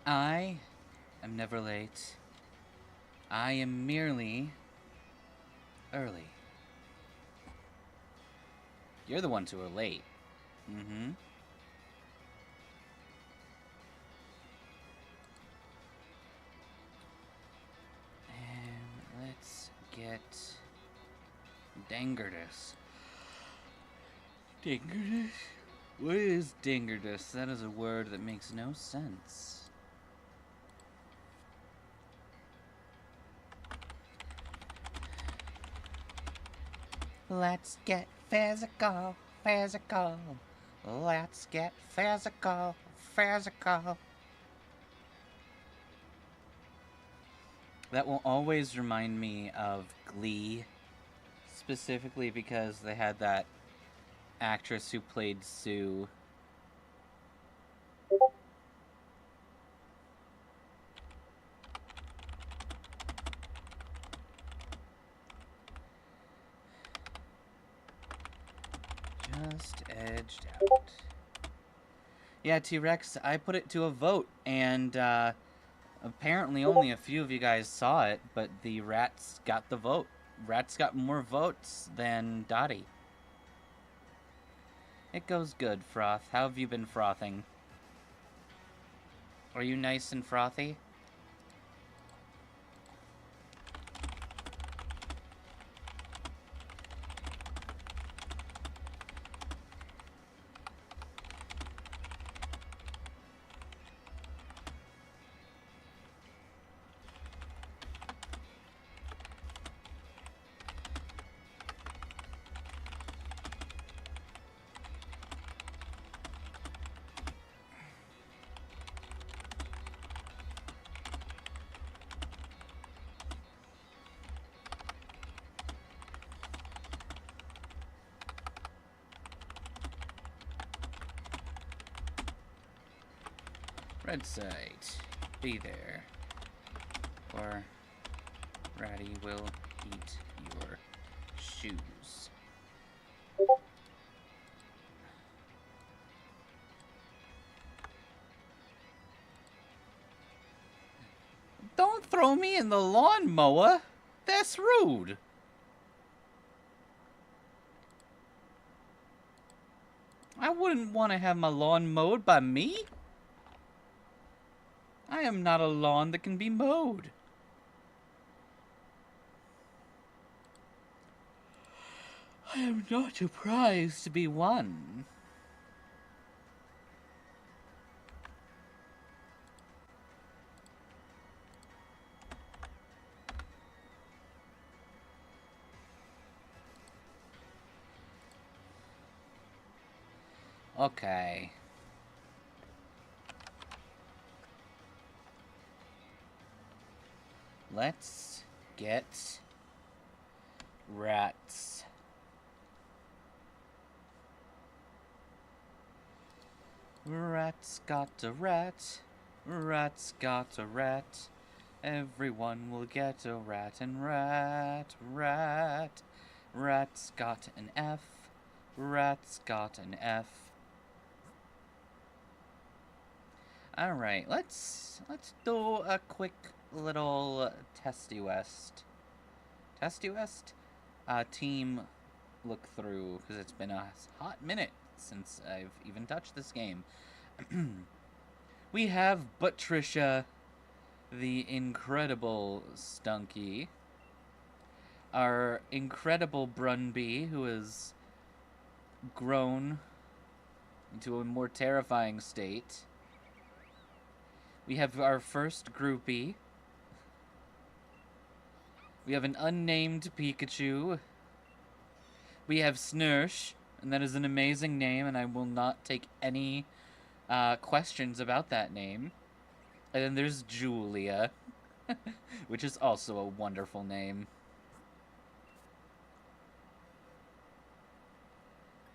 I am never late. I am merely early. You're the ones who are late. Mm-hmm. And let's get Dangerdus. Dangerdus? What is Dangerdus? That is a word that makes no sense. Let's get physical, physical. Let's get physical, physical. That will always remind me of Glee, specifically because they had that actress who played Sue. Just edged out. Yeah, T-Rex, I put it to a vote, and apparently only a few of you guys saw it, but the rats got the vote. Rats got more votes than Dottie. It goes good, Froth. How have you been frothing? Are you nice and frothy? Red site, be there, or Ratty will eat your shoes. Don't throw me in the lawnmower! That's rude! I wouldn't want to have my lawn mowed by me. I am not a lawn that can be mowed. I am not a prize to be won. Okay. Let's get rats. Rat's got a rat. Rat's got a rat. Everyone will get a rat and rat. Rat's got an F. Rat's got an F. Alright, let's do a quick little Testy West. Testy West? Team look through, because it's been a hot minute since I've even touched this game. We have Patricia, the incredible Stunky, our incredible Brunby, who has grown into a more terrifying state. We have our first groupie. We have an unnamed Pikachu. We have Snursh, and that is an amazing name, and I will not take any questions about that name. And then there's Julia, which is also a wonderful name.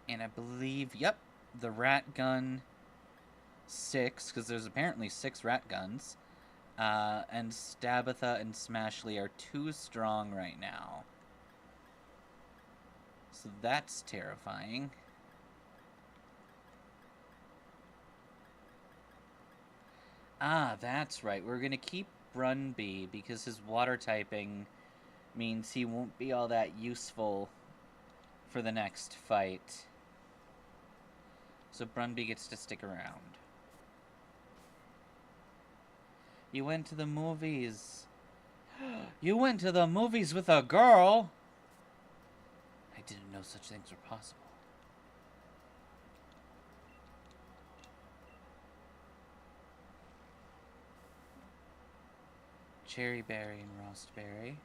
And I believe, yep, the rat gun 6, because there's apparently 6 rat guns. And Stabatha and Smashly are too strong right now. So that's terrifying. Ah, that's right. We're gonna keep Brunby because his water typing means he won't be all that useful for the next fight. So Brunby gets to stick around. You went to the movies. You went to the movies with a girl? I didn't know such things were possible. Cherry berry and raspberry.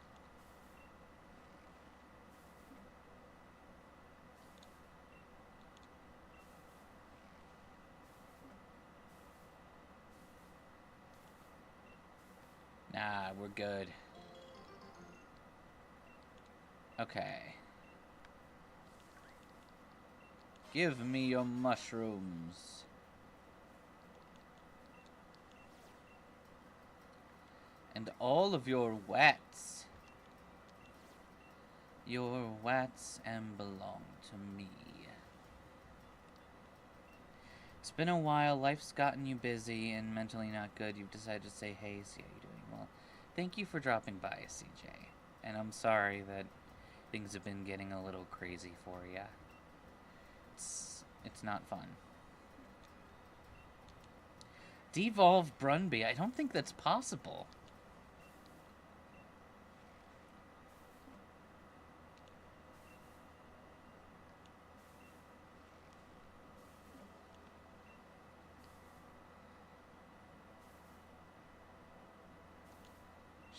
Nah, we're good. Okay. Give me your mushrooms. And all of your wets. Your wets and belong to me. It's been a while, life's gotten you busy and mentally not good. You've decided to say, hey, see how you doing? Well, thank you for dropping by, CJ. And I'm sorry that things have been getting a little crazy for you. It's not fun. Devolve Brunby. I don't think that's possible.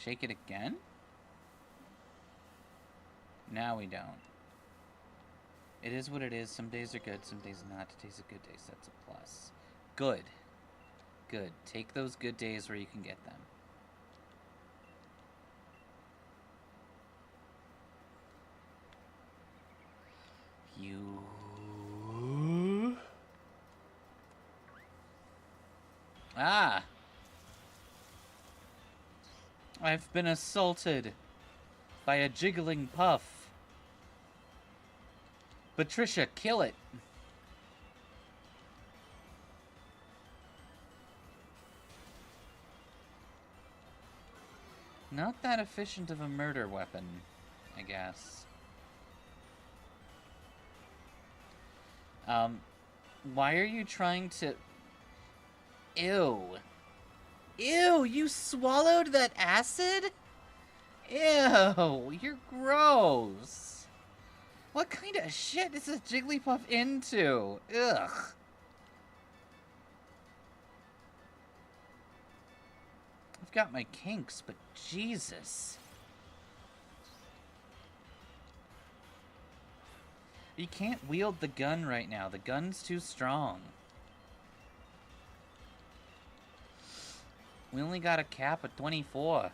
Shake it again? Now we don't. It is what it is. Some days are good, some days not. Today's a good day, so that's a plus. Good. Good. Take those good days where you can get them. You... Ah! I've been assaulted by a jiggling puff. Patricia, kill it. Not that efficient of a murder weapon, I guess. Why are you trying to... Ew. Ew, you swallowed that acid? Ew, you're gross. What kind of shit is this Jigglypuff into? Ugh. I've got my kinks, but Jesus. You can't wield the gun right now. The gun's too strong. We only got a cap of 24.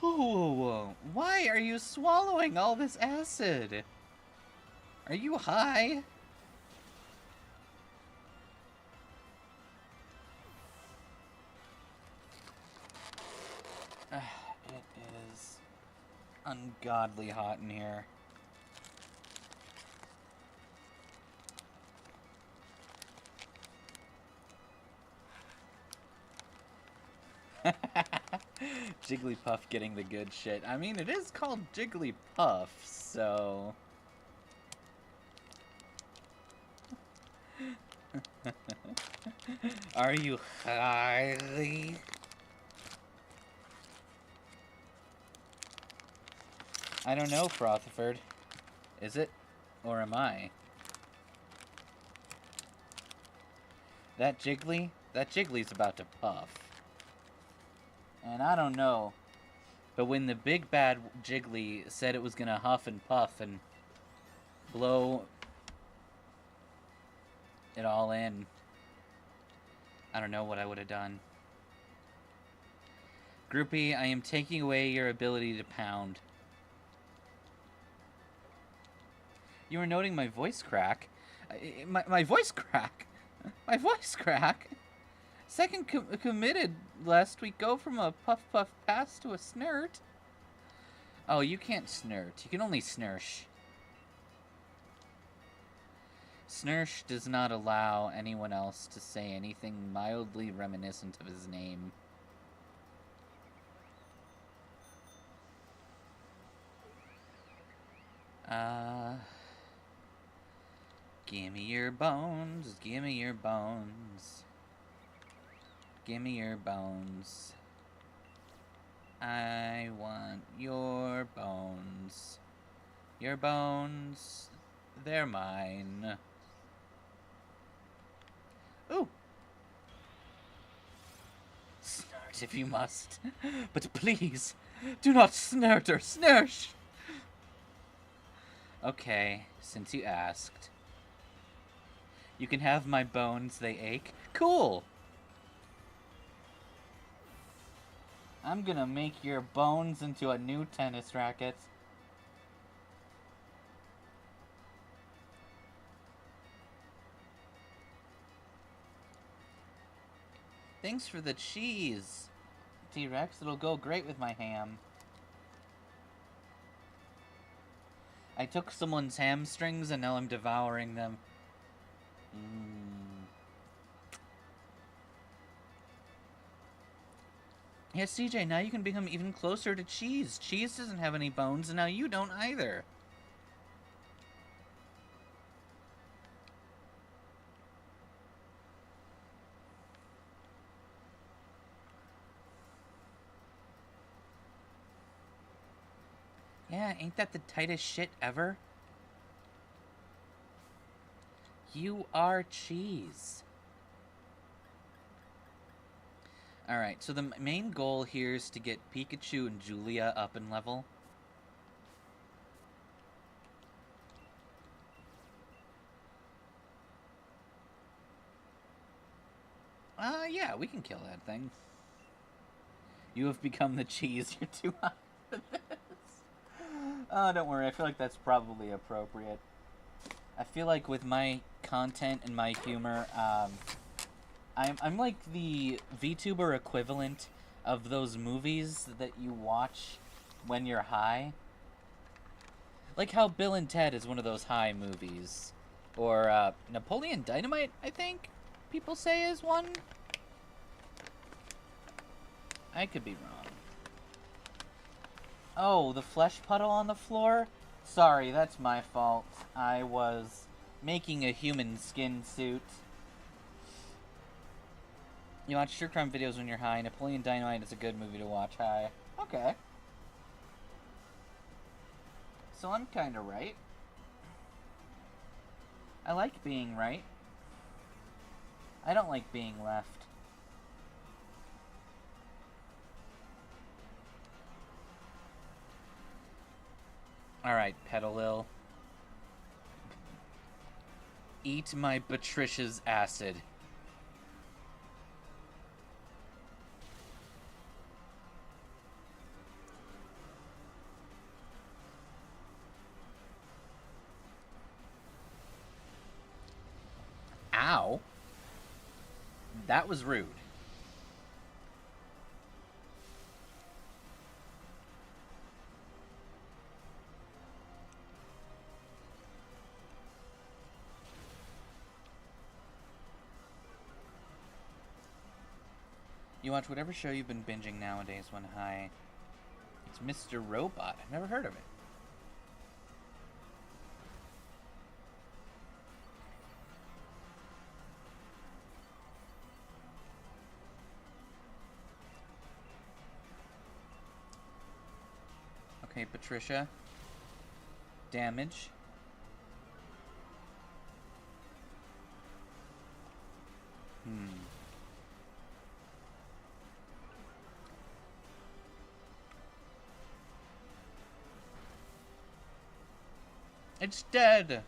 Oh, why are you swallowing all this acid? Are you high? It is ungodly hot in here. Jigglypuff getting the good shit. I mean, it is called Jigglypuff, so... Are you high? I don't know, Frotherford. Is it? Or am I? That Jiggly's about to puff. And I don't know, but when the big bad Jiggly said it was gonna huff and puff and blow it all in, I don't know what I would have done. Groupie, I am taking away your ability to pound. You were noting my voice crack. My voice crack? My voice crack? Second committed lest we go from a puff puff pass to a snurt. Oh, you can't snurt. You can only snursh. Snursh does not allow anyone else to say anything mildly reminiscent of his name. Gimme your bones, gimme your bones. Gimme your bones. I want your bones. Your bones, they're mine. Ooh! Snort if you must, but please, do not snort or snursh! Okay, since you asked. You can have my bones, they ache. Cool! I'm gonna make your bones into a new tennis racket. Thanks for the cheese, T-Rex. It'll go great with my ham. I took someone's hamstrings and now I'm devouring them. Yeah, CJ, now you can become even closer to Cheese. Cheese doesn't have any bones, and now you don't either. Yeah, ain't that the tightest shit ever? You are Cheese. Alright, so the main goal here is to get Pikachu and Julia up in level. Yeah, we can kill that thing. You have become the Cheese. You're too hot for this. Oh, don't worry. I feel like that's probably appropriate. I feel like with my content and my humor, I'm like the VTuber equivalent of those movies that you watch when you're high. Like how Bill and Ted is one of those high movies. Or Napoleon Dynamite, I think people say is one. I could be wrong. Oh, the flesh puddle on the floor? Sorry, that's my fault. I was making a human skin suit. You watch true crime videos when you're high. Napoleon Dynamite is a good movie to watch high. Okay. So I'm kinda right. I like being right. I don't like being left. Alright, Petalil. Eat my Patricia's acid. Ow. That was rude. You watch whatever show you've been binging nowadays when high. It's Mr. Robot. I've never heard of it. Okay, Patricia. Damage. It's dead!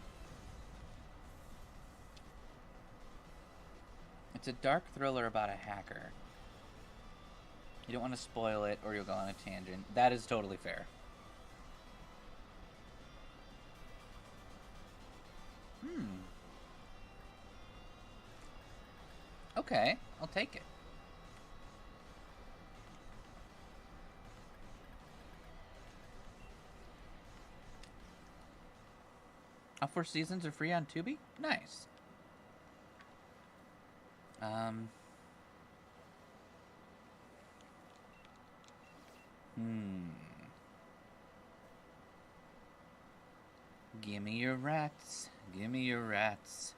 It's a dark thriller about a hacker. You don't want to spoil it or you'll go on a tangent. That is totally fair. Okay, I'll take it. All 4 seasons are free on Tubi? Nice. Gimme your rats. Gimme your rats.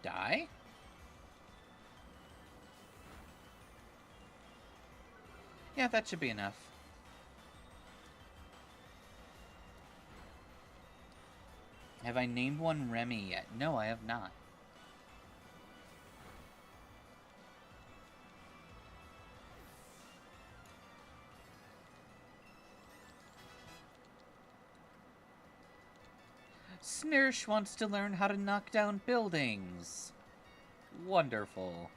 Die? Yeah, that should be enough. Have I named one Remy yet? No, I have not. Snursh wants to learn how to knock down buildings. Wonderful.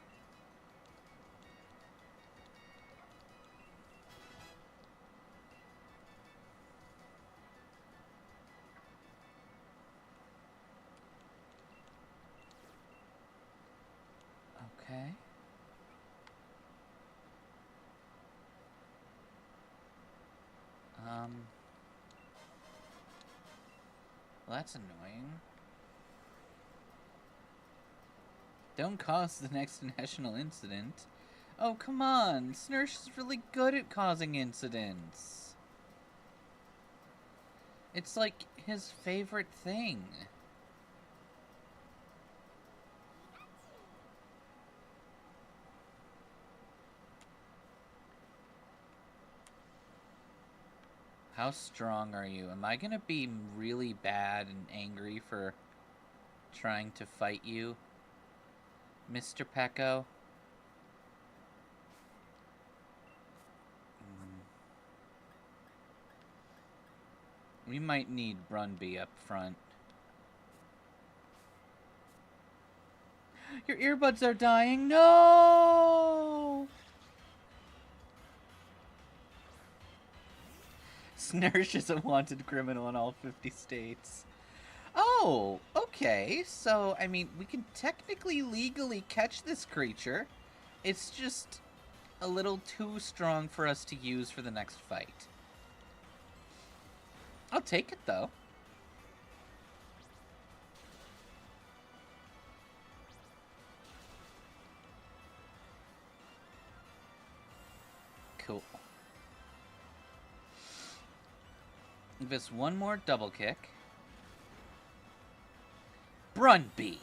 Okay. Well, that's annoying. Don't cause the next national incident. Oh, come on! Snursh is really good at causing incidents. It's like his favorite thing. How strong are you? Am I gonna be really bad and angry for trying to fight you, Mr. Pecco? We might need Brunby up front. Your earbuds are dying. No! Snursh is a wanted criminal in all 50 states. Oh, okay. So, I mean, we can technically legally catch this creature. It's just a little too strong for us to use for the next fight. I'll take it, though. Cool. Give us one more double kick. Brunby!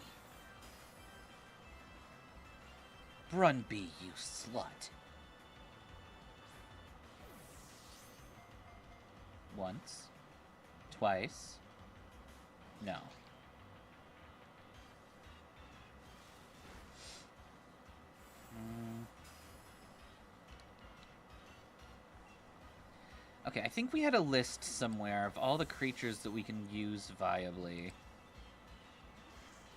Brunby, you slut. Once. Twice. No. Okay, I think we had a list somewhere of all the creatures that we can use viably.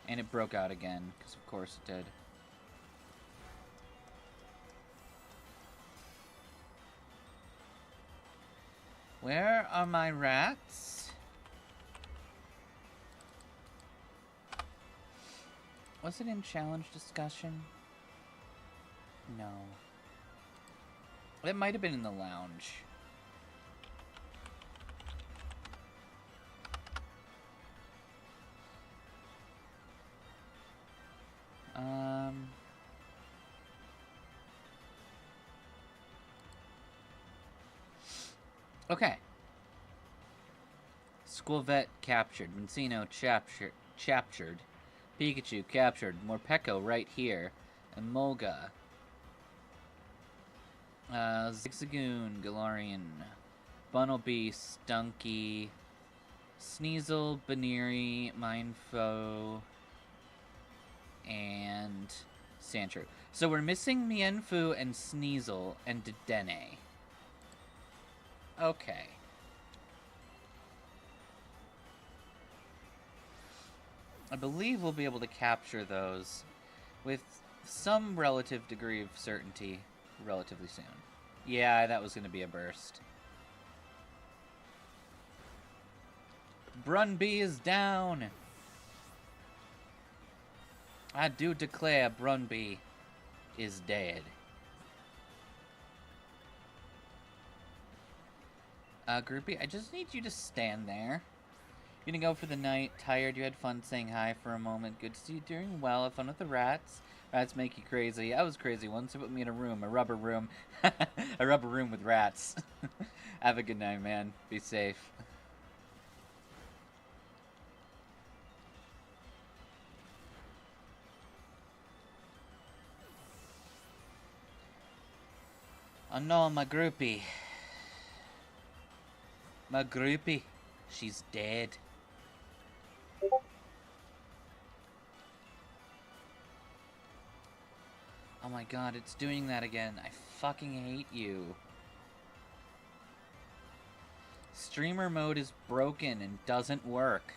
And it broke out again, because of course it did. Where are my rats? Was it in challenge discussion? No. It might have been in the lounge. Okay. School vet captured. Mincino captured. Pikachu captured. Morpeko right here. Emolga. Zigzagoon. Galarian. Bunnelby. Stunky. Sneasel. Baneri. Mindfo. And Sandshrew. So we're missing Mienfoo and Sneasel and Dedenne. Okay. I believe we'll be able to capture those with some relative degree of certainty relatively soon. Yeah, that was going to be a burst. Brunby is down. I do declare Brunby is dead. Groupie, I just need you to stand there. You're gonna go for the night. Tired, you had fun saying hi for a moment. Good to see you doing well. Have fun with the rats. Rats make you crazy. I was crazy once. They put me in a room, a rubber room. A rubber room with rats. Have a good night, man. Be safe. Oh no, my groupie. My groupie. She's dead. Oh my god, it's doing that again. I fucking hate you. Streamer mode is broken and doesn't work.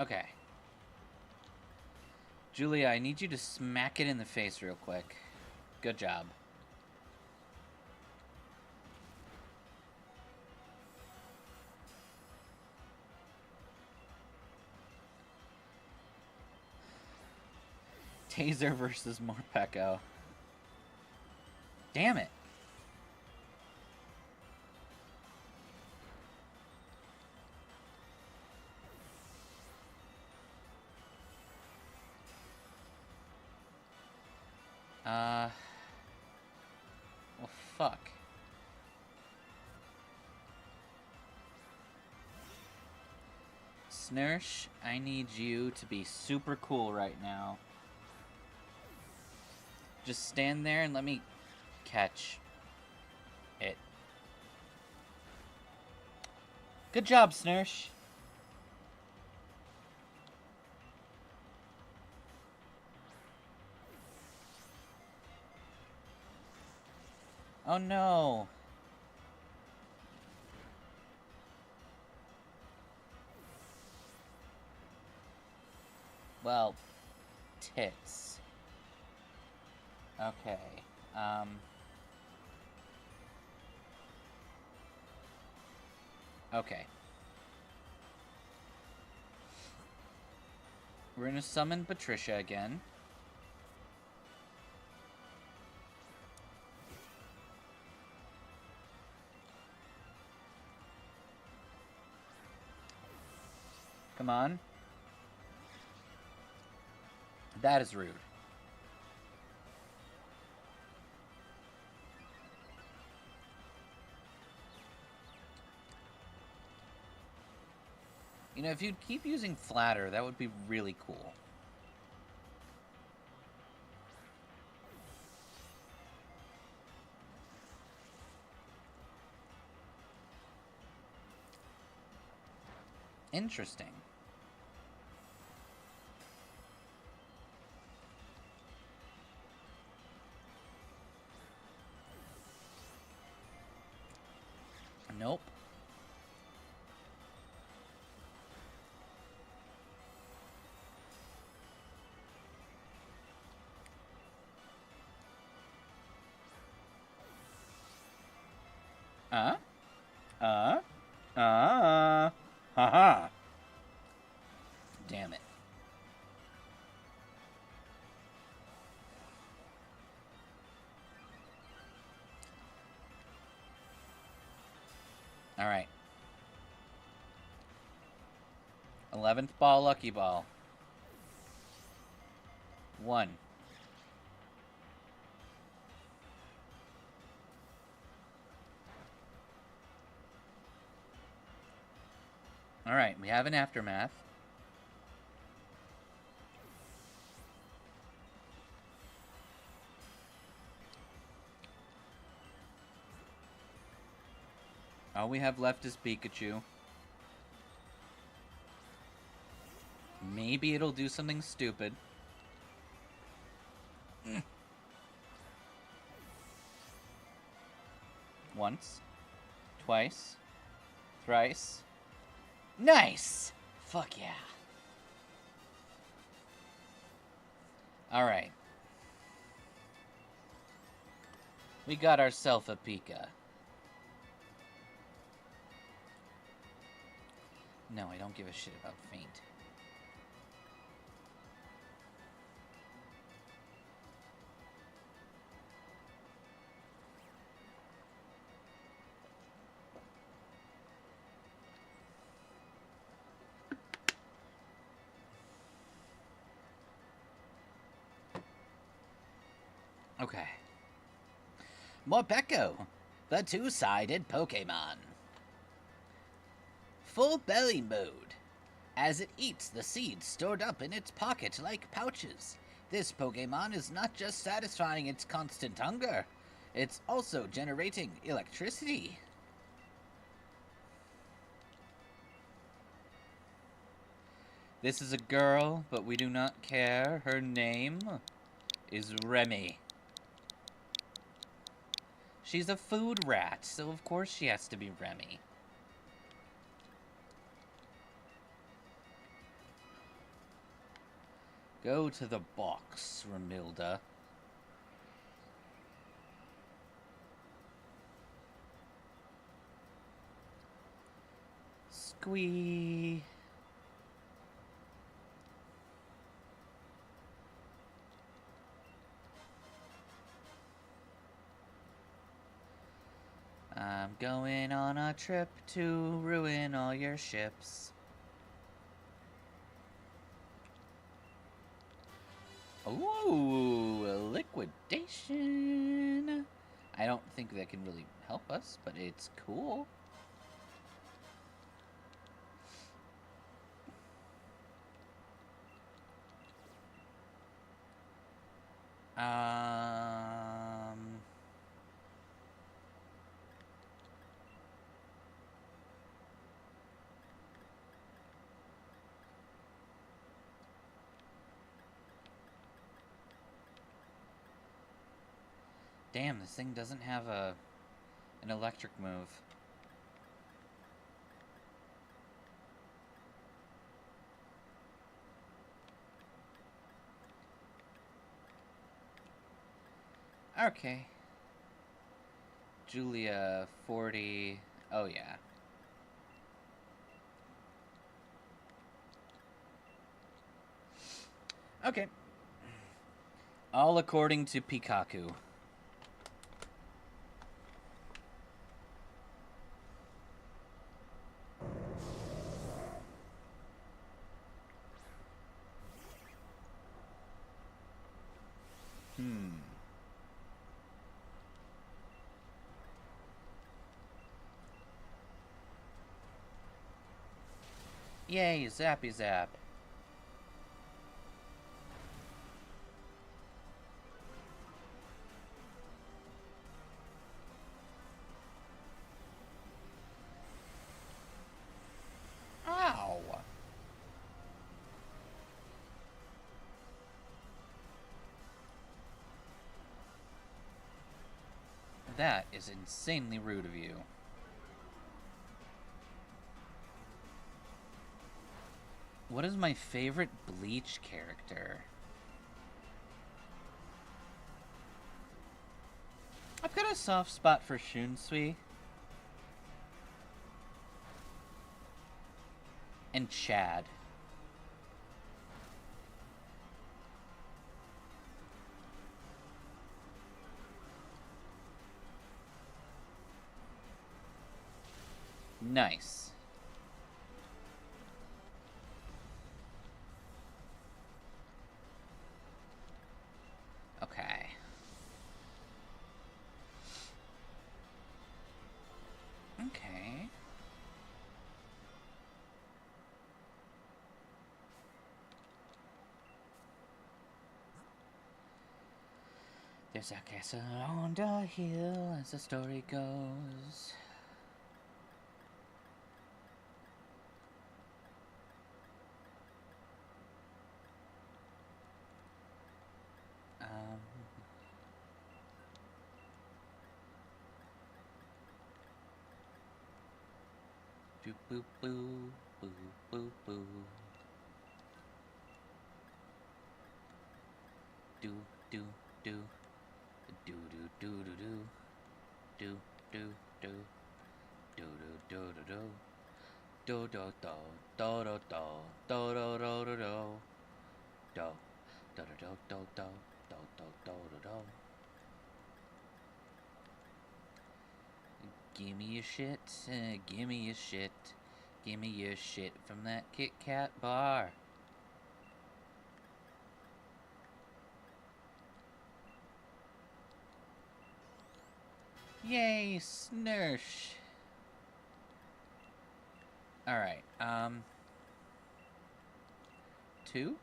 Okay. Julia, I need you to smack it in the face real quick. Good job. Taser versus Morpeko. Damn it. Well, fuck. Snursh, I need you to be super cool right now. Just stand there and let me catch it. Good job, Snursh. Oh no. Well, tits. Okay. Okay. We're gonna summon Patricia again. Come on. That is rude. You know, if you'd keep using flatter, that would be really cool. Interesting. Nope. Haha. Damn it. All right. 11th ball, lucky ball. 1. All right, we have an aftermath. All we have left is Pikachu. Maybe it'll do something stupid. Once. Twice. Thrice. Nice! Fuck yeah. Alright. We got ourselves a Pika. No, I don't give a shit about faint. Okay. Morpeko, the two-sided Pokemon. Full belly mode. As it eats the seeds stored up in its pocket like pouches, this Pokemon is not just satisfying its constant hunger, it's also generating electricity. This is a girl, but we do not care. Her name is Remy. She's a food rat, so of course she has to be Remy. Go to the box, Remilda. Squee. I'm going on a trip to ruin all your ships. Ooh, liquidation. I don't think that can really help us, but it's cool. Damn, this thing doesn't have an electric move. Okay. Julia, 40. Oh, yeah. Okay. All according to Pikachu. Yay, zappy zap. Ow! That is insanely rude of you. What is my favorite Bleach character? I've got a soft spot for Shunsui. And Chad. Nice. Okay. Okay. There's a castle on the hill, as the story goes. Do boo boo, boo boo boo. Do do do. Do do do do do. Do do do. Do do do do do. Do do do. Do do do. Do do do do do. Do. Do do do do do. Do do do do do. Gimme your shit. Gimme your shit. Gimme your shit from that Kit Kat bar. Yay, Snursh. Alright, 2?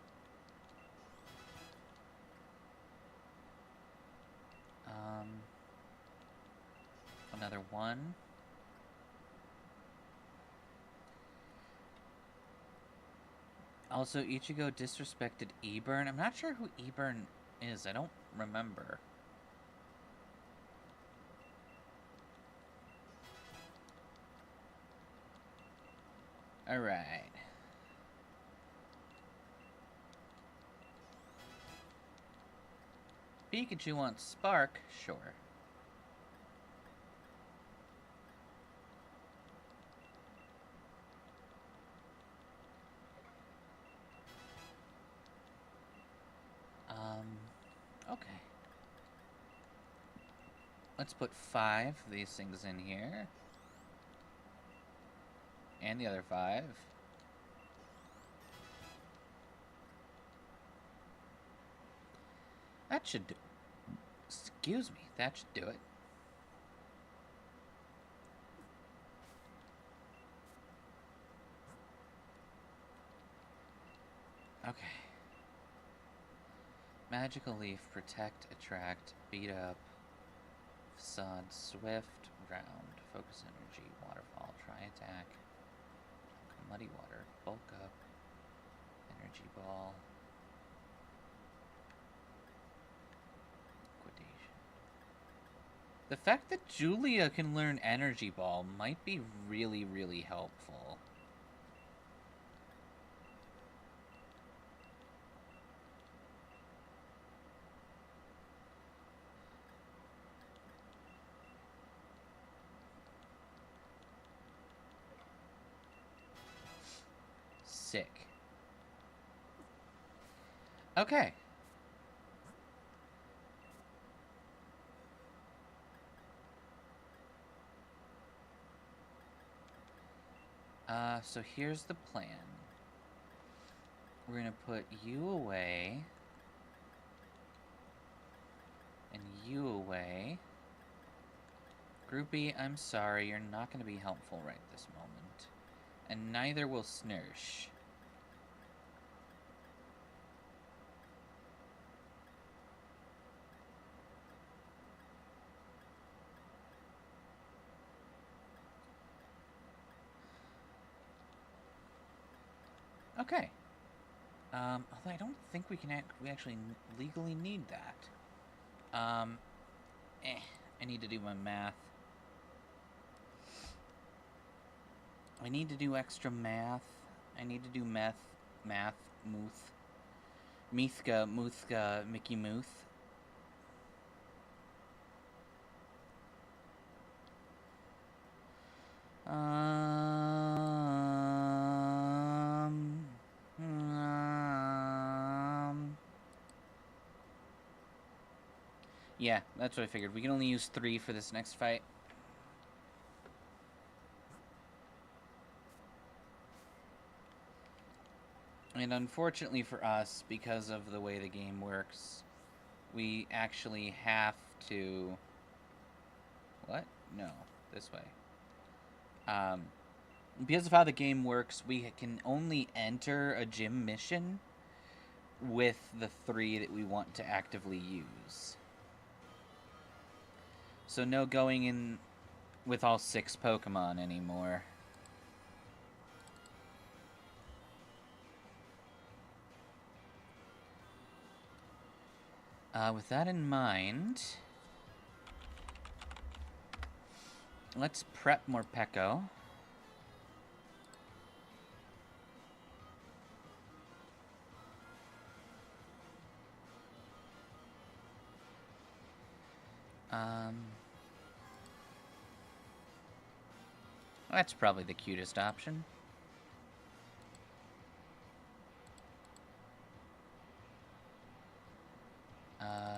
Another 1. Also, Ichigo disrespected Eburn. I'm not sure who Eburn is. I don't remember. Alright. Pikachu wants Spark? Sure. Okay. Let's put 5 of these things in here. And the other 5. That should do. Excuse me, that should do it. Okay. Magical Leaf, Protect, Attract, Beat Up, Facade, Swift, Round, Focus Energy, Waterfall, Try Attack, Muddy Water, Bulk Up, Energy Ball, Liquidation. The fact that Julia can learn Energy Ball might be really, really helpful. Sick. Okay. So here's the plan. We're gonna put you away. And you away. Groupie, I'm sorry, you're not gonna be helpful right this moment. And neither will Snursh. Okay. Although I don't think we actually legally need that. I need to do my math. I need to do extra math. I need to do math, Muth. Muthka, Mickey Muth. Yeah, that's what I figured. We can only use 3 for this next fight. And unfortunately for us, because of the way the game works, we actually have to... What? No, this way. Because of how the game works, we can only enter a gym mission with the 3 that we want to actively use. So no going in with all 6 Pokemon anymore. With that in mind, let's prep more Peko. That's probably the cutest option.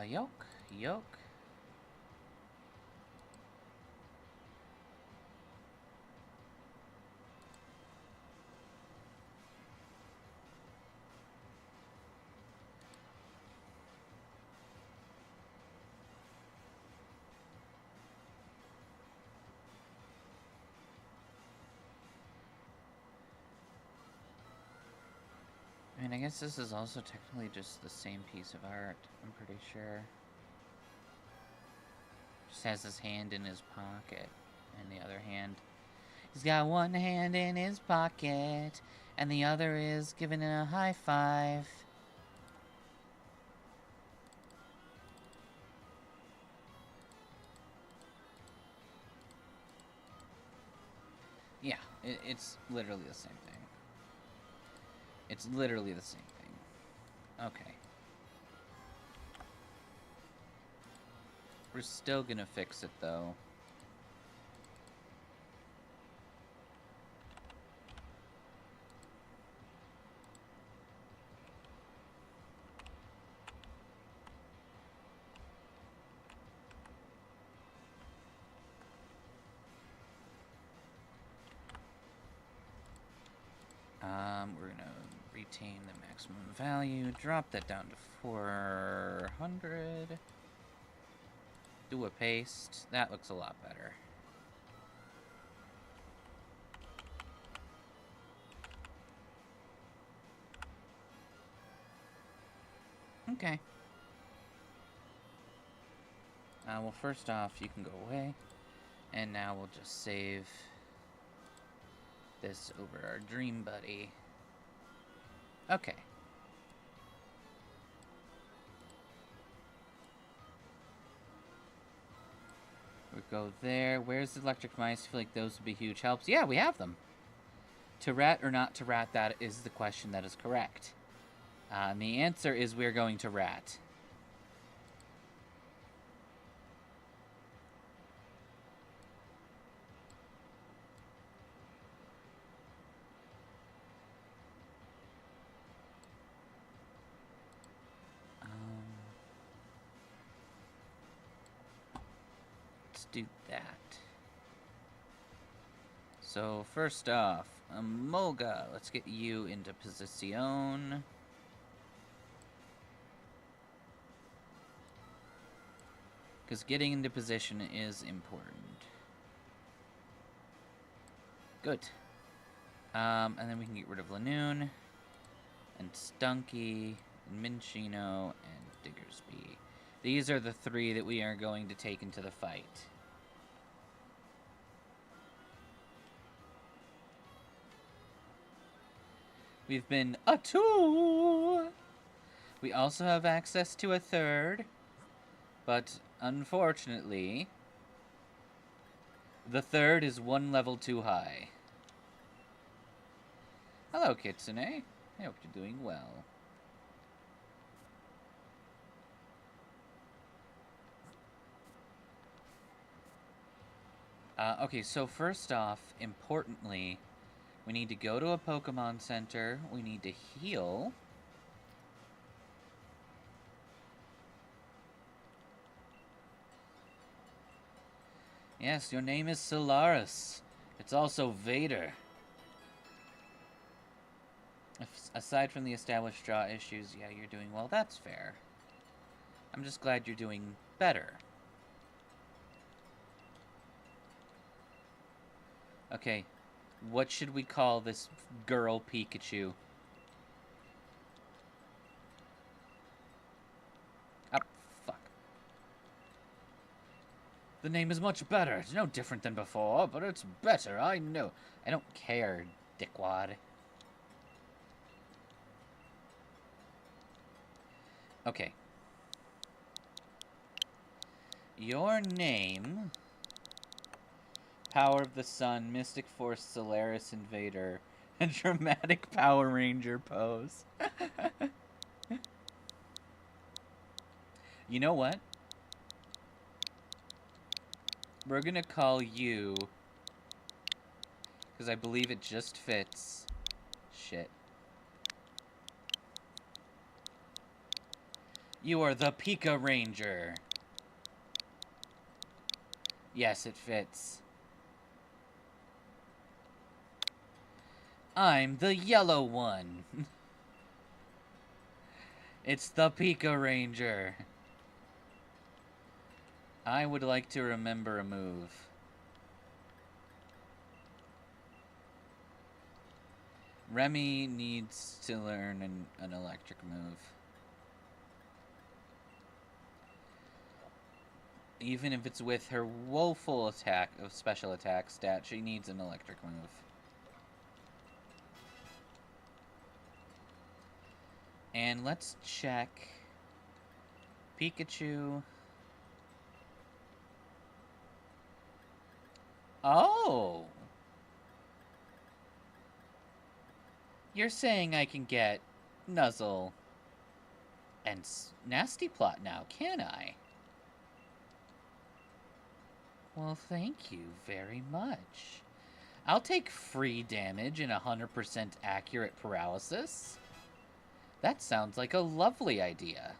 Yoke. I mean, I guess this is also technically just the same piece of art, I'm pretty sure. Just has his hand in his pocket, and the other hand... He's got one hand in his pocket, and the other is giving it a high five. Yeah, it's literally the same thing. It's literally the same thing. Okay. We're still gonna fix it, though. We're gonna retain the maximum value, drop that down to 400. Do a paste. That looks a lot better. Okay. Well, first off, you can go away. And now we'll just save this over our dream buddy. Okay. We go there. Where's the electric mice? I feel like those would be huge helps. Yeah, we have them. To rat or not to rat, that is the question that is correct. And the answer is we're going to rat. Let's do that. So, first off, Moga, let's get you into position. Because getting into position is important. Good. And then we can get rid of Lanoon, and Stunky, and Minchino, and Diggersby. These are the three that we are going to take into the fight. We've been a 2! We also have access to a 3rd, but unfortunately, the 3rd is 1 level too high. Hello, Kitsune. I hope you're doing well. Okay, so first off, importantly, we need to go to a Pokemon Center. We need to heal. Yes, your name is Solaris. It's also Vader. Aside from the established draw issues, yeah, you're doing well. That's fair. I'm just glad you're doing better. Okay, what should we call this girl Pikachu? Oh, fuck. The name is much better. It's no different than before, but it's better, I know. I don't care, dickwad. Okay. Your name... Power of the Sun, Mystic Force, Solaris Invader, and Dramatic Power Ranger pose. You know what? We're gonna call you, because I believe it just fits. Shit. You are the Pika Ranger. Yes, it fits. I'm the yellow one. It's the Pika Ranger. I would like to remember a move. Remy needs to learn an electric move. Even if it's with her woeful attack of special attack stat, she needs an electric move. And let's check Pikachu. Oh! You're saying I can get Nuzzle and Nasty Plot now, can I? Well, thank you very much. I'll take free damage and 100% accurate paralysis. That sounds like a lovely idea.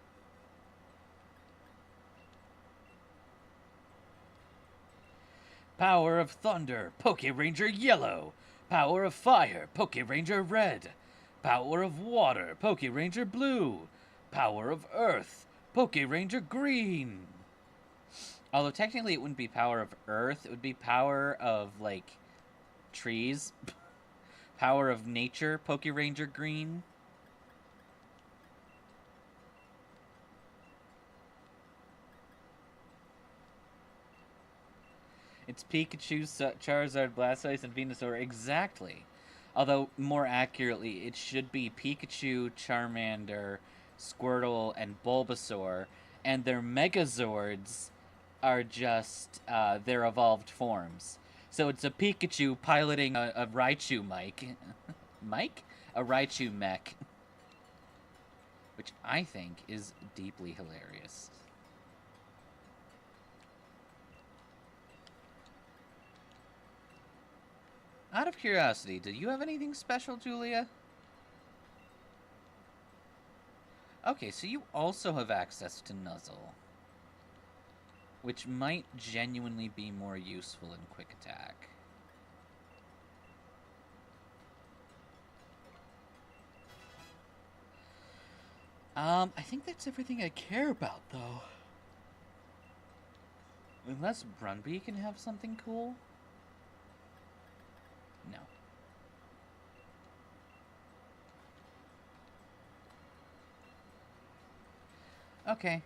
Power of Thunder, Pokeranger Yellow. Power of Fire, Pokeranger Red. Power of Water, Pokeranger Blue. Power of Earth, Pokeranger Green. Although technically it wouldn't be Power of Earth, it would be Power of, like, trees. Power of Nature, Pokeranger Green. It's Pikachu, Charizard, Blastoise, and Venusaur. Exactly. Although, more accurately, it should be Pikachu, Charmander, Squirtle, and Bulbasaur. And their Megazords are just their evolved forms. So it's a Pikachu piloting a Raichu Mike. Mike? A Raichu mech. Which I think is deeply hilarious. Out of curiosity, do you have anything special, Julia? Okay, so you also have access to Nuzzle. Which might genuinely be more useful in Quick Attack. I think that's everything I care about, though. Unless Brunby can have something cool? No. Okay.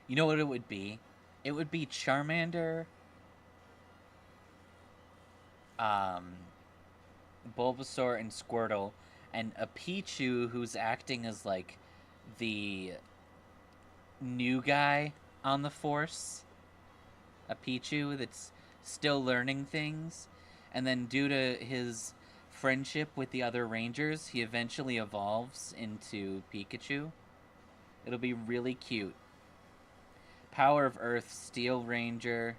You know what it would be? It would be Charmander, Bulbasaur, and Squirtle, and a Pichu who's acting as, like, the new guy on the Force. A Pichu that's still learning things. And then due to his friendship with the other Rangers, he eventually evolves into Pikachu. It'll be really cute. Power of Earth, Steel Ranger.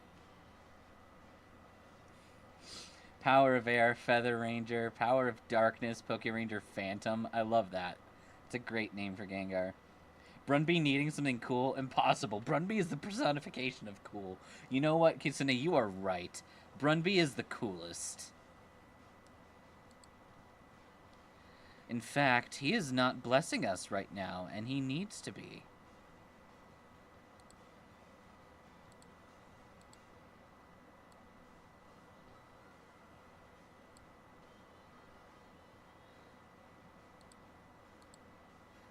Power of Air, Feather Ranger. Power of Darkness, Pokeranger Phantom. I love that. It's a great name for Gengar. Brunby needing something cool? Impossible. Brunby is the personification of cool. You know what, Kitsune? You are right. Brunby is the coolest. In fact, he is not blessing us right now, and he needs to be.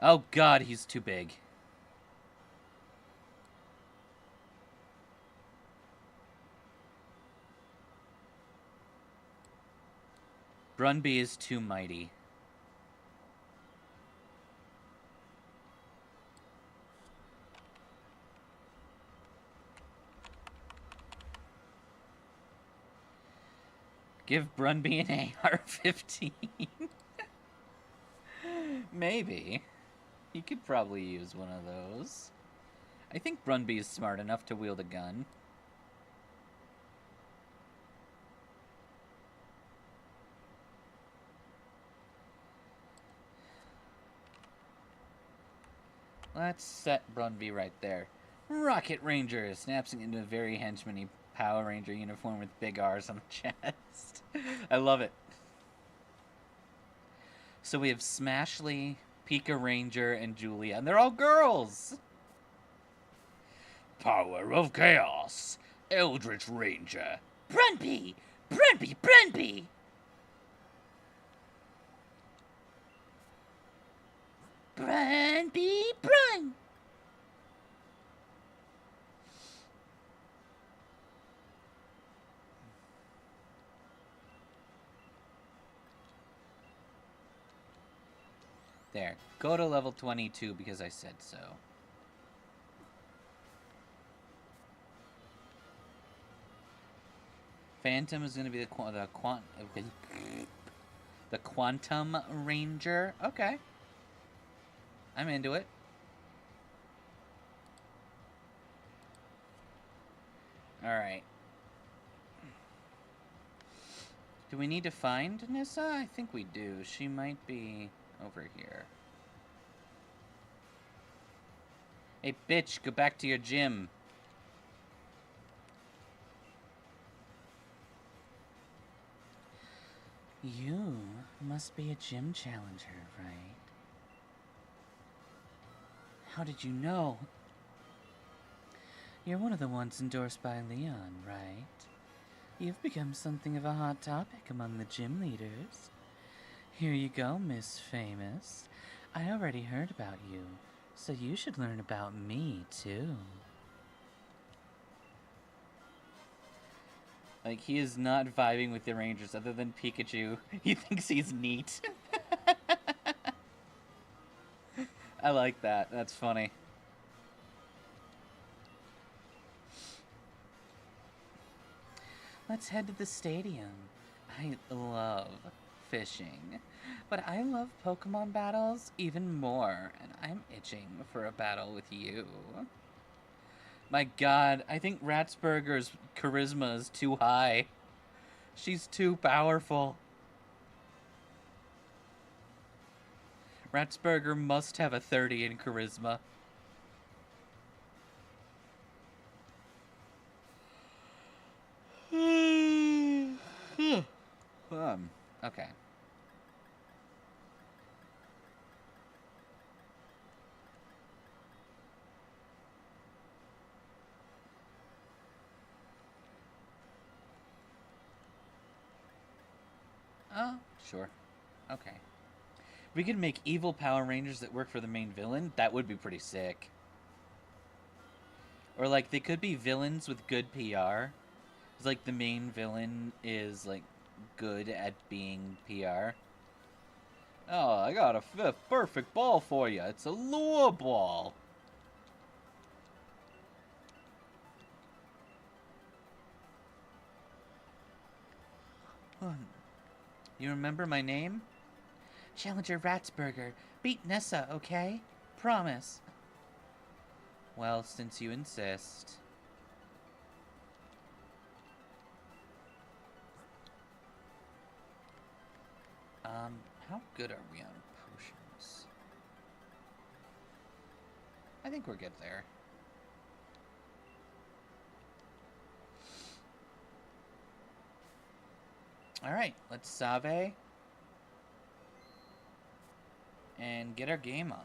Oh god, he's too big. Brunby is too mighty. Give Brunby an AR-15. Maybe. He could probably use one of those. I think Brunby is smart enough to wield a gun. Let's set Brunby right there. Rocket Ranger snaps into a very henchman-y Power Ranger uniform with big R's on the chest. I love it. So we have Smashley, Pika Ranger, and Julia, and they're all girls! Power of Chaos, Eldritch Ranger. Brunby! Brunby! Brunby! Brunby! Brun! There. Go to level 22 because I said so. Phantom is going to be the Quantum Ranger. Okay. I'm into it. Alright. Do we need to find Nissa? I think we do. She might be over here. Hey, bitch, go back to your gym. You must be a gym challenger, right? How did you know? You're one of the ones endorsed by Leon, right? You've become something of a hot topic among the gym leaders. Here you go, Miss Famous. I already heard about you, so you should learn about me, too. Like, he is not vibing with the Rangers other than Pikachu. He thinks he's neat. I like that. That's funny. Let's head to the stadium. I love fishing, but I love Pokemon battles even more, and I'm itching for a battle with you. My god, I think Ratsburger's charisma is too high. She's too powerful. Ratsburger must have a 30 in charisma. Okay. Oh, sure. Okay. We could make evil Power Rangers that work for the main villain. That would be pretty sick. Or, like, they could be villains with good PR. It's like the main villain is, like, good at being PR. Oh, I got a perfect ball for you. It's a lure ball. You remember my name? Challenger Ratsburger. Beat Nessa, okay? Promise. Well, since you insist. How good are we on potions? I think we're good there. Alright, let's Save. And get our game on.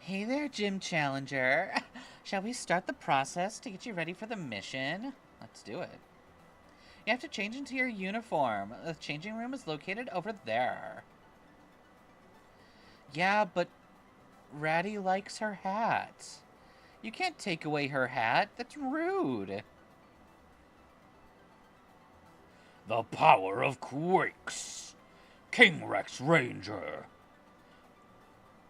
Hey there, Gym Challenger. Shall we start the process to get you ready for the mission? Let's do it. You have to change into your uniform. The changing room is located over there. Yeah, but Ratty likes her hat. You can't take away her hat. That's rude. The power of Quakes. King Rex Ranger.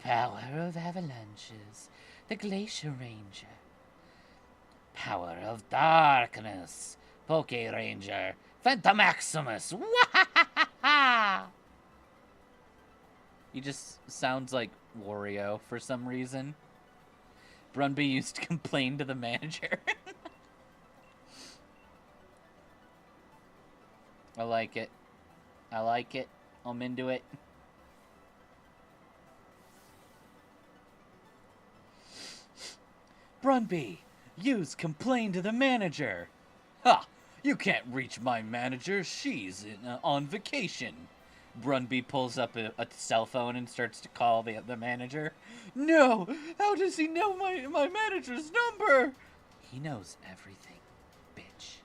Power of Avalanches. The Glacier Ranger. Power of Darkness. Poke Ranger. Phantomaximus. Wahahaha! He just sounds like Wario for some reason. Brunby used to complain to the manager. I like it. I like it. I'm into it. Brunby, use complain to the manager. Ha! You can't reach my manager. She's on vacation. Brunby pulls up a cell phone and starts to call the manager. No! How does he know my manager's number? He knows everything, bitch.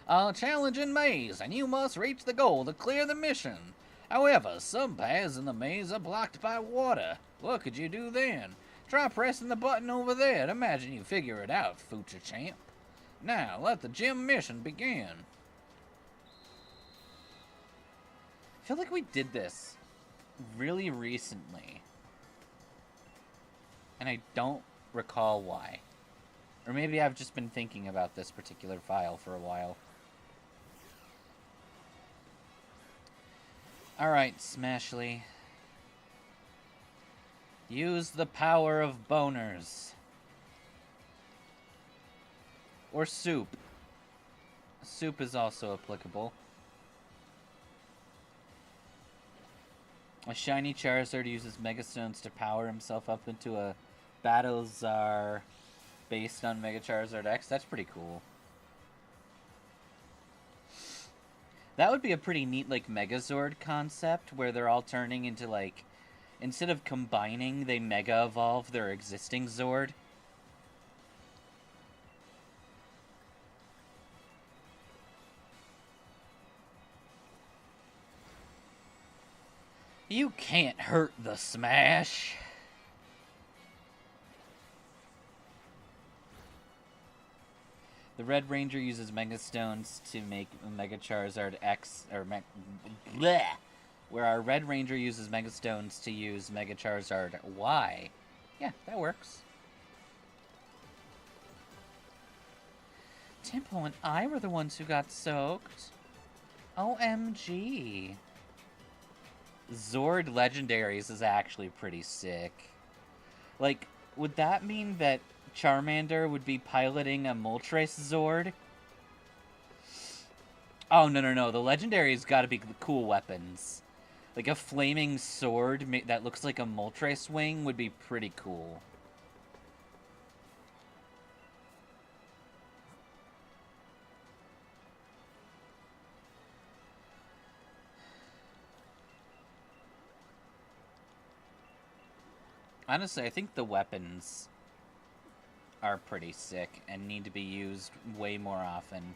A challenge in maze, and you must reach the goal to clear the mission. However, some paths in the maze are blocked by water. What could you do then? Try pressing the button over there to imagine you figure it out, future champ. Now, let the gym mission begin. I feel like we did this really recently. And I don't recall why. Or maybe I've just been thinking about this particular file for a while. Alright, Smashley. Use the power of boners. Or soup. Soup is also applicable. A shiny Charizard uses Megastones to power himself up into a Battle Czar based on Mega Charizard X. That's pretty cool. That would be a pretty neat, like, Megazord concept, where they're all turning into, like, instead of combining, they Mega Evolve their existing Zord. You can't hurt the Smash. The Red Ranger uses Mega Stones to make Mega Charizard X, or bleh, where our Red Ranger uses Mega Stones to use Mega Charizard Y. Yeah, that works. Tempo and I were the ones who got soaked. OMG. Zord Legendaries is actually pretty sick. Like, would that mean that Charmander would be piloting a Moltres Zord? Oh, no. The Legendaries gotta be the cool weapons. Like, a flaming sword that looks like a Moltres wing would be pretty cool. Honestly, I think the weapons are pretty sick and need to be used way more often.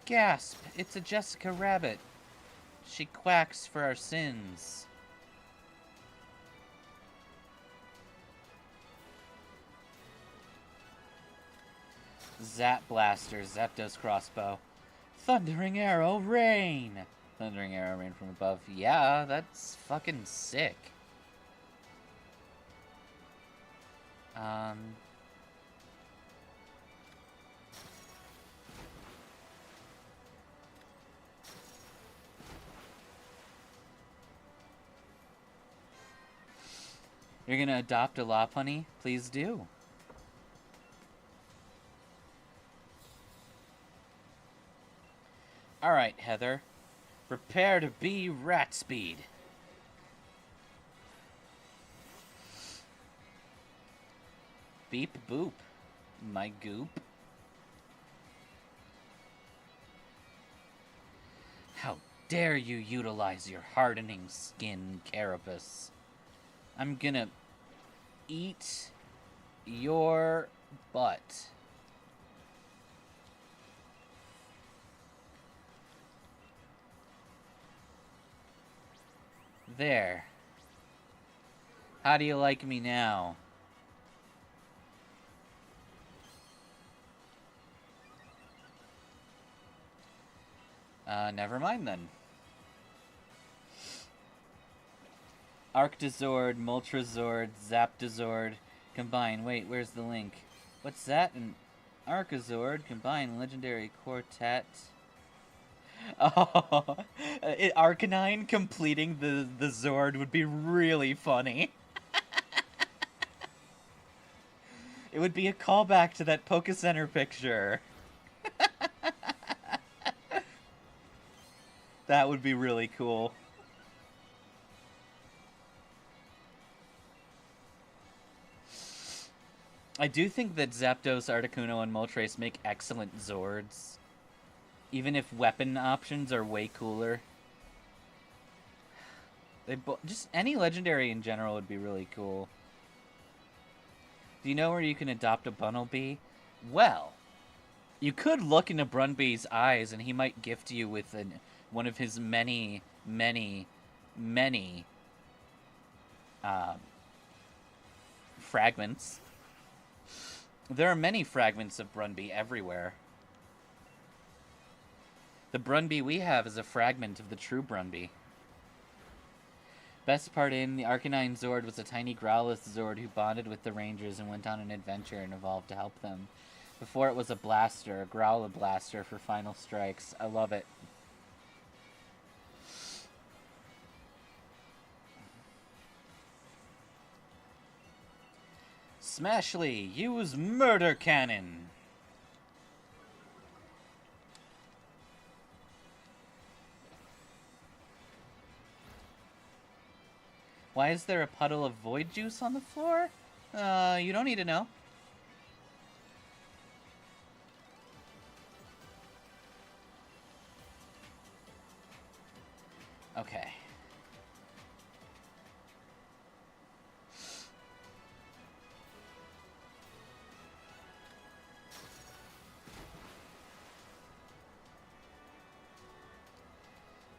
Gasp! It's a Jessica Rabbit. She quacks for our sins. Zap Blaster, Zapdos Crossbow. Thundering Arrow, rain! Thundering Arrow, rain from above. Yeah, that's fucking sick. You're gonna adopt a Lopunny? Please do. Alright, Heather. Prepare to be rat speed. Beep boop. My goop. How dare you utilize your hardening skin, Carapace. I'm gonna eat your butt. There. How do you like me now? Never mind then. Arctozord, Moltrazord, Zapdozord, combine. Wait, where's the link? What's that? An Archazord combined legendary quartet. Oh, Arcanine completing the Zord would be really funny. It would be a callback to that Poke Center picture. That would be really cool. I do think that Zapdos, Articuno, and Moltres make excellent Zords. Even if weapon options are way cooler. Just any legendary in general would be really cool. Do you know where you can adopt a Bunnelby? Well, you could look into Brunby's eyes and he might gift you with one of his many, many, many fragments. There are many fragments of Brunby everywhere. The Brunby we have is a fragment of the true Brunby. Best part in, the Arcanine Zord was a tiny Growlithe Zord who bonded with the Rangers and went on an adventure and evolved to help them. Before it was a blaster, a Growlithe Blaster for final strikes. I love it. Smashly, use Murder Cannon! Why is there a puddle of Void Juice on the floor? You don't need to know. Okay.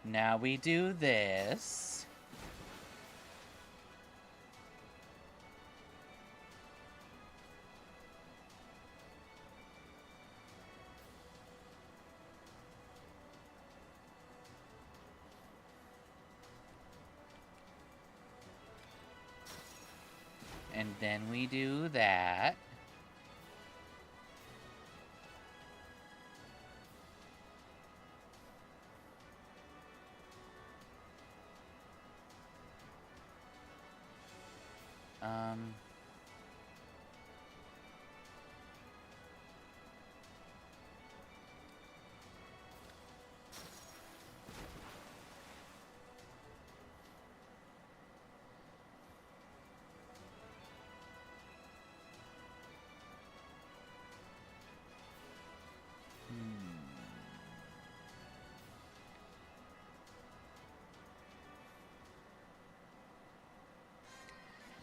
Now we do this. And then we do that.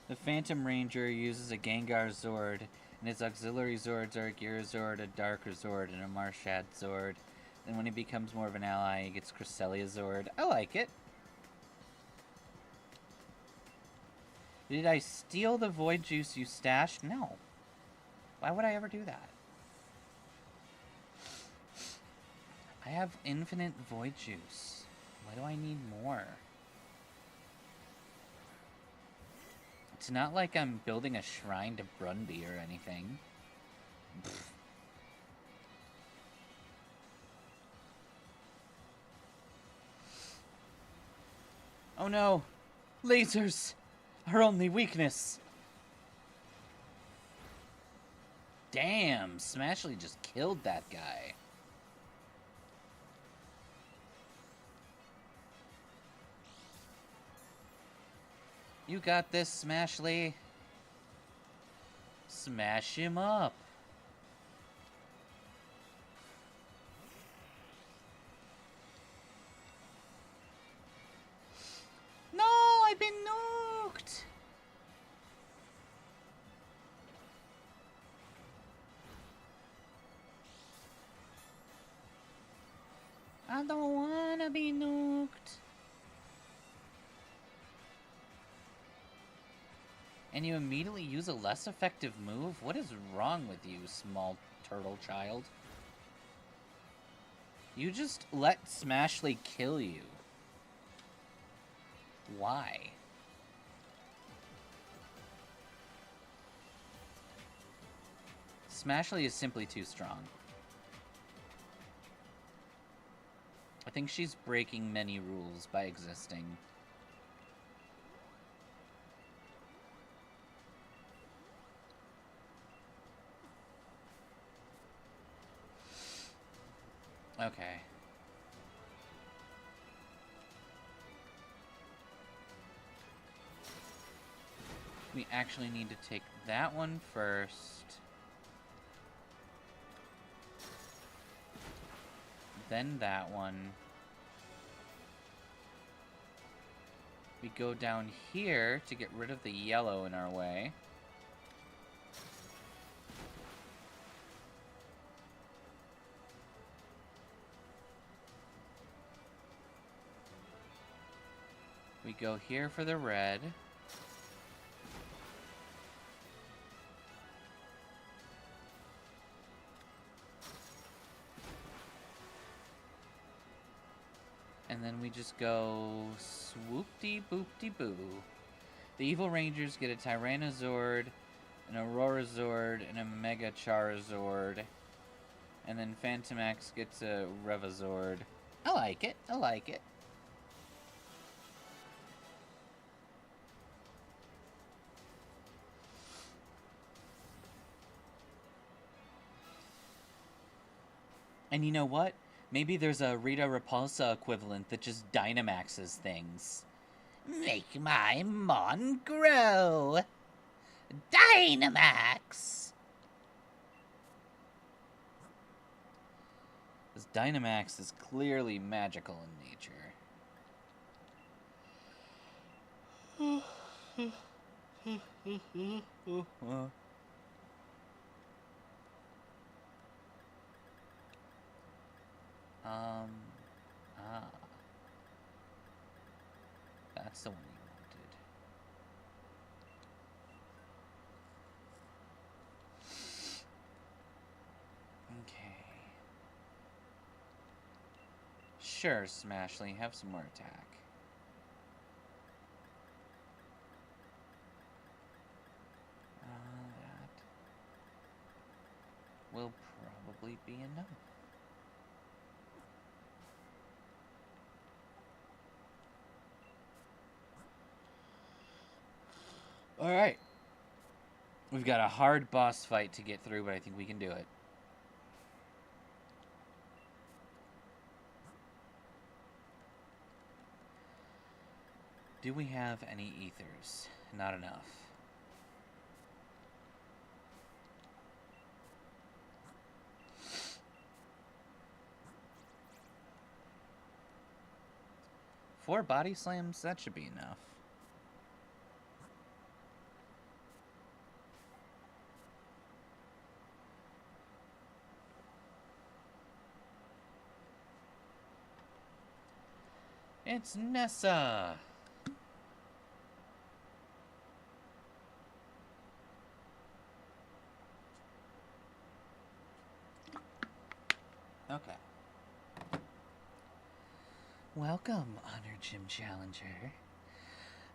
The Phantom Ranger uses a Gengar Zord, and his auxiliary Zords are a Gyarados, a Darker Zord, and a Marshad Zord. Then when he becomes more of an ally, he gets Cresselia Zord. I like it. Did I steal the Void Juice you stashed? No. Why would I ever do that? I have infinite Void Juice. Why do I need more? It's not like I'm building a shrine to Brunby or anything. Pfft. Oh no! Lasers! Our only weakness! Damn! Smashly just killed that guy. You got this, Smashly. Smash him up. No, I've been nuked. I don't wanna be nuked. And you immediately use a less effective move? What is wrong with you, small turtle child? You just let Smashly kill you. Why? Smashley is simply too strong. I think she's breaking many rules by existing. Okay. We actually need to take that one first. Then that one. We go down here to get rid of the yellow in our way. We go here for the red. And then we just go swoop-de-boop-de-boo. The Evil Rangers get a Tyrannosaurd, an Aurorazord, and a Mega Charizard. And then Phantomax gets a Revazord. I like it. I like it. And you know what? Maybe there's a Rita Repulsa equivalent that just Dynamaxes things. Make my Mon grow! Dynamax! This Dynamax is clearly magical in nature. That's the one you wanted. Okay. Sure, Smashley, have some more attack. That will probably be enough. Alright. We've got a hard boss fight to get through, but I think we can do it. Do we have any ethers? Not enough. Four body slams? That should be enough. It's Nessa! Okay. Welcome, Honored Gym Challenger.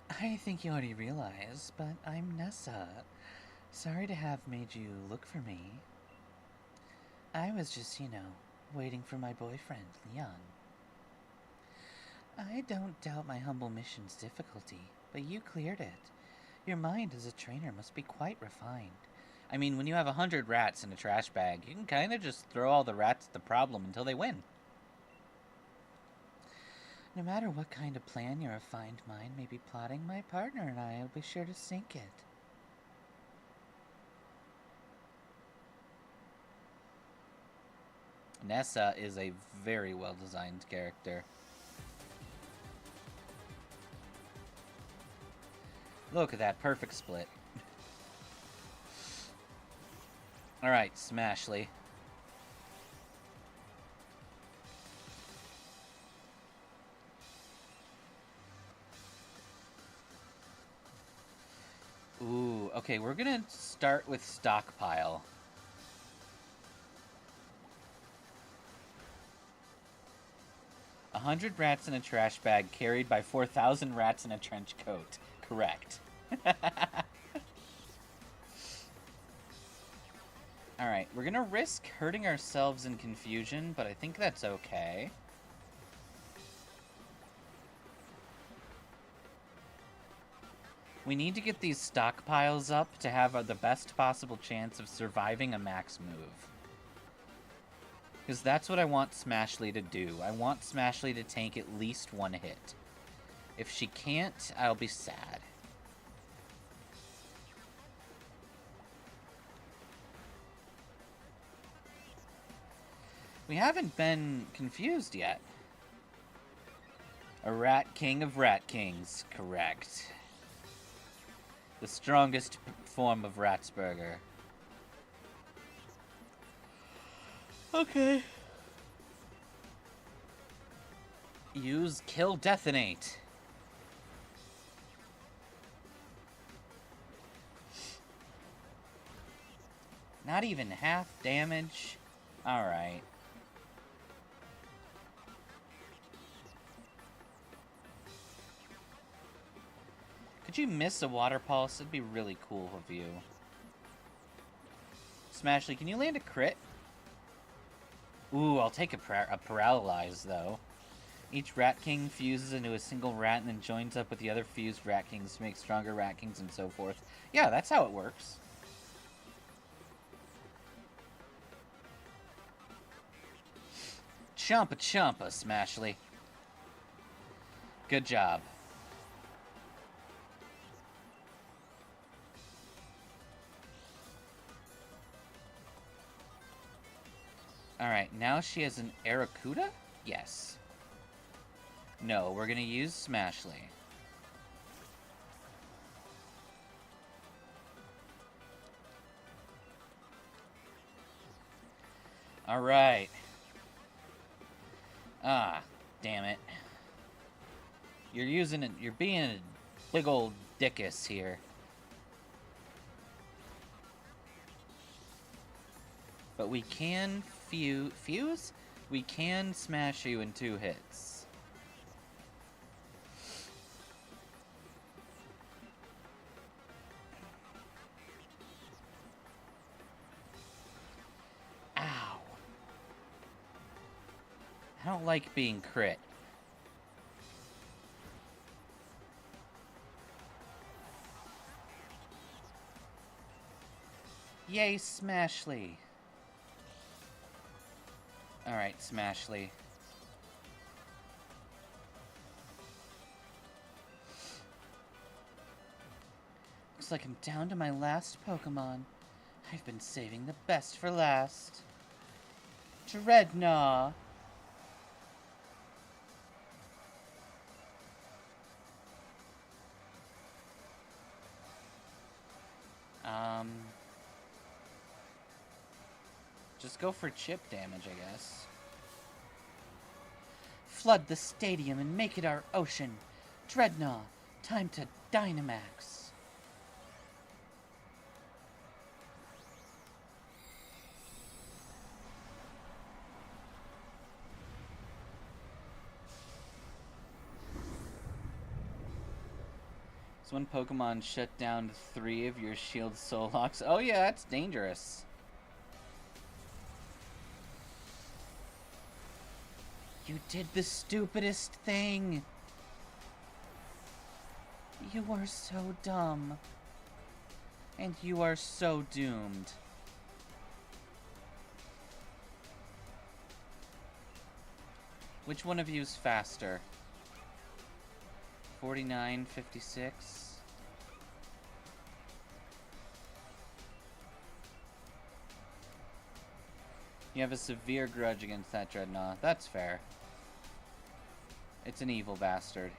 I think you already realize, but I'm Nessa. Sorry to have made you look for me. I was just, waiting for my boyfriend, Leon. I don't doubt my humble mission's difficulty, but you cleared it. Your mind as a trainer must be quite refined. I mean, when you have 100 rats in a trash bag, you can kind of just throw all the rats at the problem until they win. No matter what kind of plan your refined mind may be plotting, my partner and I will be sure to sink it. Nessa is a very well-designed character. Look at that perfect split. Alright, Smashley. Ooh, okay, we're gonna start with Stockpile. "100 rats in a trash bag carried by 4,000 rats in a trench coat." Correct. Alright, we're gonna risk hurting ourselves in confusion, but I think that's okay. We need to get these stockpiles up to have the best possible chance of surviving a max move. Because that's what I want Smashly to do. I want Smashly to tank at least one hit. If she can't, I'll be sad. We haven't been confused yet. A rat king of rat kings, correct. The strongest form of Ratsburger. Okay. Use Kill Detonate. Not even half damage. Alright. Could you miss a water pulse? It'd be really cool of you. Smashly, can you land a crit? Ooh, I'll take a paralyze, though. Each Rat King fuses into a single rat and then joins up with the other fused Rat Kings to make stronger Rat Kings and so forth. Yeah, that's how it works. Chompa chompa, Smashly. Good job. Alright, now she has an Aracuda? Yes. No, we're gonna use Smashly. Alright. Ah, damn it. You're being a big old dickus here. But we can fuse? We can smash you in 2 hits. Ow. I don't like being crit. Yay, Smashly. Alright, Smashly. Looks like I'm down to my last Pokemon. I've been saving the best for last. Dreadnought. Just go for chip damage, I guess. Flood the stadium and make it our ocean. Dreadnought, time to Dynamax. So when Pokemon shut down 3 of your shield soul locks. Oh yeah, that's dangerous. You did the stupidest thing. You are so dumb. And you are so doomed. Which one of you is faster? 49, 56. You have a severe grudge against that Dreadnought. That's fair. It's an evil bastard.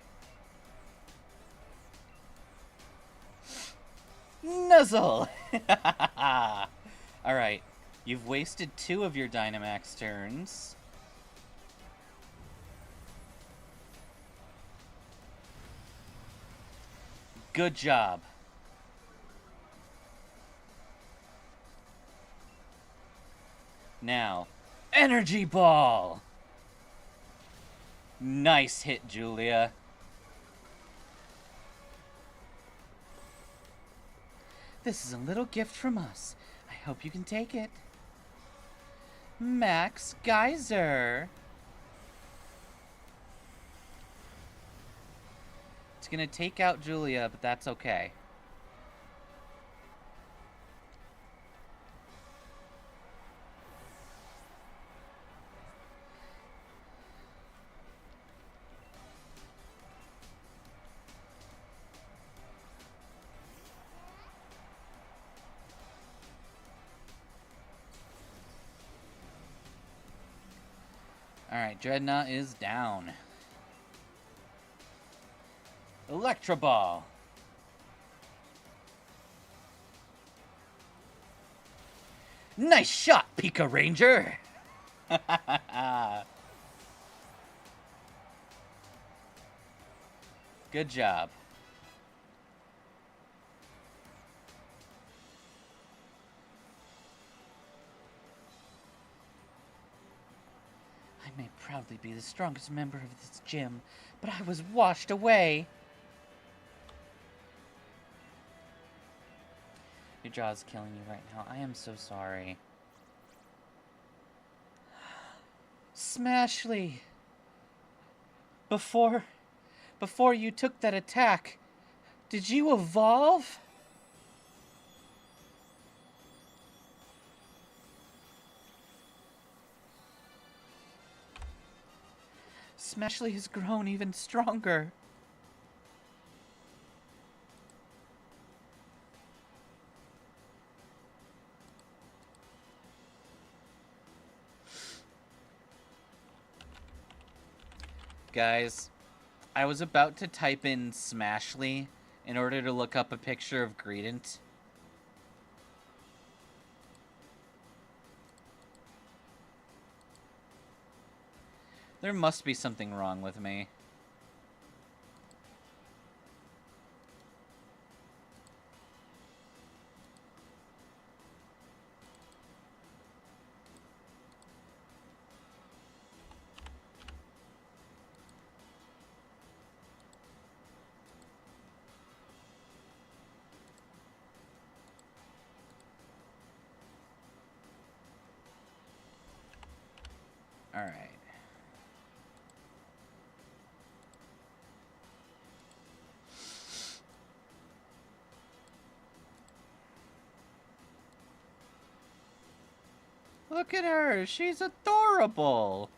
Nuzzle! Alright. You've wasted 2 of your Dynamax turns. Good job. Now, Energy Ball! Nice hit, Julia. This is a little gift from us. I hope you can take it. Max Geyser. It's gonna take out Julia, but that's okay. Alright, Dreadnought is down. Electro Ball. Nice shot, Pika Ranger! Good job. I may proudly be the strongest member of this gym, but I was washed away. Your jaw's killing you right now. I am so sorry. Smashly! Before you took that attack, did you evolve? Smashly has grown even stronger. Guys, I was about to type in Smashly in order to look up a picture of Greedent. There must be something wrong with me. All right. Look at her. She's adorable.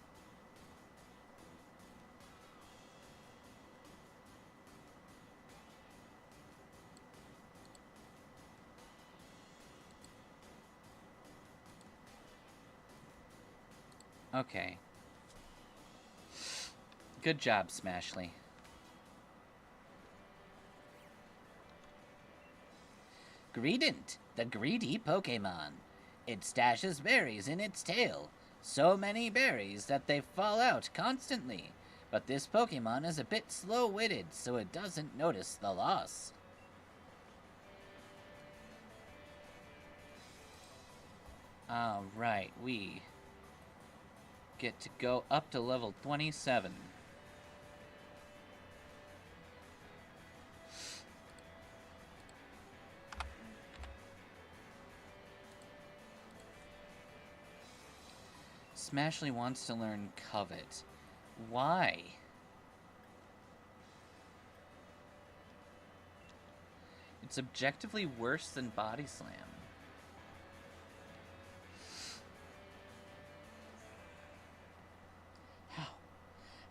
Okay. Good job, Smashly. Greedent, the greedy Pokemon. It stashes berries in its tail. So many berries that they fall out constantly. But this Pokemon is a bit slow-witted, so it doesn't notice the loss. Alright, we get to go up to level 27. Smashly wants to learn Covet. Why? It's objectively worse than Body Slam.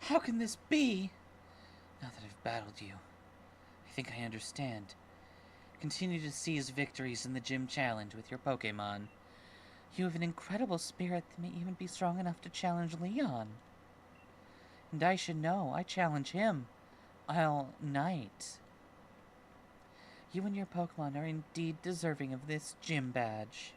How can this be? Now that I've battled you, I think I understand. Continue to seize victories in the gym challenge with your Pokemon. You have an incredible spirit that may even be strong enough to challenge Leon. And I should know, I challenge him all night. You and your Pokemon are indeed deserving of this gym badge.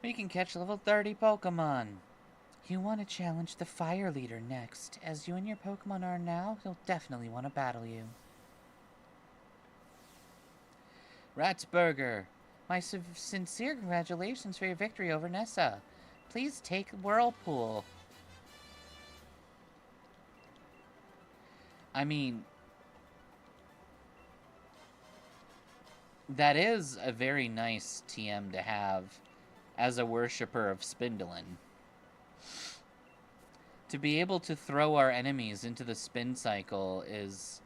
We can catch level 30 Pokemon. You want to challenge the Fire Leader next. As you and your Pokemon are now, he'll definitely want to battle you. Ratsburger, my sincere congratulations for your victory over Nessa. Please take Whirlpool. I mean, that is a very nice TM to have as a worshiper of Spindlin. To be able to throw our enemies into the spin cycle is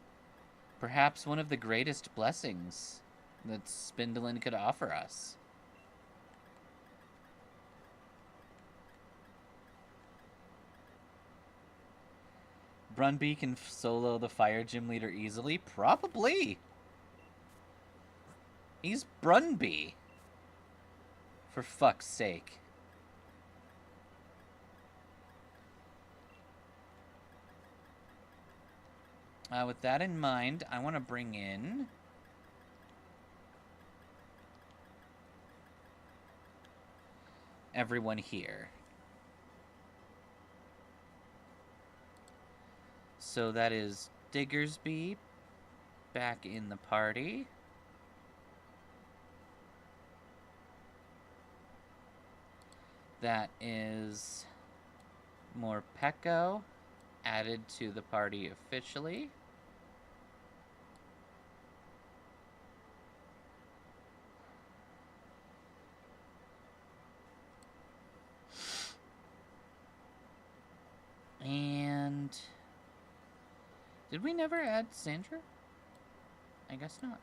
perhaps one of the greatest blessings that Spindlin could offer us. Brunby can solo the fire gym leader easily? Probably. He's Brunby. For fuck's sake. With that in mind, I want to bring in everyone here. So that is Diggersby back in the party. That is Morpeko added to the party officially. And did we never add Sandra? I guess not.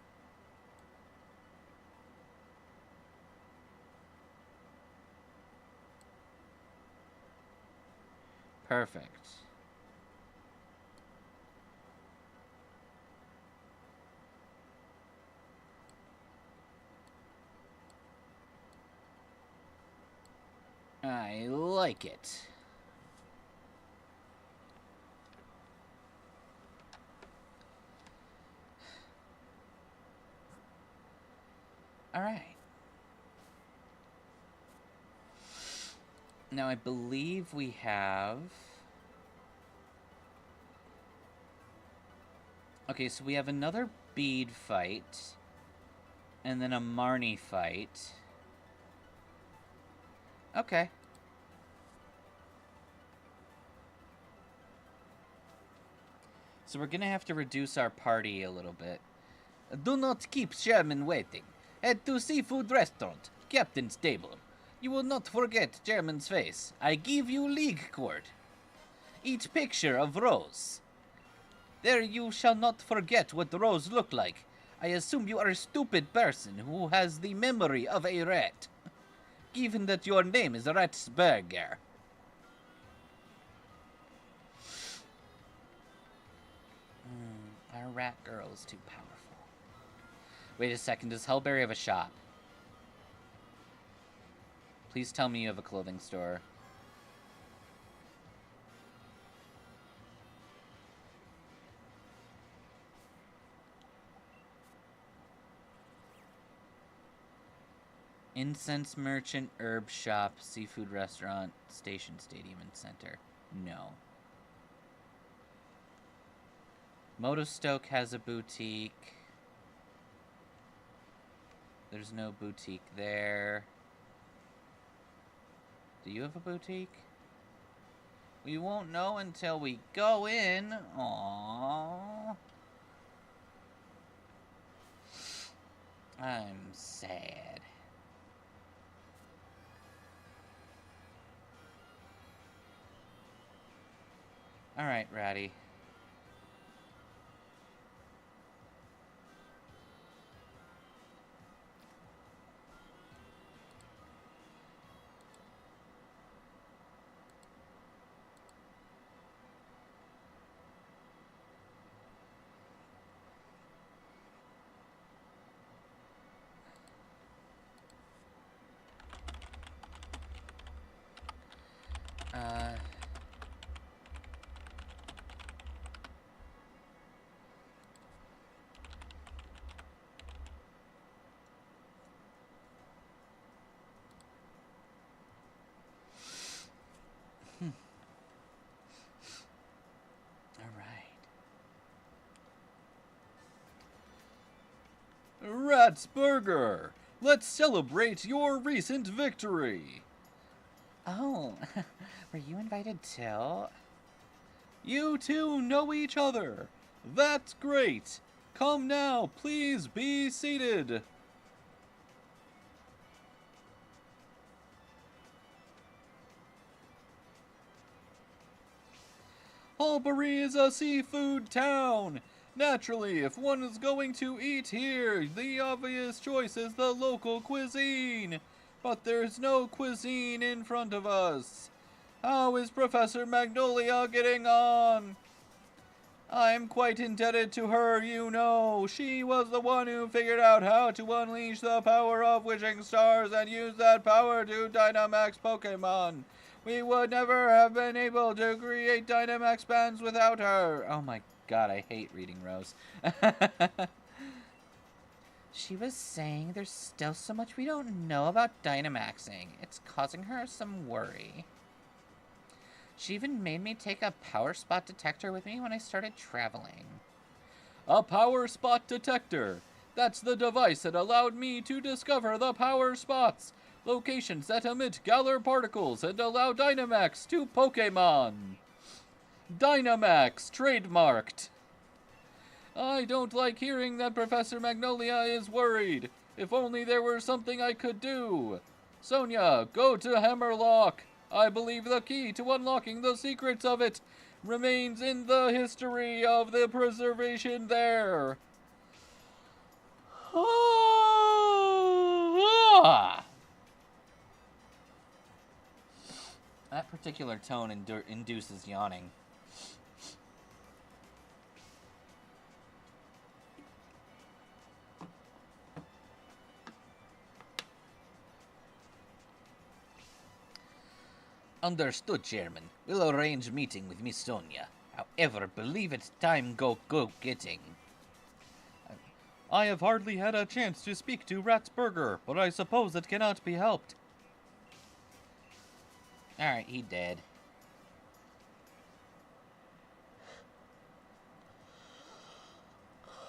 Perfect. I like it. All right. Now I believe we have... Okay, so we have another bead fight. And then a Marnie fight. Okay. So we're gonna have to reduce our party a little bit. Do not keep Chairman waiting. Head to seafood restaurant, Captain's table. You will not forget Chairman's face. I give you league cord. Eat picture of Rose. There you shall not forget what Rose looked like. I assume you are a stupid person who has the memory of a rat. Given that your name is Ratsberger. Our rat girl is too powerful. Wait a second, does Hellberry have a shop? Please tell me you have a clothing store. Incense merchant, herb shop, seafood restaurant, station, stadium, and center. No. Motostoke has a boutique. There's no boutique there. Do you have a boutique? We won't know until we go in. Aww. I'm sad. Alright, Ratty. Ratsburger! Let's celebrate your recent victory! Oh, were you invited too? You two know each other. That's great! Come now, please be seated. Albury is a seafood town. Naturally, if one is going to eat here, the obvious choice is the local cuisine. But there's no cuisine in front of us. How is Professor Magnolia getting on? I'm quite indebted to her, you know. She was the one who figured out how to unleash the power of wishing stars and use that power to Dynamax Pokemon. We would never have been able to create Dynamax bands without her. Oh my god, I hate reading Rose. She was saying there's still so much we don't know about Dynamaxing. It's causing her some worry. She even made me take a power spot detector with me when I started traveling. A power spot detector. That's the device that allowed me to discover the power spots, locations that emit Galar particles and allow Dynamax to Pokemon. Dynamax, trademarked. I don't like hearing that Professor Magnolia is worried. If only there were something I could do. Sonia, go to Hammerlock. I believe the key to unlocking the secrets of it remains in the history of the preservation there. That particular tone induces yawning. Understood, Chairman. We'll arrange meeting with Miss Sonia. However, believe it's time go getting. I have hardly had a chance to speak to Ratsburger, but I suppose it cannot be helped. Alright, he dead.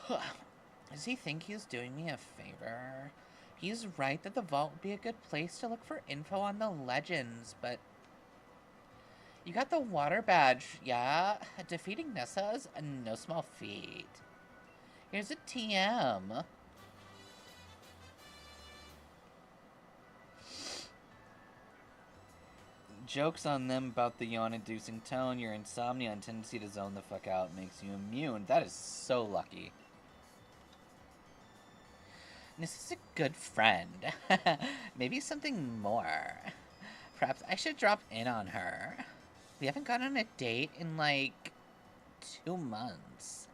Does he think he's doing me a favor? He's right that the vault would be a good place to look for info on the legends, but... You got the water badge, yeah? Defeating Nessa is no small feat. Here's a TM. Jokes on them about the yawn-inducing tone, your insomnia and tendency to zone the fuck out makes you immune. That is so lucky. This is a good friend. Maybe something more. Perhaps I should drop in on her. We haven't gone on a date in, like, 2 months.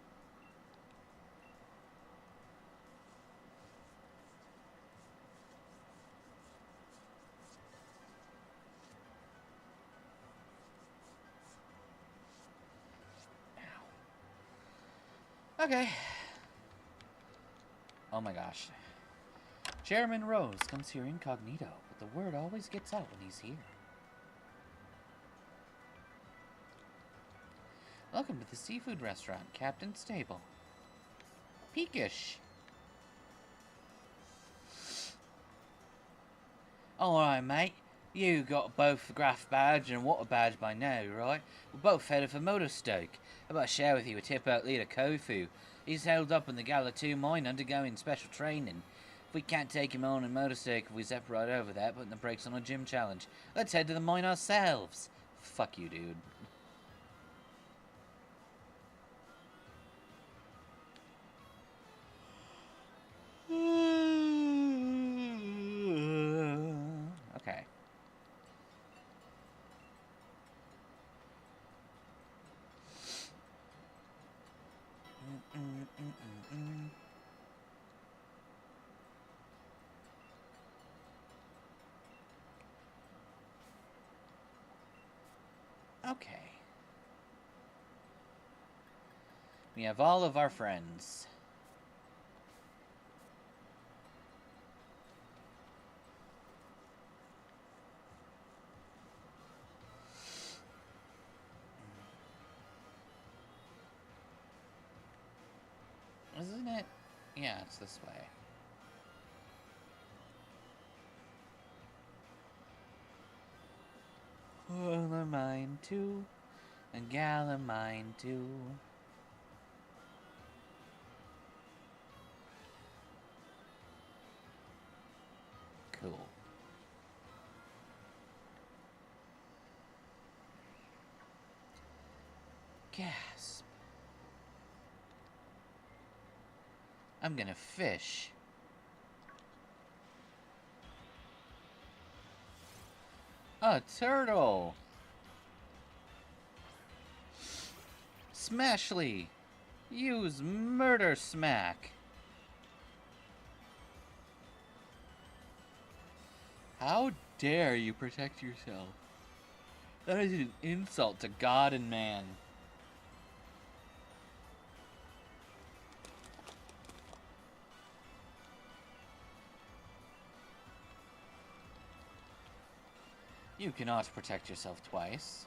Okay. Oh my gosh. Chairman Rose comes here incognito, but the word always gets out when he's here. Welcome to the seafood restaurant, Captain's Table. Peakish. Alright, mate. You got both the graph badge and water badge by now, right? We're both headed for Motorstoke. How about I share with you a tip out leader Kofu? He's held up in the Gala 2 mine undergoing special training. If we can't take him on in Motorstoke, if we zap right over that, putting the brakes on a gym challenge. Let's head to the mine ourselves. Fuck you, dude. Okay. Okay. We have all of our friends. Isn't it? Yeah, it's this way. Well, a mine too, a gal of mine too. Cool. Gasp. I'm gonna fish. A turtle! Smashly! Use Murder Smack! How dare you protect yourself? That is an insult to God and man. You cannot protect yourself twice.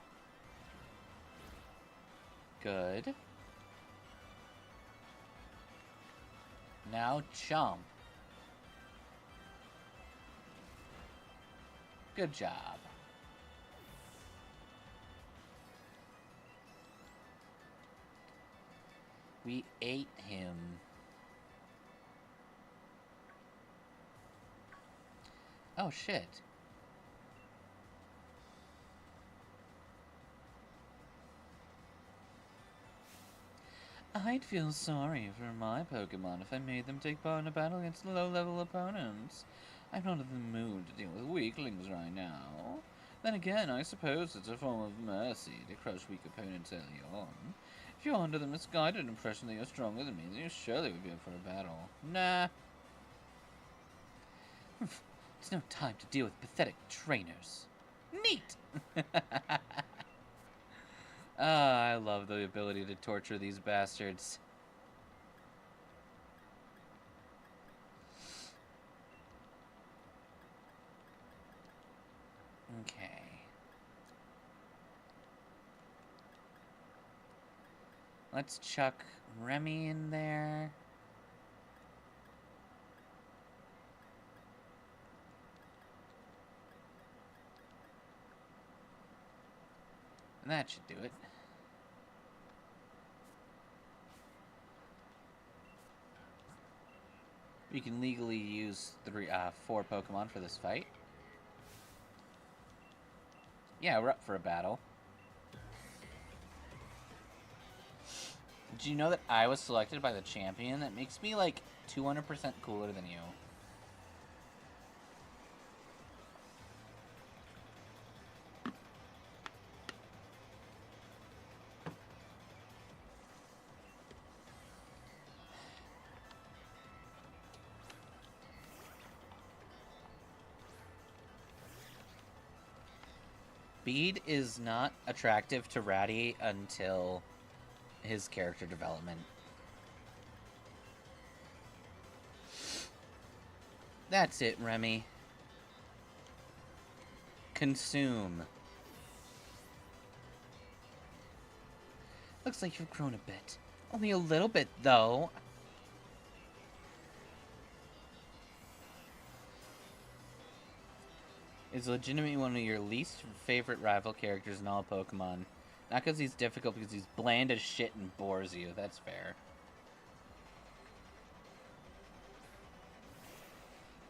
Good. Now chomp. Good job. We ate him. Oh shit. I'd feel sorry for my Pokemon if I made them take part in a battle against low-level opponents. I'm not in the mood to deal with weaklings right now. Then again, I suppose it's a form of mercy to crush weak opponents early on. If you're under the misguided impression that you're stronger than me, then you surely would be up for a battle. Nah. It's no time to deal with pathetic trainers. Neat! Ah, I love the ability to torture these bastards. Okay. Let's chuck Remy in there. And that should do it. We can legally use 4 Pokemon for this fight. Yeah, we're up for a battle. Did you know that I was selected by the champion? That makes me like 200% cooler than you. Bede is not attractive to Ratty until his character development. That's it, Remy. Consume. Looks like you've grown a bit. Only a little bit, though. Is legitimately one of your least favorite rival characters in all Pokemon. Not because he's difficult, because he's bland as shit and bores you. That's fair.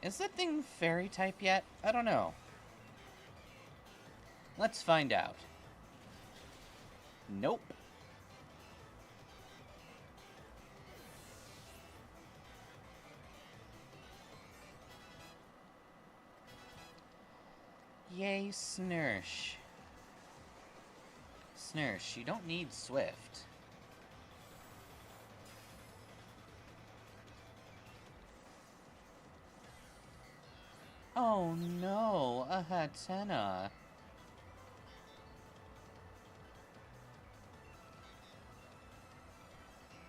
Is that thing fairy type yet? I don't know. Let's find out. Nope. Yay, Snursh. Snursh, you don't need Swift. Oh no, a Hatena.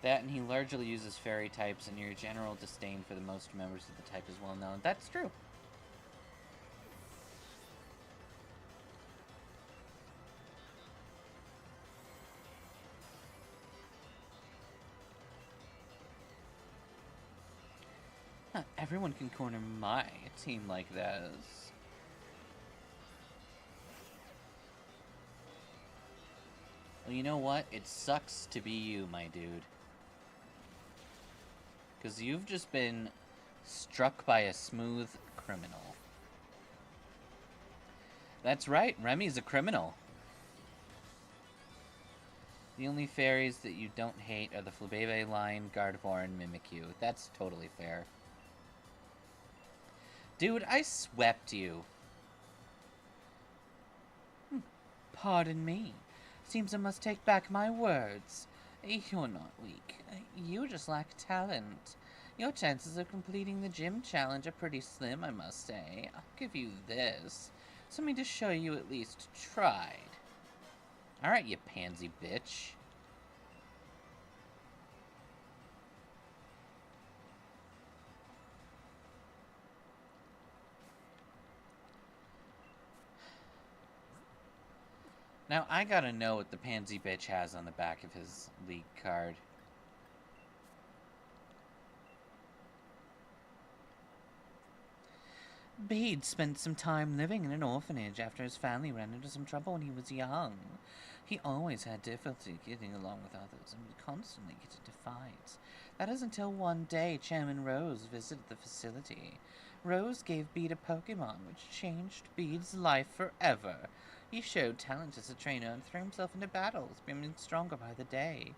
That, and he largely uses fairy types, and your general disdain for the most members of the type is well known. That's true. Not everyone can corner my team like this. Well, you know what? It sucks to be you, my dude. Because you've just been struck by a smooth criminal. That's right, Remy's a criminal. The only fairies that you don't hate are the Flabebe, Lion, Gardevoir, and Mimikyu. That's totally fair. Dude, I swept you. Pardon me. Seems I must take back my words. You're not weak. You just lack talent. Your chances of completing the gym challenge are pretty slim, I must say. I'll give you this. Something to show you at least tried. Alright, you pansy bitch. Now, I gotta know what the pansy bitch has on the back of his league card. Bede spent some time living in an orphanage after his family ran into some trouble when he was young. He always had difficulty getting along with others and would constantly get into fights. That is until one day Chairman Rose visited the facility. Rose gave Bede a Pokemon, which changed Bede's life forever. He showed talent as a trainer and threw himself into battles, becoming stronger by the day.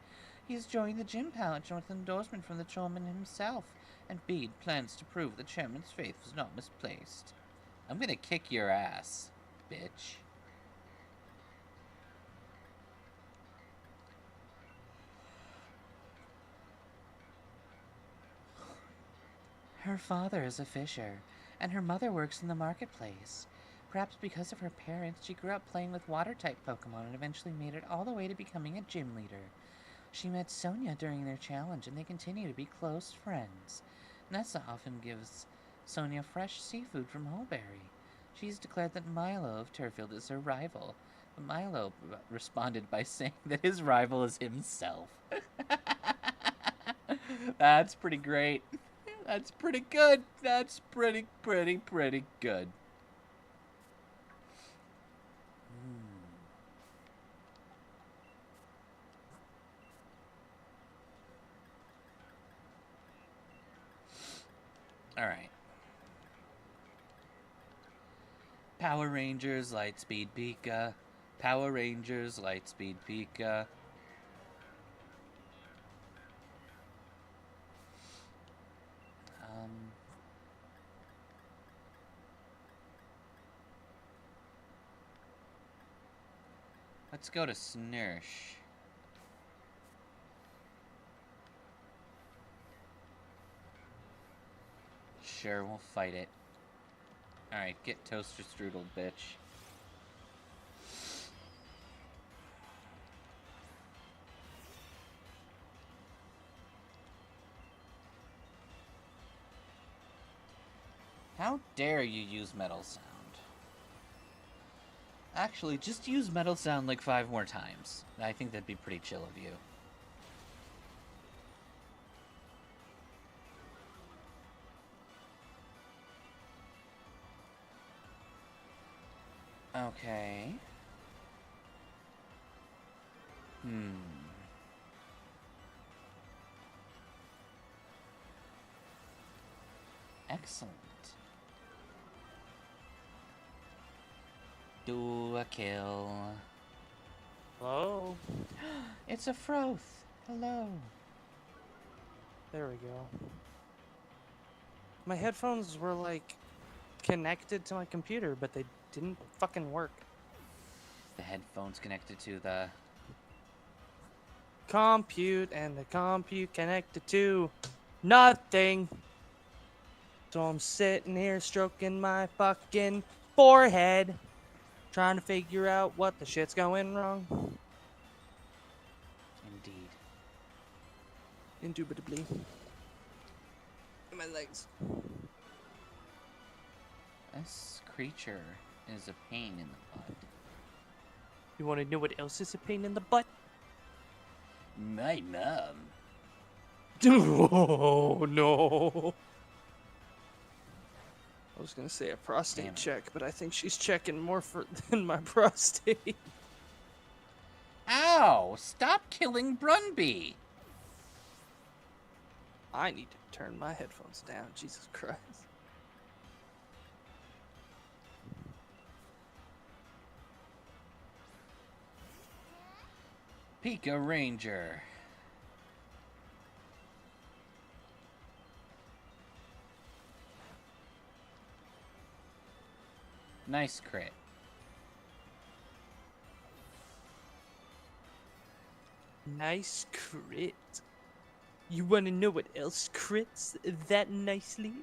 He's joined the gym pouch with endorsement from the chairman himself, and Bede plans to prove the chairman's faith was not misplaced. I'm gonna kick your ass, bitch. Her father is a fisher, and her mother works in the marketplace. Perhaps because of her parents, she grew up playing with water-type Pokemon and eventually made it all the way to becoming a gym leader. She met Sonia during their challenge, and they continue to be close friends. Nessa often gives Sonia fresh seafood from Hulberry. She's declared that Milo of Turfield is her rival, but Milo responded by saying that his rival is himself. That's pretty great. That's pretty good. That's pretty good. Alright. Power Rangers, Lightspeed Pika. Power Rangers, Lightspeed Pika. Let's go to Snursh. Sure, we'll fight it. Alright, get toaster strudel, bitch. How dare you use Metal Sound? Actually, just use Metal Sound like 5 more times. I think that'd be pretty chill of you. Okay. Excellent. Do a kill. Hello? It's a Froth. Hello. There we go. My headphones were like connected to my computer, but they didn't fucking work. The headphones connected to the Compute, and the compute connected to nothing. So I'm sitting here stroking my fucking forehead, trying to figure out what the shit's going wrong. Indeed. Indubitably. In my legs. This creature is a pain in the butt. You want to know what else is a pain in the butt? My mom. Oh, no. I was going to say a prostate check, but I think she's checking more than my prostate. Ow! Stop killing Brunby! I need to turn my headphones down. Jesus Christ. Pika Ranger. Nice crit. Nice crit. You wanna know what else crits that nicely?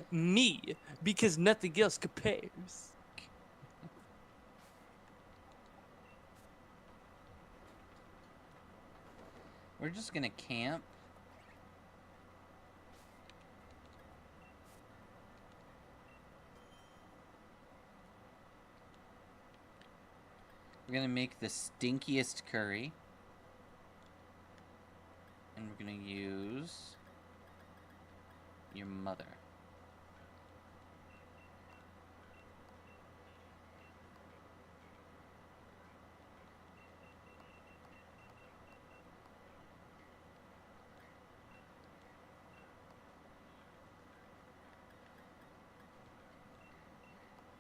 Me, because nothing else compares. We're just gonna camp. We're gonna make the stinkiest curry. And we're gonna use your mother.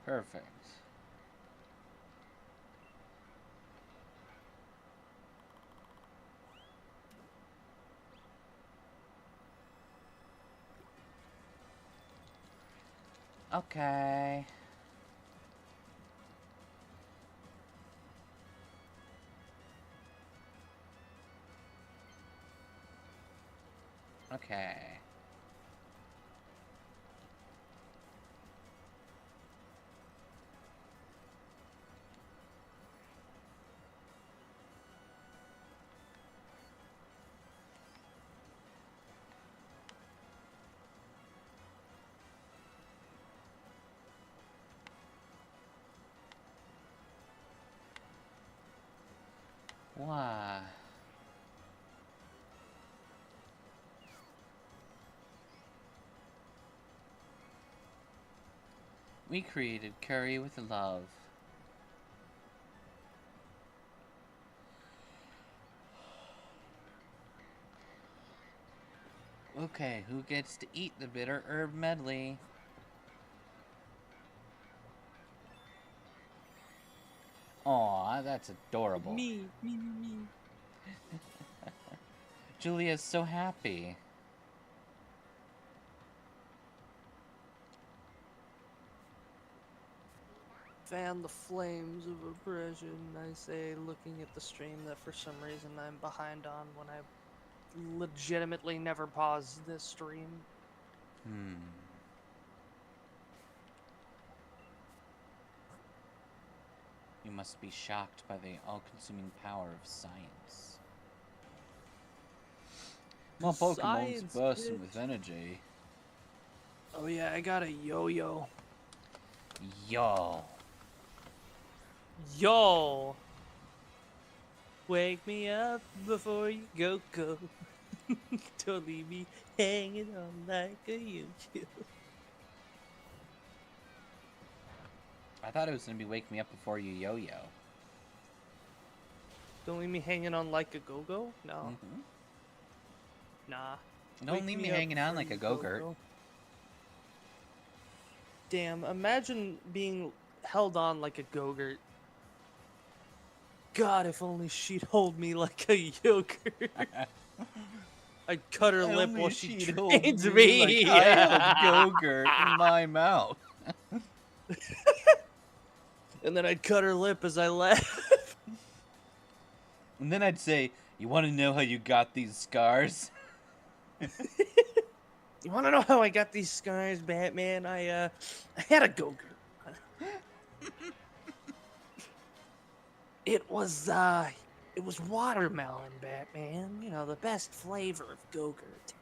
Perfect. Okay. Okay. Why? We created curry with love. Okay, who gets to eat the bitter herb medley? Aw, that's adorable. Me. Julia's so happy. Fan the flames of oppression, I say, looking at the stream that for some reason I'm behind on when I legitimately never paused this stream. You must be shocked by the all-consuming power of science. My Pokemon's Science, bursting bitch. with energy. Oh yeah, I got a yo-yo. Yo. Yo! Wake me up before you go. Don't leave me hanging on like a YouTube. I thought it was gonna be wake me up before you yo-yo. Don't leave me hanging on like a go-go? No. Nah. Don't Wake leave me up hanging on before like a you go-gurt. go-go. Damn, imagine being held on like a go-gurt. God, if only she'd hold me like a yogurt. I'd cut her lip while she trains me. Like I held go-gurt in my mouth. And then I'd cut her lip as I left. And then I'd say, you want to know how you got these scars? You want to know how I got these scars, Batman? I had a go-gurt. It was watermelon, Batman. You know, the best flavor of go-gurt.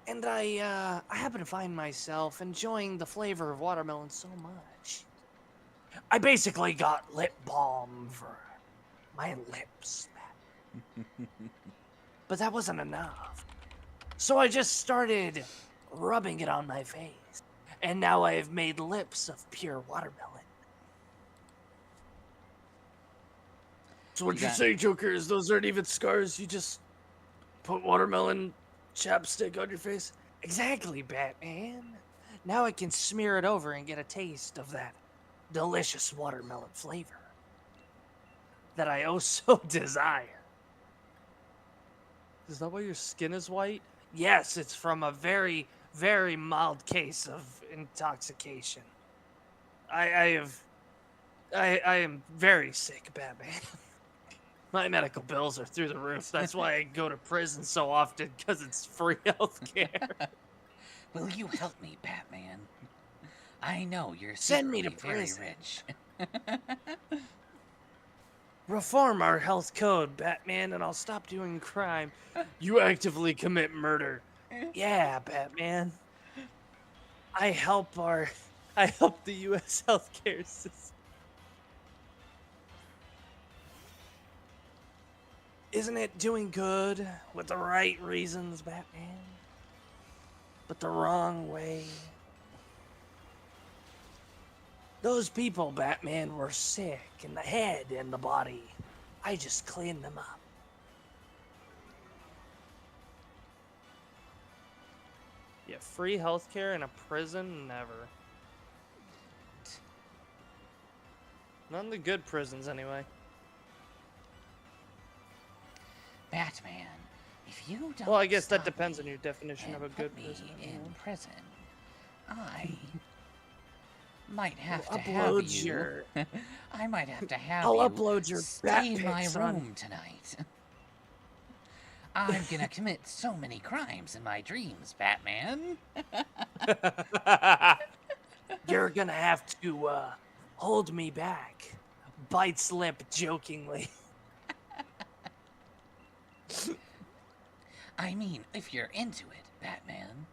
And I happen to find myself enjoying the flavor of watermelon so much. I basically got lip balm for my lips. But that wasn't enough. So I just started rubbing it on my face. And now I have made lips of pure watermelon. So what you say, Joker, is those aren't even scars? You just put watermelon chapstick on your face? Exactly, Batman. Now I can smear it over and get a taste of that delicious watermelon flavor that I oh so desire. Is that why your skin is white? Yes, it's from a very, very mild case of intoxication. I am very sick, Batman. My medical bills are through the roof. That's why I go to prison so often, because it's free healthcare. Will you help me, Batman? I know you're Send me to secretly very prison. rich. Reform our health code, Batman, and I'll stop doing crime. You actively commit murder. Yeah, Batman. I help the US healthcare system. Isn't it doing good with the right reasons, Batman? But the wrong way. Those people, Batman, were sick in the head and the body. I just cleaned them up. Yeah, free healthcare in a prison? Never. Not in the good prisons, anyway. Batman, if you don't Well, I guess that stop depends me on your definition of a and good put me prison. in prison, I might have I'll to have upload you. your- I might have to have I'll you upload your stay bat in my pics room on- tonight. I'm gonna commit so many crimes in my dreams, Batman. You're gonna have to hold me back. Bites lip jokingly. I mean, if you're into it, Batman.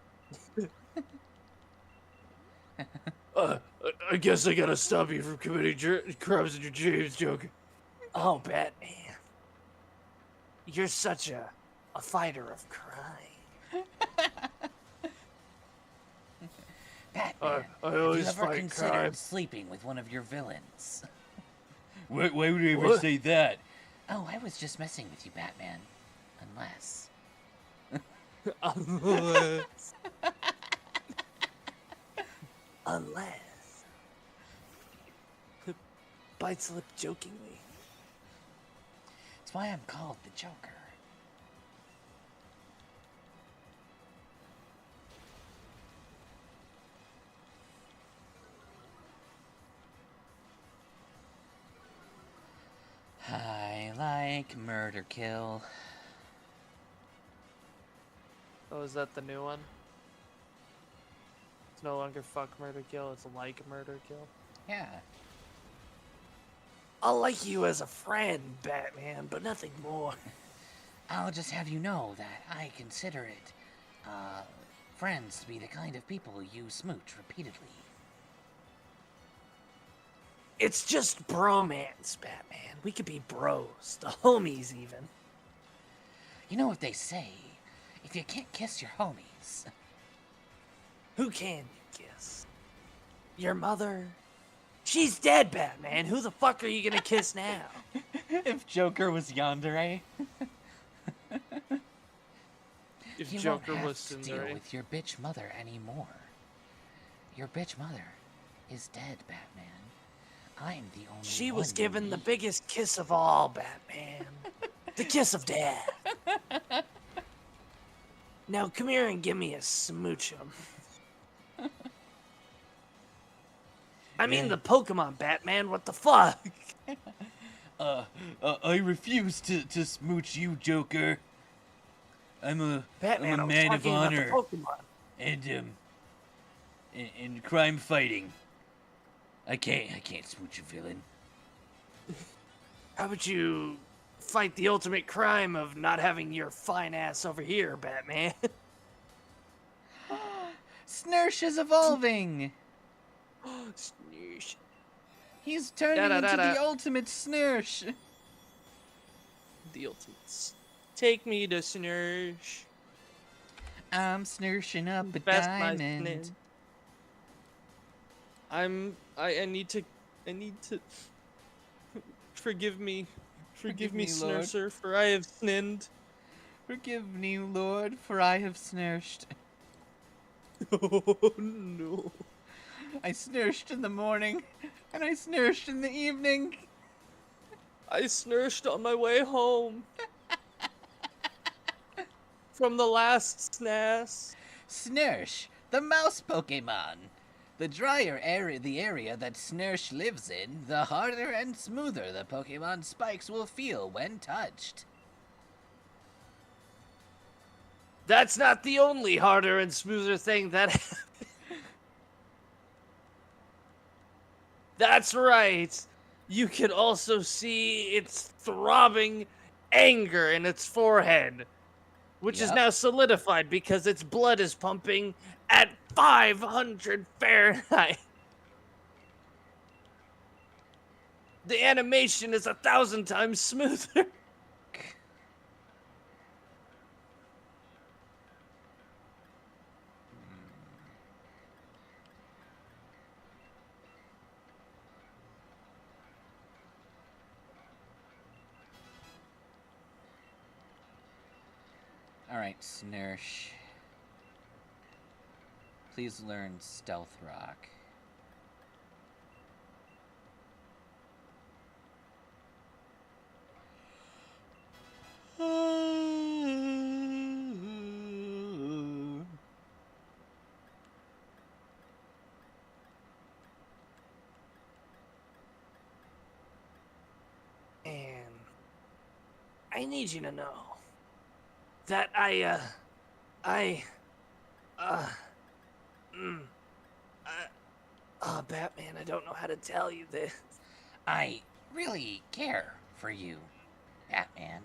I guess I gotta stop you from committing crimes in your dreams, Joker. Oh, Batman. You're such a fighter of crime. Batman, I have you always ever fight considered crime. sleeping with one of your villains? Why would I ever What? say that? Oh, I was just messing with you, Batman. Unless... Unless. Bites lip jokingly. That's why I'm called the Joker. I like murder kill. Oh, is that the new one? It's no longer fuck murder kill, it's like murder kill. Yeah. I'll like you as a friend, Batman, but nothing more. I'll just have you know that I consider it, friends to be the kind of people you smooch repeatedly. It's just bromance, Batman. We could be bros, the homies even. You know what they say, if you can't kiss your homies... Who can you kiss? Your mother? She's dead, Batman. Who the fuck are you gonna kiss now? If Joker was yandere. If You Joker won't have was to deal Tsundere. with your bitch mother anymore. Your bitch mother is dead, Batman. I'm the only She one was you given the need. biggest kiss of all, Batman. The kiss of death. Now come here and give me a smoochum. I mean the Pokemon, Batman. What the fuck? I refuse to smooch you, Joker. I'm Batman, a I was man of talking about the honor Pokemon. and in crime fighting. I can't smooch a villain. How about you fight the ultimate crime of not having your fine ass over here, Batman? Snursh is evolving. Snoosh. He's turning into Da-da-da-da. the ultimate Snursh. The ultimate. Take me to Snursh. I'm snurshing up a Best my diamond. snin. I need to forgive me. Forgive me, me, Lord. Snurser, for I have sinned. Forgive me, Lord, for I have snurshed. Oh no. I snurched in the morning, and I snurched in the evening. I snurched on my way home from the last SNES. Snursh, the mouse Pokemon. The drier the area that Snursh lives in, the harder and smoother the Pokemon spikes will feel when touched. That's not the only harder and smoother thing that. That's right. You can also see its throbbing anger in its forehead, which is Yep. now solidified because its blood is pumping at 500 Fahrenheit. The animation is 1,000 times smoother. Alright, Snursh. Please learn Stealth Rock. And I need you to know that Batman, I don't know how to tell you this. I really care for you, Batman.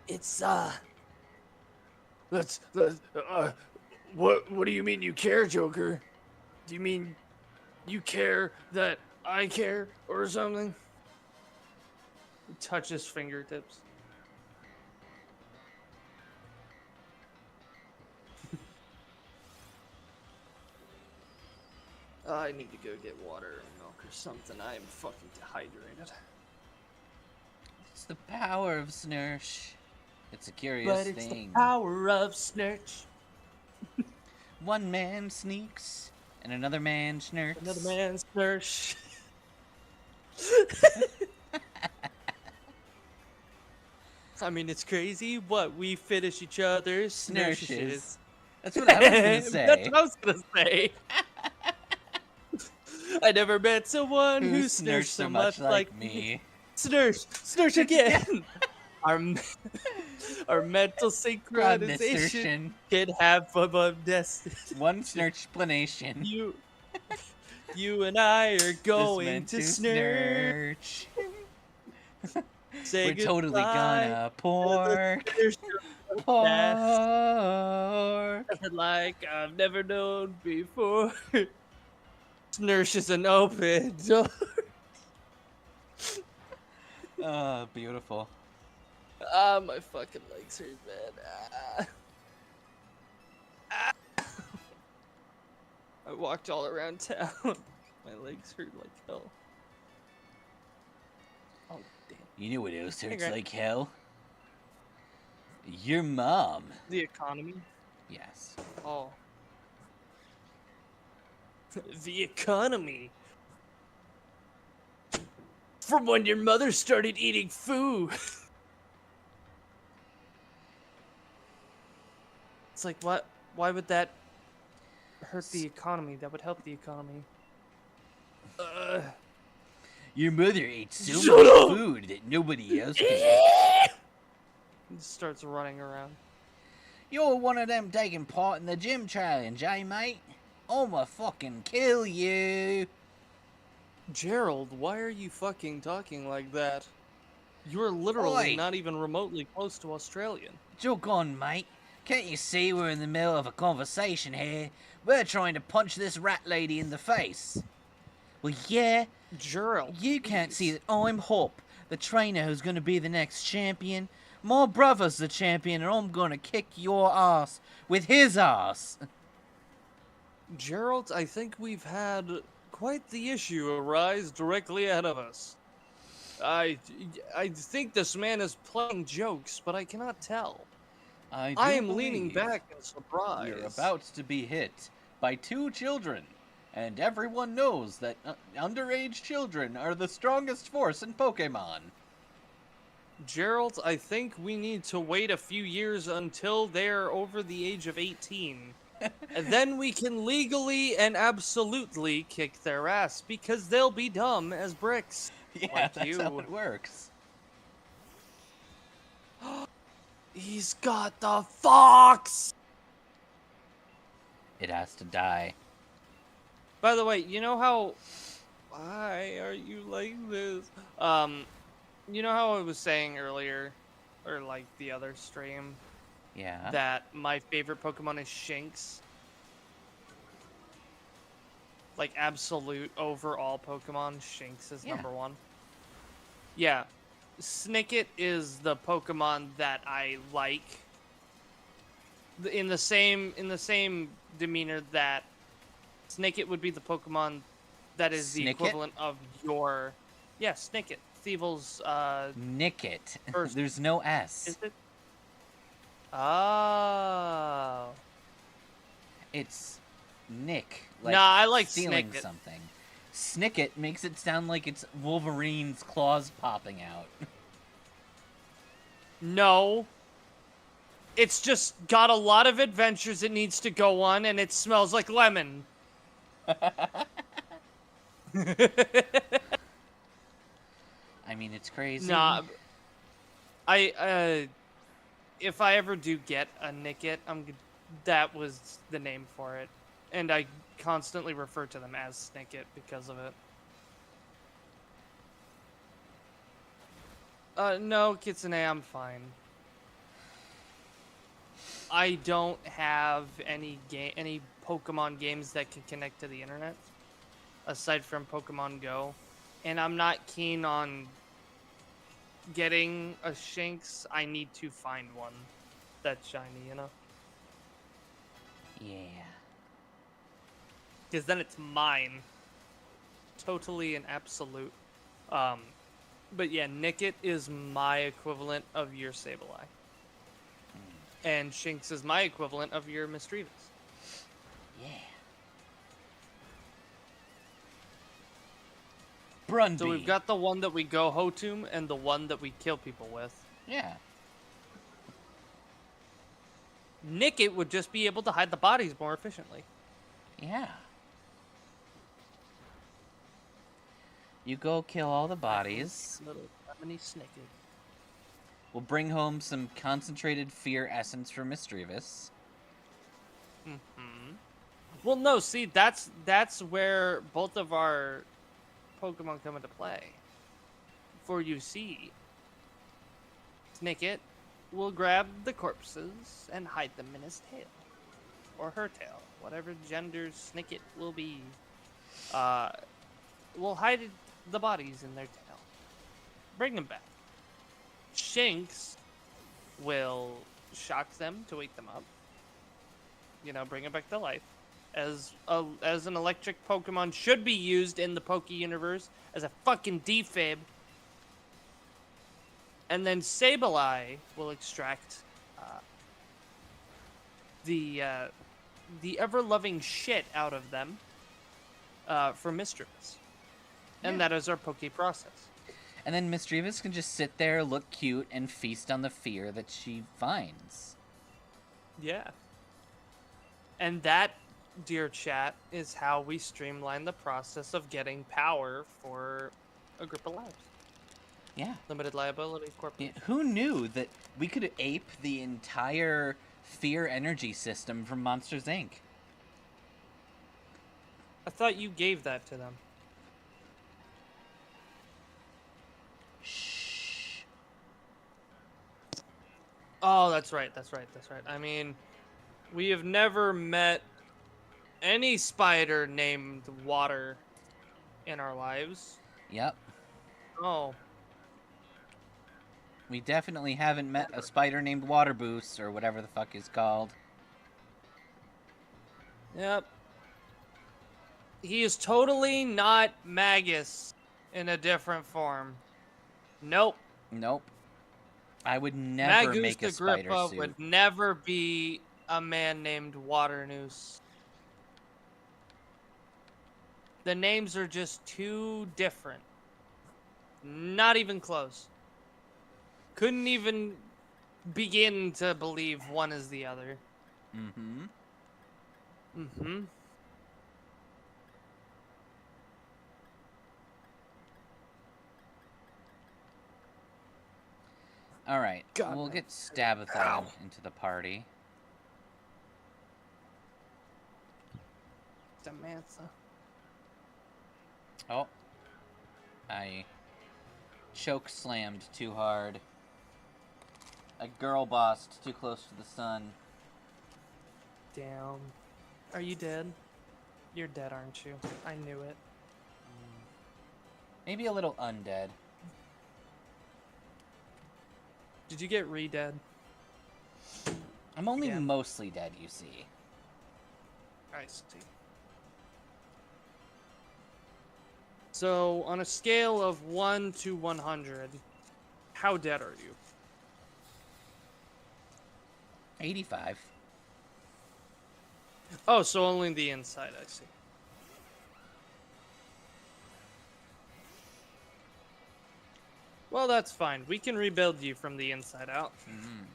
It's, what do you mean you care, Joker? Do you mean you care that I care or something? Touch his fingertips. I need to go get water and milk or something. I am fucking dehydrated. It's the power of Snursh. It's a curious But it's thing. the power of Snurch. One man sneaks, and another man snurks. Another man Snurch. I mean, it's crazy. What? We finish each other's Snurshes. That's what I was gonna say. That's what I was gonna say. I never met someone who snurched so much like me. Snursh! Snursh again! Our mental synchronization can have fun destined. One snurchplanation. You and I are going to snurch. Say We're totally gonna pour. Like I've never known before. Snursh is an open door. Oh, beautiful. My fucking legs hurt, man. I walked all around town. My legs hurt like hell. Oh, damn. You know what else hurts Okay. like hell? Your mom. The economy? Yes. Oh. The economy. From when your mother started eating food. It's like, what? Why would that hurt the economy? That would help the economy. Your mother ate so Shut much up! food that nobody else could. He just starts running around. You're one of them taking part in the gym challenge, eh, mate? I'ma fucking kill you. Gerald, why are you fucking talking like that? You're literally Oi. not even remotely close to Australian. Joke on, mate. Can't you see we're in the middle of a conversation here? We're trying to punch this rat lady in the face. Well, yeah, Gerald. you can't see that I'm Hop, the trainer who's gonna be the next champion. My brother's the champion, and I'm gonna kick your ass with his ass. Gerald, I think we've had quite the issue arise directly ahead of us. I think this man is playing jokes, but I cannot tell. I am leaning back in surprise. You're about to be hit by two children And everyone knows that underage children are the strongest force in Pokemon. Gerald, I think we need to wait a few years until they're over the age of 18. And then we can legally and absolutely kick their ass because they'll be dumb as bricks. Yeah, Like that's how you. it works. He's got the fox! It has to die. By the way, you know how... Why are you like this? You know how I was saying earlier, or like the other stream, Yeah. that my favorite Pokemon is Shinx? Like absolute overall Pokemon, Shinx is Yeah. number one. Yeah. Snicket is the Pokemon that I like. In the same demeanor that Snicket would be the Pokemon that is the Snicket? equivalent of your... Yeah, Snicket. Thievel's, Nicket. first. There's no S. Is it? Oh. It's Nick. Like Nah, I like stealing Snicket. something. Snicket makes it sound like it's Wolverine's claws popping out. No. It's just got a lot of adventures it needs to go on, and it smells like lemon. I mean, it's crazy. Nah. If I ever do get a Nicket, that was the name for it. And I constantly refer to them as Snicket because of it. No, Kitsune, I'm fine. I don't have any Pokemon games that can connect to the internet, aside from Pokemon Go. And I'm not keen on getting a Shinx. I need to find one that's shiny, you know? Yeah. Because then it's mine. Totally and absolute. But yeah, Nicket is my equivalent of your Sableye. And Shinx is my equivalent of your Misdreavus. Yeah. Brunby. So we've got the one that we go Hotum and the one that we kill people with. Yeah. Nicket would just be able to hide the bodies more efficiently. Yeah. You go kill all the bodies. Little lemony Snicket. We'll bring home some concentrated fear essence for Misdreavus. Well, no, see, that's where both of our Pokemon come into play. For you see, Snicket will grab the corpses and hide them in his tail. Or her tail. Whatever gender Snicket will be. Will hide the bodies in their tail. Bring them back. Shinx will shock them to wake them up. You know, bring them back to life. As an electric Pokemon should be used in the Poke universe as a fucking defib. And then Sableye will extract the ever-loving shit out of them for Misdreavus. And that is our Poke process. And then Misdreavus can just sit there, look cute, and feast on the fear that she finds. Yeah. And that, dear chat, is how we streamline the process of getting power for a group of lives. Yeah. Limited liability corporation. Who knew that we could ape the entire fear energy system from Monsters, Inc.? I thought you gave that to them. Shh. Oh, that's right. I mean, we have never met any spider named Water in our lives. Yep. Oh. We definitely haven't met a spider named Water Boost, or whatever the fuck he's called. Yep. He is totally not Magus in a different form. Nope. Nope. I would never Magus make a the spider Grippa suit. would never be a man named Water Noose. The names are just too different. Not even close. Couldn't even begin to believe one is the other. Mm-hmm. Mm-hmm. All right, God, we'll my- get Stabathon into the party. Samantha. Oh, I choke slammed too hard. I girl bossed too close to the sun. Damn. Are you dead? You're dead, aren't you? I knew it. Maybe a little undead. Did you get re-dead? I'm only Again. mostly dead, you see. I see. So, on a scale of 1 to 100, how dead are you? 85. Oh, so only the inside, I see. Well, that's fine. We can rebuild you from the inside out. Mm.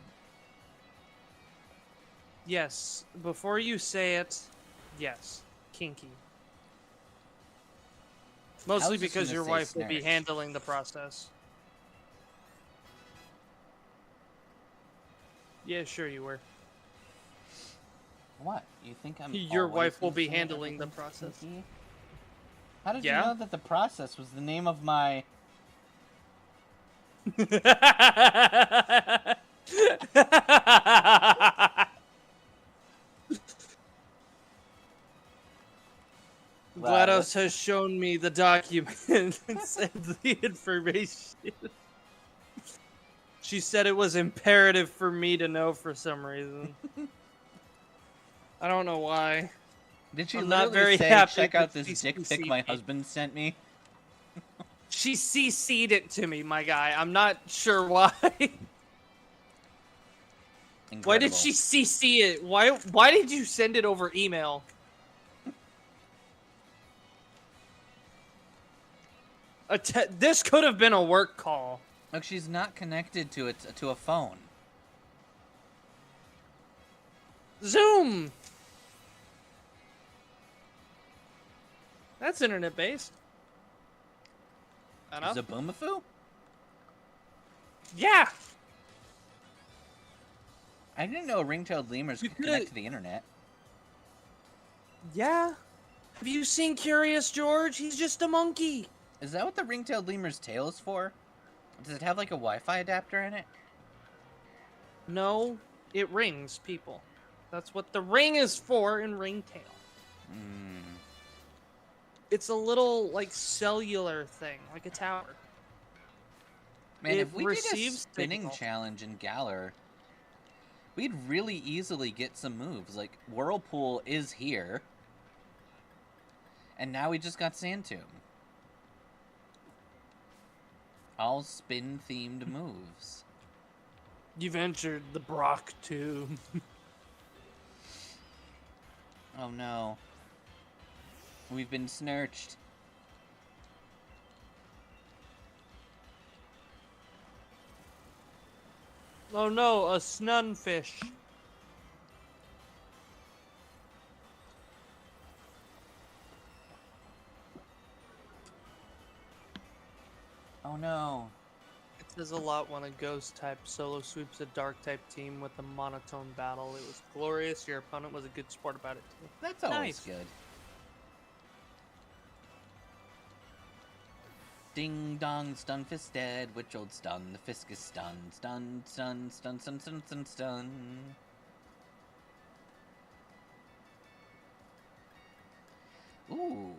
Yes, before you say it, yes, kinky. Mostly just because gonna your say wife will be snurch. handling the process. Yeah, sure you were. What? You think I'm Your always wife will gonna be say handling the everything's process. kinky? How did you Yeah? know that the process was the name of my... GLaDOS has shown me the document and said the information. She said it was imperative for me to know for some reason. I don't know why. Did she I'm not literally very say, happy check that out this she dick pic CC'd my me. husband sent me? She CC'd it to me, my guy. I'm not sure why. Incredible. Why did she CC it? Why did you send it over email? This could have been a work call. Look, she's not connected to a phone. Zoom. That's internet based. Enough? Zaboomafoo? Yeah. I didn't know ring-tailed lemurs You could coulda- connect to the internet. Yeah. Have you seen Curious George? He's just a monkey. Is that what the ring-tailed lemur's tail is for? Does it have like a Wi-Fi adapter in it? No, it rings people. That's what the ring is for in Ringtail. Hmm. It's a little like cellular thing, like a tower. Man, It if we did a receives spinning signal. challenge in Galar, we'd really easily get some moves. Like, Whirlpool is here. And now we just got Sandtomb. All spin-themed moves. You've entered the Brock tomb. Oh no. We've been snurched. Oh no, a snunfish. Oh no. It says a lot when a ghost type solo sweeps a dark type team with a monotone battle. It was glorious. Your opponent was a good sport about it too. That's always Nice. good. Ding dong, Stunfisk dead. Which old stun? The Fisk is stunned. Stun, stun, stun, stun, stun, stun, stun. Ooh.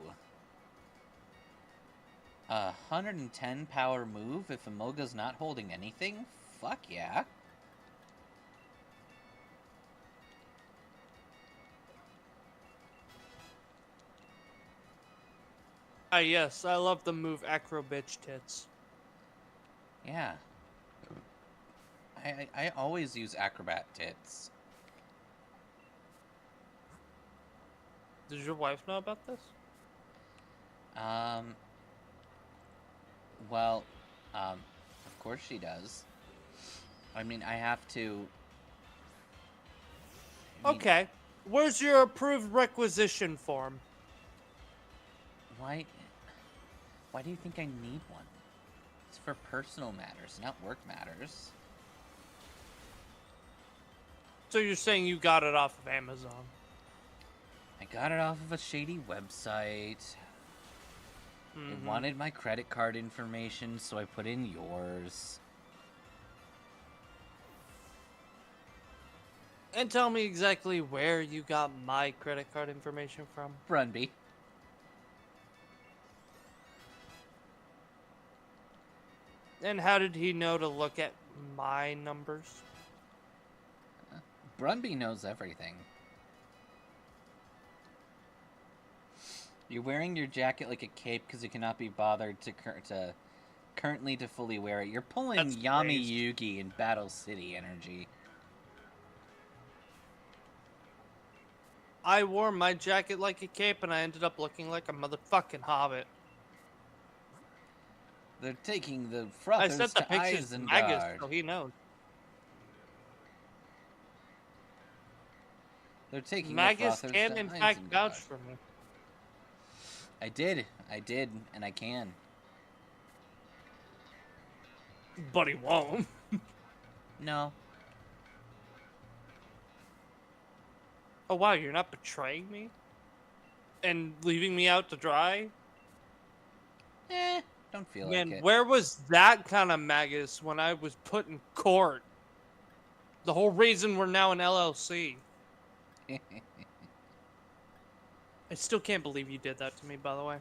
110 power move if Amoga's not holding anything? Fuck yeah. Ah yes, I love the move Acro Bitch Tits. Yeah. I always use Acrobat Tits. Does your wife know about this? Um, well, of course she does. I mean, I have to. I mean, Okay. Where's your approved requisition form? why? Why do you think I need one? It's for personal matters, not work matters. So you're saying you got it off of Amazon? I got it off of a shady website. They Mm-hmm. wanted my credit card information, so I put in yours. And tell me exactly where you got my credit card information from. Brunby. And how did he know to look at my numbers? Brunby knows everything. You're wearing your jacket like a cape because you cannot be bothered currently to fully wear it. You're pulling That's Yami crazed. Yugi in Battle City energy. I wore my jacket like a cape and I ended up looking like a motherfucking hobbit. They're taking the I frothers sent the to pictures to Magus Isengard. so he knows. They're taking Magus the frothers can to in fact Isengard. vouch for me. I did, and I can. But he won't. No. Oh wow, you're not betraying me? And leaving me out to dry? Don't feel Man, like it. where was that kind of Magus when I was put in court? The whole reason we're now an LLC. I still can't believe you did that to me, by the way.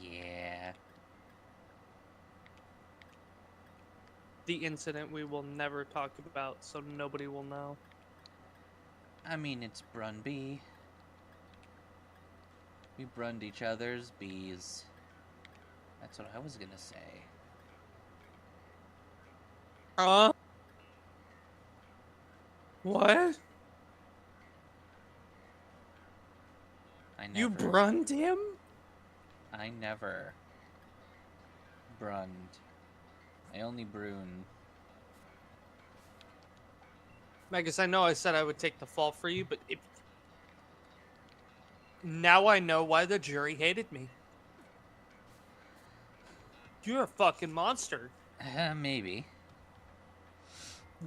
Yeah. The incident we will never talk about, so nobody will know. I mean, it's Brunby. We brunned each other's bees. That's what I was gonna say. What? I never. You brunned him? I never brunned. I only brune. Magus, I know I said I would take the fall for you, but if... Now I know why the jury hated me. You're a fucking monster. Maybe.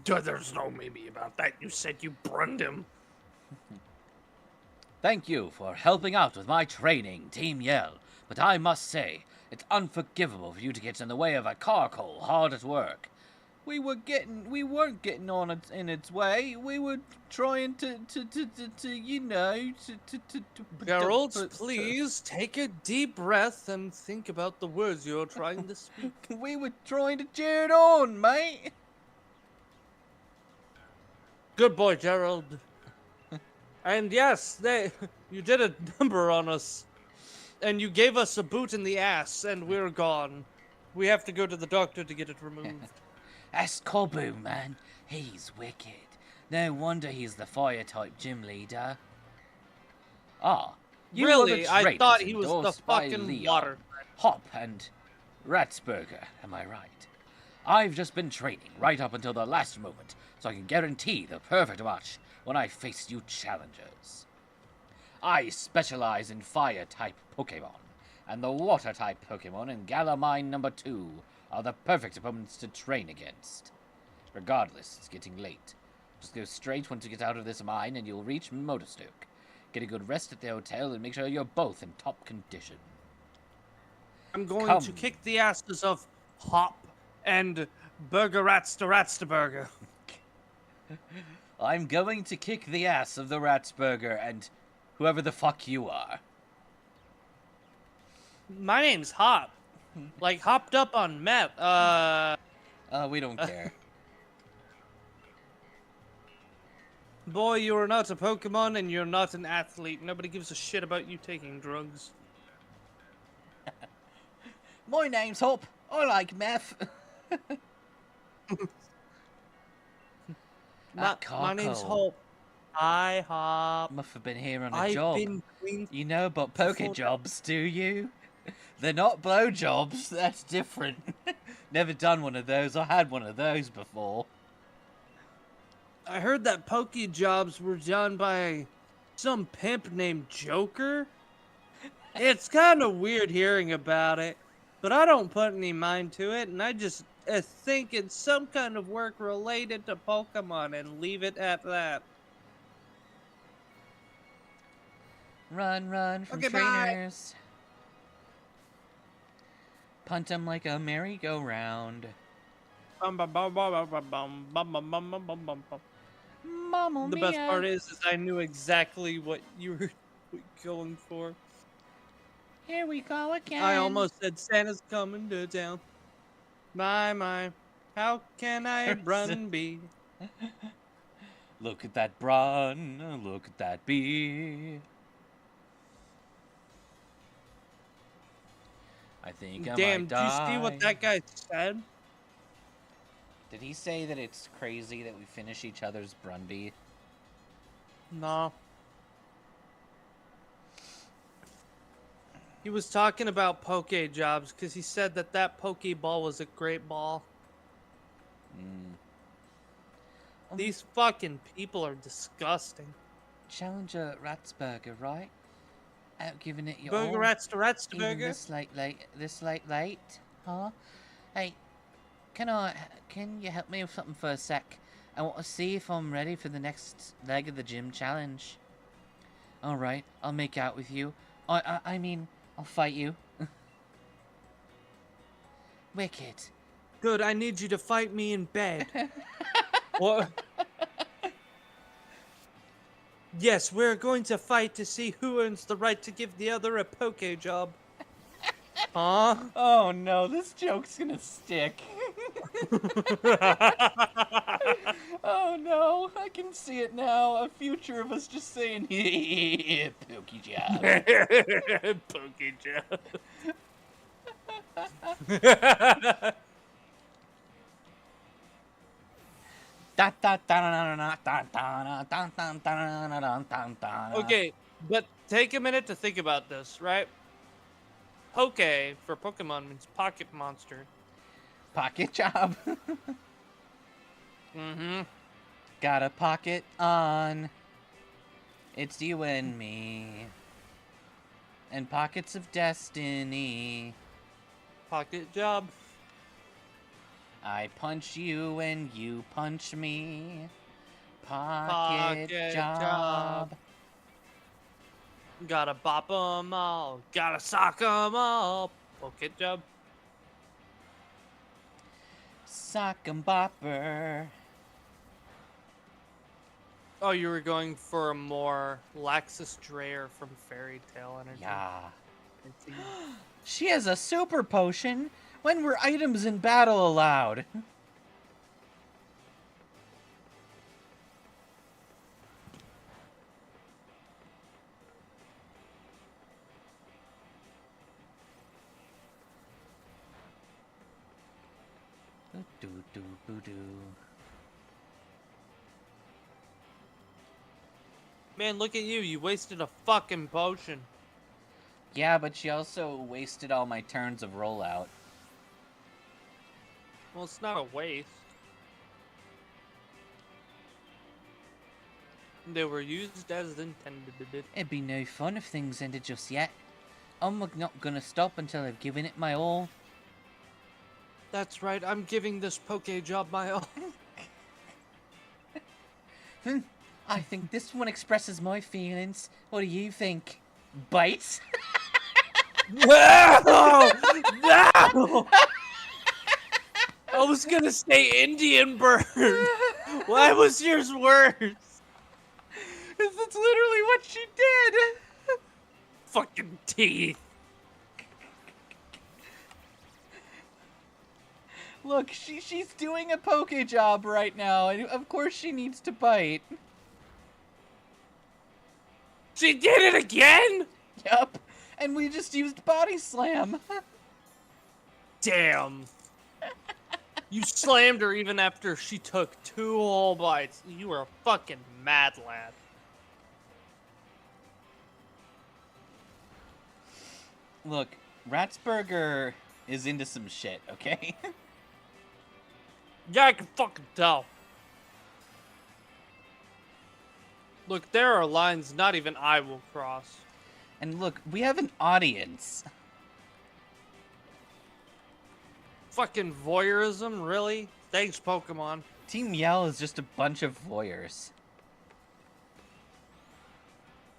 There's no maybe about that. You said you brunned him. Thank you for helping out with my training, Team Yell. But I must say, it's unforgivable for you to get in the way of a carcoal hard at work. We weren't getting on in its way. We were trying to you know, Geralt, please take a deep breath and think about the words you're trying to speak. We were trying to cheer it on, mate. Good boy, Gerald. And yes, you did a number on us. And you gave us a boot in the ass, and we're gone. We have to go to the doctor to get it removed. That's Kobu, man. He's wicked. No wonder he's the fire-type gym leader. Ah, you Really? are the I thought trainers he was the endorsed by fucking Leon, water. Hop and Ratsburger, am I right? I've just been training right up until the last moment, so I can guarantee the perfect match when I face you challengers. I specialize in fire-type Pokemon, and the water-type Pokemon in Galamine number 2 are the perfect opponents to train against. Regardless, it's getting late. Just go straight once you get out of this mine and you'll reach Motostoke. Get a good rest at the hotel and make sure you're both in top condition. I'm going Come. to kick the asses of Hop and Burger Ratsterburger. I'm going to kick the ass of the Ratsburger and whoever the fuck you are. My name's Hop. Like, hopped up on meth. We don't care. Boy, you're not a Pokemon and you're not an athlete. Nobody gives a shit about you taking drugs. My name's Hop. I like meth. My name's Hop. Hi, Hop. Must have been here on a I've job. been doing You know about before- Poke jobs, do you? They're not blowjobs. That's different. Never done one of those. I had one of those before. I heard that Pokejobs were done by some pimp named Joker. It's kind of weird hearing about it, but I don't put any mind to it, and I just think it's some kind of work related to Pokemon and leave it at that. Run, run from Okay, bye. trainers. Punt 'em like a merry-go-round. Bum, bum, bum, bum, bum, bum, bum, bum, bum, bum, bum, bum, bum. Mamma The mia. best part is I knew exactly what you were going for. Here we go again. I almost said Santa's coming to town. My, how can I run be? Look at that run, look at that bee. I think I Damn, might did you die. see what that guy said? Did he say that it's crazy that we finish each other's Brunby? No. He was talking about Pokejobs because he said that that Pokeball was a great ball. These fucking people are disgusting. Challenger Ratsburger, right? Out giving it your Burger all. rats to rats to Even burger. this late, huh? Hey, can you help me with something for a sec? I want to see if I'm ready for the next leg of the gym challenge. All right, I'll make out with you. I mean, I'll fight you. Wicked. Good, I need you to fight me in bed. What? Yes, we're going to fight to see who earns the right to give the other a Pokejob. Huh? Oh no, this joke's gonna stick. Oh no, I can see it now. A future of us just saying, Pokejob. Pokejob. Okay, but take a minute to think about this, right? Poke for Pokemon means pocket monster. Pocket job. Mm-hmm. Got a pocket on. It's you and me. And pockets of destiny. Pocket job. I punch you and you punch me. Pocket job. Gotta bop 'em all. Gotta sock 'em all. Pocket job. Sock 'em bopper. Oh, you were going for a more Laxus Dreyer from Fairy Tale Energy. Yeah. I see. She has a super potion. When were items in battle allowed? Man, look at you. You wasted a fucking potion. Yeah, but she also wasted all my turns of rollout. Well, it's not a waste. They were used as intended. It'd be no fun if things ended just yet. I'm not gonna stop until I've given it my all. That's right. I'm giving this Pokejob my all. I think this one expresses my feelings. What do you think? Bite? No! No! I was gonna say Indian burn. Why was yours worse? That's literally what she did. Fucking teeth. Look, she's doing a poke job right now, and of course she needs to bite. She did it again? Yup. And we just used body slam. Damn. You slammed her even after she took 2 whole bites. You were a fucking mad lad. Look, Ratsburger is into some shit, okay? Yeah, I can fucking tell. Look, there are lines not even I will cross. And look, we have an audience. Fucking voyeurism, really? Thanks, Pokemon. Team Yell is just a bunch of voyeurs.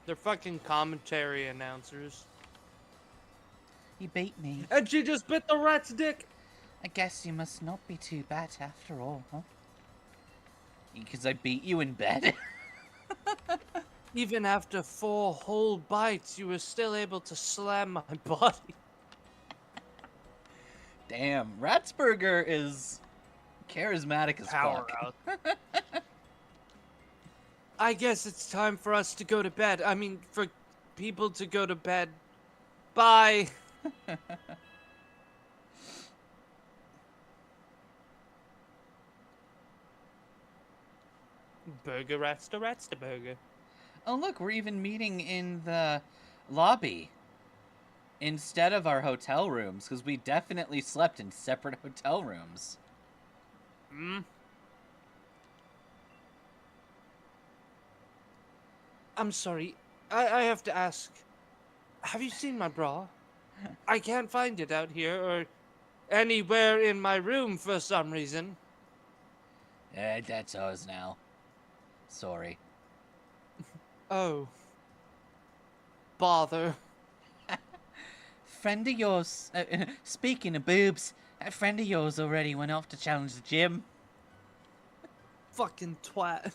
They're fucking commentary announcers. You beat me. And she just bit the rat's dick! I guess you must not be too bad after all, huh? Because I beat you in bed. Even after 4 whole bites, you were still able to slam my body. Damn, Ratsburger is charismatic as Power fuck. out. I guess it's time for us to go to bed. I mean, for people to go to bed. Bye. Burger ratsta burger. Oh look, we're even meeting in the lobby instead of our hotel rooms, because we definitely slept in separate hotel rooms. Hmm? I'm sorry. I have to ask. Have you seen my bra? I can't find it out here or anywhere in my room for some reason. That's ours now. Sorry. Oh. Bother. Friend of yours, speaking of boobs, a friend of yours already went off to challenge the gym. Fucking twat.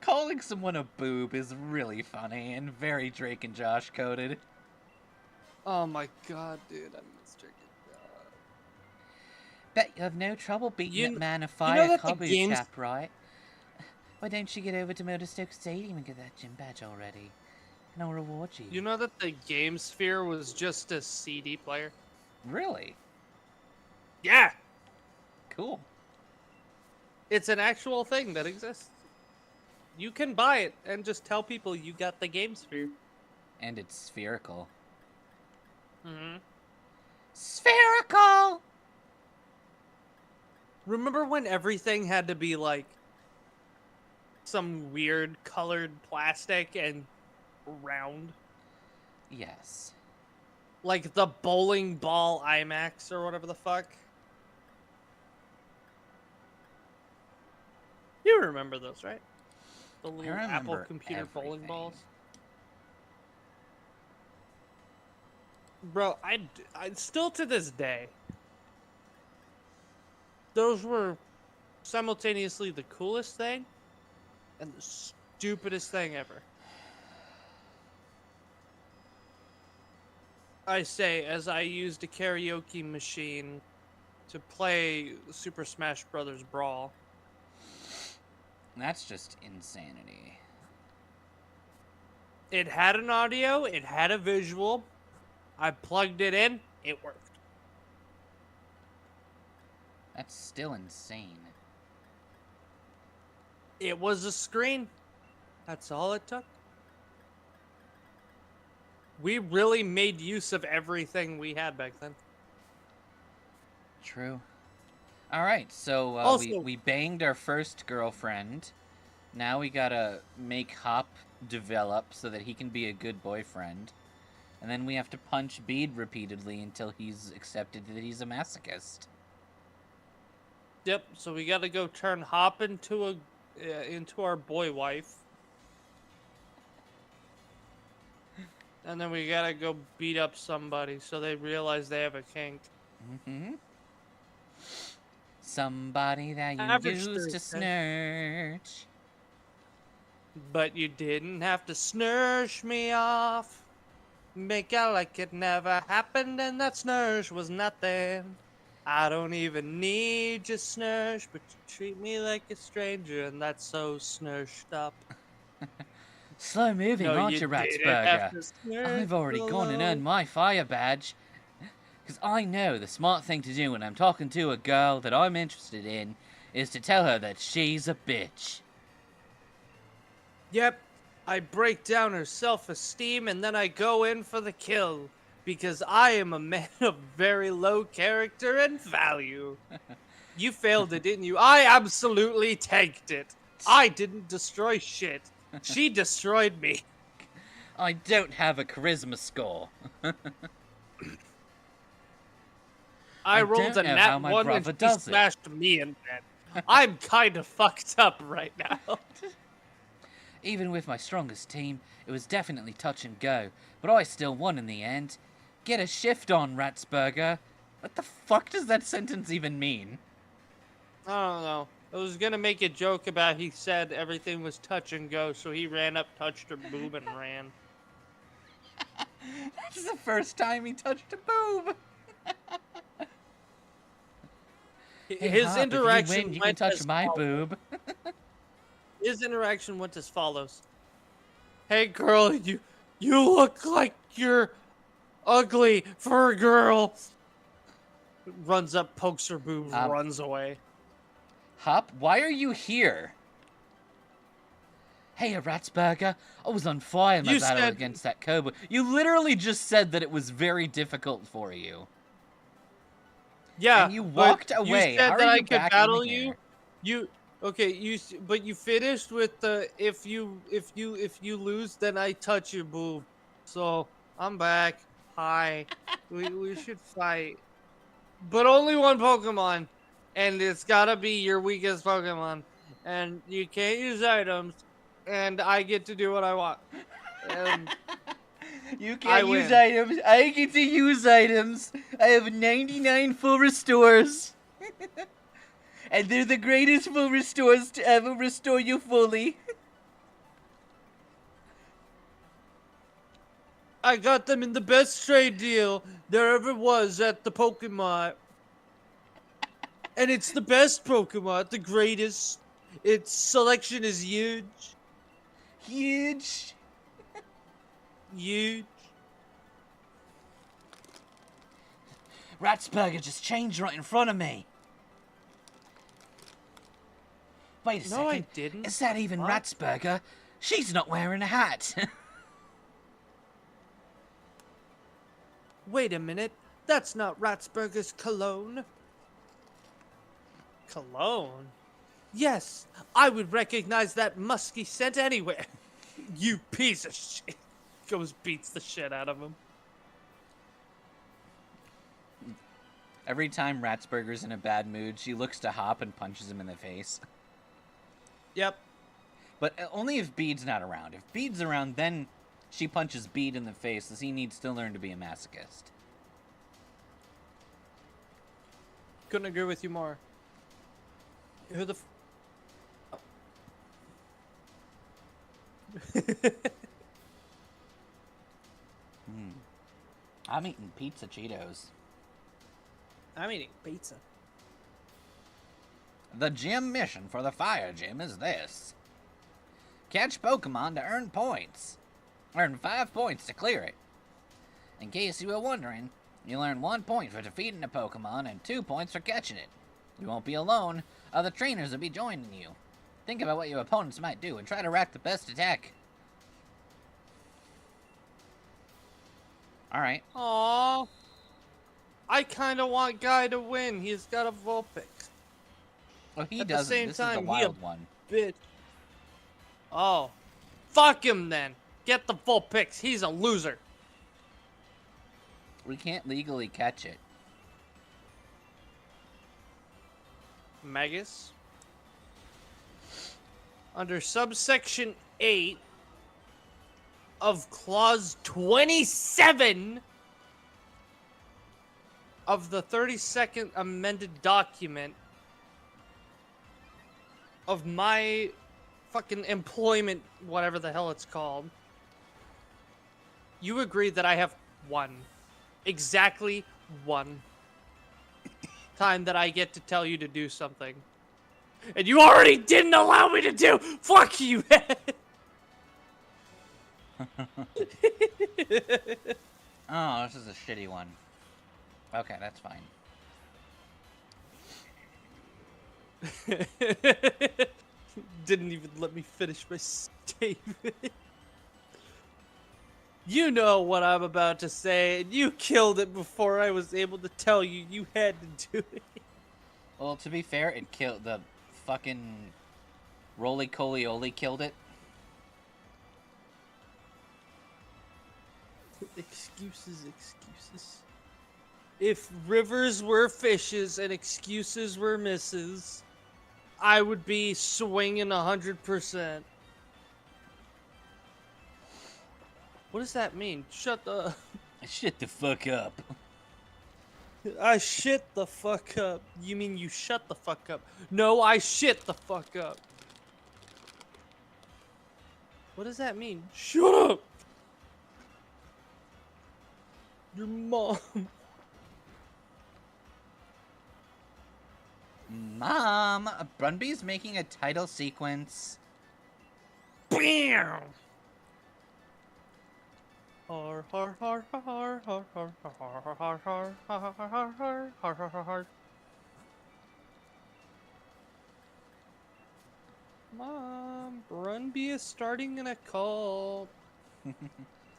Calling someone a boob is really funny and very Drake and Josh coded. Oh my god, dude, I miss Drake and Josh. Bet you have no trouble beating that man of you fire, know that the Kabu games- chap, right? Why don't you get over to Motorstoke Stadium and get that gym badge already? And I'll reward you. You know that the Game Sphere was just a CD player? Really? Yeah! Cool. It's an actual thing that exists. You can buy it and just tell people you got the Game Sphere. And it's spherical. Mm-hmm. Spherical! Remember when everything had to be like some weird colored plastic and round? Yes. Like the bowling ball IMAX or whatever the fuck? You remember those, right? The little Apple remember computer bowling everything. balls. Bro, I still to this day, those were simultaneously the coolest thing and the stupidest thing ever. I say, as I used a karaoke machine to play Super Smash Bros. Brawl. That's just insanity. It had an audio, it had a visual. I plugged it in, it worked. That's still insane. It was a screen. That's all it took. We really made use of everything we had back then. True. Alright, so Also- we banged our first girlfriend. Now we gotta make Hop develop so that he can be a good boyfriend. And then we have to punch Bede repeatedly until he's accepted that he's a masochist. Yep, so we gotta go turn Hop into our boy wife. And then we gotta go beat up somebody so they realize they have a kink. Mm-hmm. Somebody that you Average used to Thursday. snurch. But you didn't have to snursh me off. Make out like it never happened and that snursh was nothing. I don't even need your snursh, but you treat me like a stranger and that's so snurched up. Slow moving, No, aren't you you, didn't Ratsburger? have to snursh I've already gone and earned alone. my fire badge. Because I know the smart thing to do when I'm talking to a girl that I'm interested in is to tell her that she's a bitch. Yep, I break down her self-esteem and then I go in for the kill. Because I am a man of very low character and value. You failed it, didn't you? I absolutely tanked it. I didn't destroy shit. She destroyed me. I don't have a charisma score. I don't rolled a know how nat my 1 and brother she does it. smashed me in bed. I'm kinda fucked up right now. Even with my strongest team, it was definitely touch and go, but I still won in the end. Get a shift on, Ratsburger. What the fuck does that sentence even mean? I don't know. I was gonna make a joke about he said everything was touch and go, so he ran up, touched her boob, and ran. This is the first time he touched a boob. Hey, His Hop, if you interaction win, you can went touch as my follows. boob. His interaction went as follows. Hey girl, you look like you're ugly for a girl. Runs up, pokes her boobs, runs away. Hop, why are you here? Hey, Ratsburger, I was on fire in my battle against that cobra. You literally just said that it was very difficult for you. Yeah, and you walked away. You said How that are I you could back battle in you. here? But you finished with the if you lose, then I touch your boob. So I'm back. Hi, we should fight, but only one Pokemon, and it's gotta be your weakest Pokemon, and you can't use items, and I get to do what I want. You can't use items. I get to use items. I have 99 full restores. And they're the greatest full restores to ever restore you fully. I got them in the best trade deal there ever was at the Pokemon. And it's the best Pokemon, the greatest. Its selection is huge. Huge. Huge. Ratsburger just changed right in front of me. Wait a second. No, I didn't. Is that even What? Ratsburger? She's not wearing a hat. Wait a minute. That's not Ratsburger's cologne. Cologne? Yes, I would recognize that musky scent anywhere. You piece of shit. Goes beats the shit out of him. Every time Ratsburger's in a bad mood, she looks to Hop and punches him in the face. Yep. But only if Bede's not around. If Bede's around, then she punches Bede in the face, as he needs to learn to be a masochist. Couldn't agree with you more. Who the I'm eating pizza Cheetos. I'm eating pizza. The gym mission for the fire gym is this. Catch Pokemon to earn points. Earn 5 points to clear it. In case you were wondering, you'll earn 1 point for defeating a Pokemon and 2 points for catching it. You won't be alone. Other trainers will be joining you. Think about what your opponents might do and try to rack the best attack. Alright. Aww. I kind of want Guy to win. He's got a Vulpix. Well, he At doesn't. the same This time, is the wild one. Bitch. Oh. Fuck him then. Get the Vulpix. He's a loser. We can't legally catch it. Magus. Under subsection 8 of clause 27 of the 32nd amended document of my fucking employment, whatever the hell it's called, you agree that I have exactly one time that I get to tell you to do something. And you already didn't allow me to do. Fuck you. Oh, this is a shitty one. Okay, that's fine. Didn't even let me finish my statement. You know what I'm about to say, and you killed it before I was able to tell you you had to do it. Well, to be fair, it killed the fucking roly-coly-oly killed it. Excuses, excuses. If rivers were fishes and excuses were misses, I would be swinging 100%. What does that mean? Shut the... Shut the fuck up. I shit the fuck up. You mean you shut the fuck up? No, I shit the fuck up. What does that mean? Shut up! Your mom. Mom, Brunby's making a title sequence. Bam! Har har har har har har har har har har har har har har har. Mom, Brunby is starting in a cult.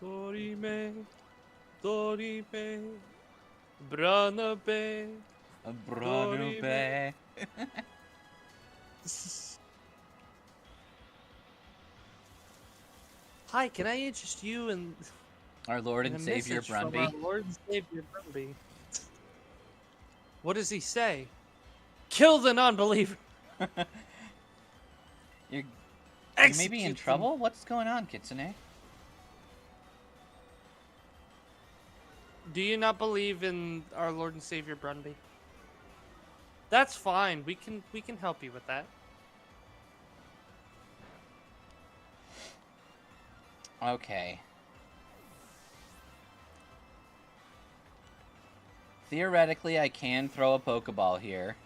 Dorime, Dorime, Branabe, Brunube. Hi, can I interest you in Our Lord a and Savior message from Brunby. our Lord and Savior Brunby? What does he say? Kill the non-believer. You're maybe Execute in them. trouble? What's going on, Kitsune? Do you not believe in our Lord and Savior Brunby? That's fine. We can help you with that. Okay. Theoretically, I can throw a Pokeball here.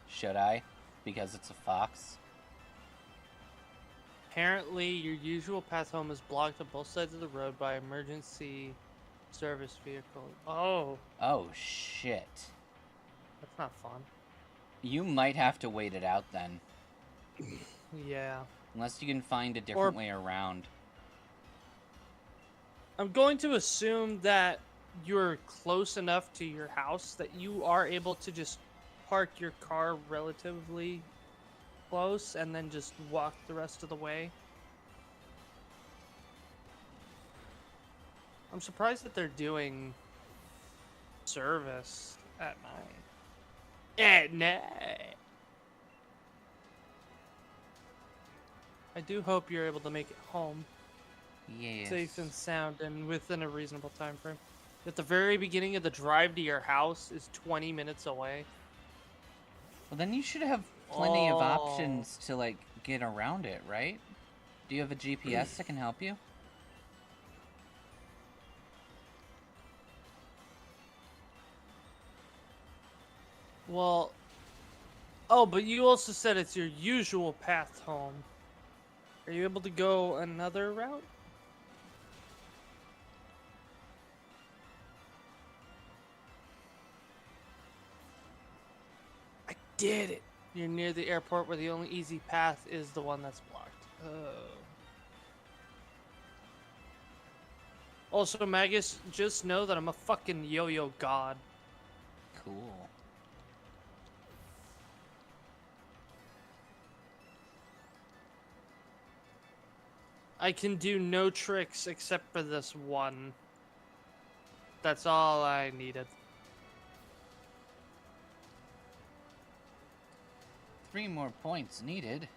Should I? Because it's a fox. Apparently, your usual path home is blocked on both sides of the road by emergency service vehicle. Oh, Oh, shit. that's not fun. You might have to wait it out then. Yeah. Unless you can find a different way around. I'm going to assume that you're close enough to your house that you are able to just park your car relatively close and then just walk the rest of the way. I'm surprised that they're doing service at night. At night. I do hope you're able to make it home Yes. safe and sound and within a reasonable time frame. At the very beginning of the drive to your house is 20 minutes away. Well, then you should have plenty of Oh. options to, like, get around it, right? Do you have a GPS that can help you? Well, oh, but you also said it's your usual path home. Are you able to go another route? I did it. You're near the airport where the only easy path is the one that's blocked. Oh. Also, Magus, just know that I'm a fucking yo-yo god. Cool. I can do no tricks except for this one. That's all I needed. 3 more points needed.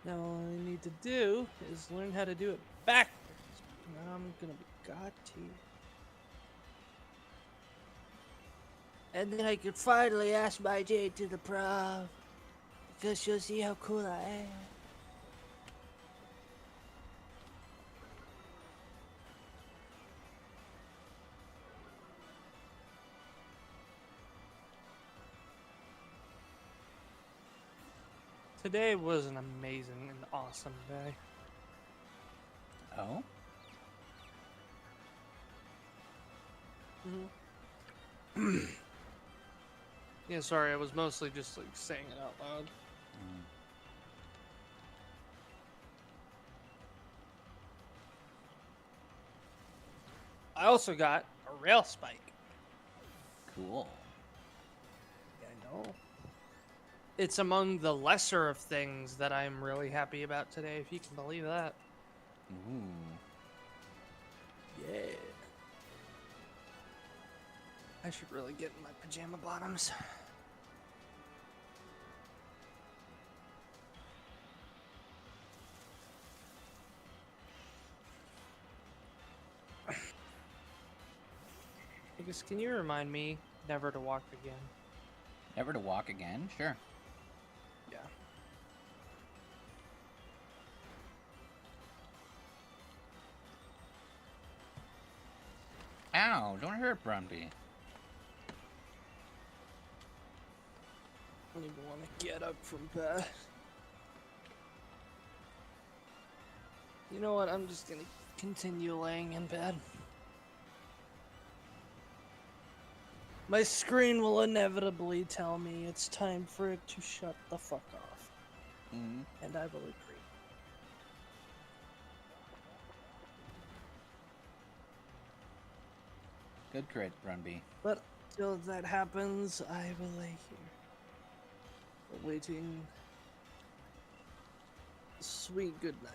Now all I need to do is learn how to do it backwards. Now I'm gonna be Gotti. And then I could finally ask my date to the prom. Because she'll see how cool I am. Today was an amazing and awesome day. Oh? Yeah, sorry, I was mostly just like saying it out loud. Mm. I also got a rail spike. Cool. Yeah, I know. It's among the lesser of things that I'm really happy about today, if you can believe that. Ooh. Yeah. I should really get in my pajama bottoms. I guess, can you remind me never to walk again? Never to walk again? Sure. Yeah. Ow, don't hurt Brumby. I don't even want to get up from bed. You know what? I'm just gonna continue laying in bed. My screen will inevitably tell me it's time for it to shut the fuck off. Mm. And I will agree. Good crit, Brumby. But till that happens, I will lay here, awaiting sweet good night.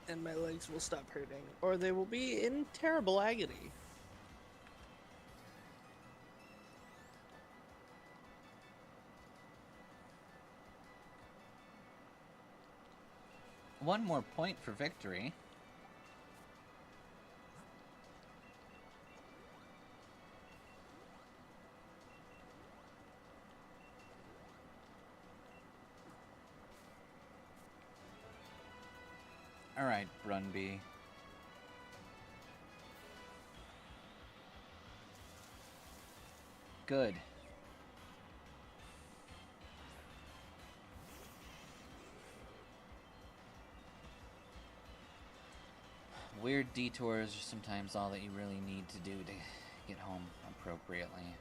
And my legs will stop hurting, or they will be in terrible agony. One more point for victory. Alright, Brumby. Good. Weird detours are sometimes all that you really need to do to get home appropriately.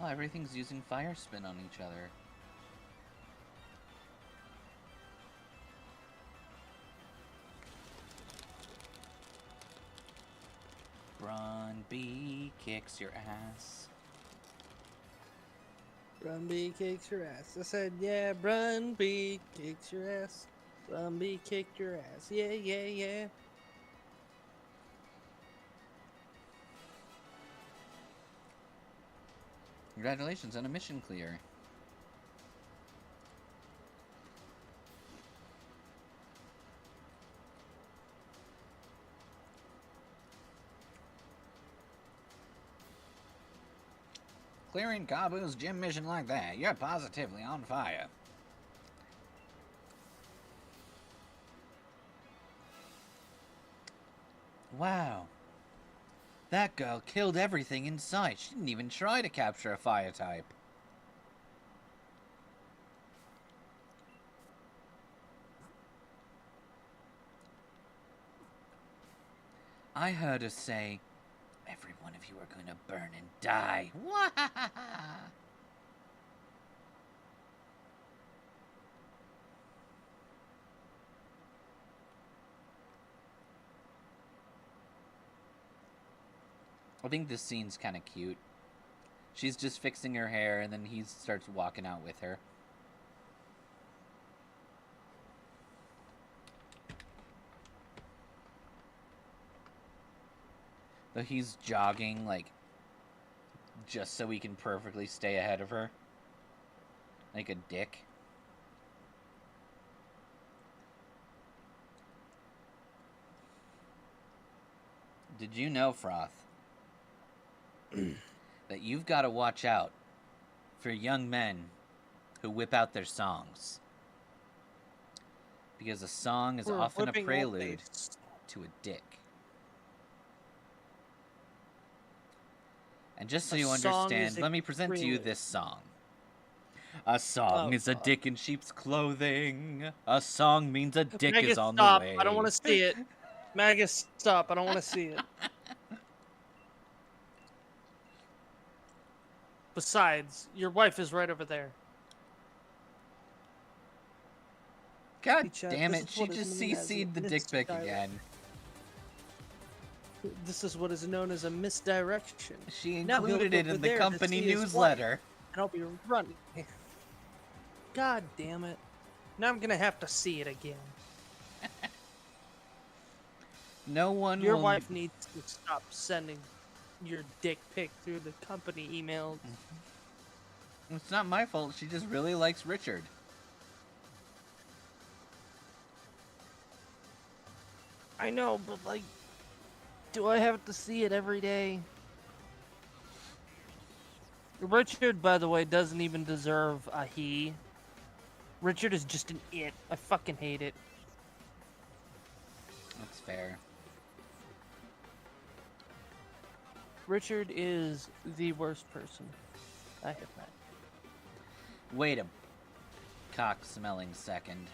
Oh, everything's using fire spin on each other. Brumby kicks your ass. Brumby kicks your ass. I said, yeah, Brumby kicks your ass. Brumby kicked your ass. Yeah, yeah, yeah. Congratulations on a mission clear. Clearing Kabu's gym mission like that, you're positively on fire. Wow. That girl killed everything in sight. She didn't even try to capture a fire type. I heard her say, every one of you are going to burn and die. I think this scene's kind of cute. She's just fixing her hair, and then he starts walking out with her. Though he's jogging, like, just so he can perfectly stay ahead of her. Like a dick. Did you know, Froth, that you've got to watch out for young men who whip out their songs? Because a song is We're often a whipping out prelude these- to a dick. And just so A you song is understand, let me present to you extremely- this song. A song Oh, is a God. dick in sheep's clothing. A song means a dick Magus, is on stop. the way. I don't want to see it. Magus, stop. I don't want to see it. Besides, your wife is right over there. God Hey, Chad, damn this it, is she what is just known as a CC'd the dick pic misdirect. again. This is what is known as a misdirection. She Now he'll included look it in over the there to company see his wife, newsletter. and I'll be running. God damn it. Now I'm gonna have to see it again. No one Your will... wife needs to stop sending your dick pic through the company emails. It's not my fault, she just really likes Richard. I know, but like, do I have to see it every day? Richard, by the way, doesn't even deserve a he. Richard is just an it. I fucking hate it. That's fair. Richard is the worst person I have met. Wait a cock-smelling second.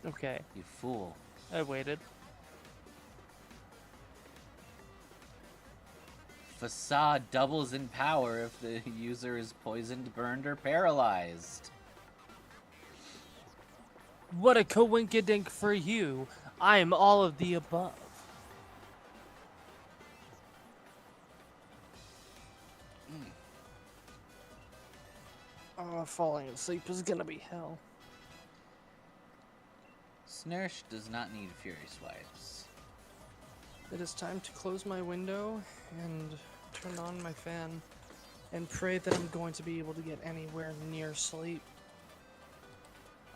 Okay, You fool. I waited. Facade doubles in power if the user is poisoned, burned, or paralyzed. What a coinkydink for you. I am all of the above. Oh, falling asleep is gonna be hell. Snursh does not need Fury Swipes. It is time to close my window and turn on my fan and pray that I'm going to be able to get anywhere near sleep.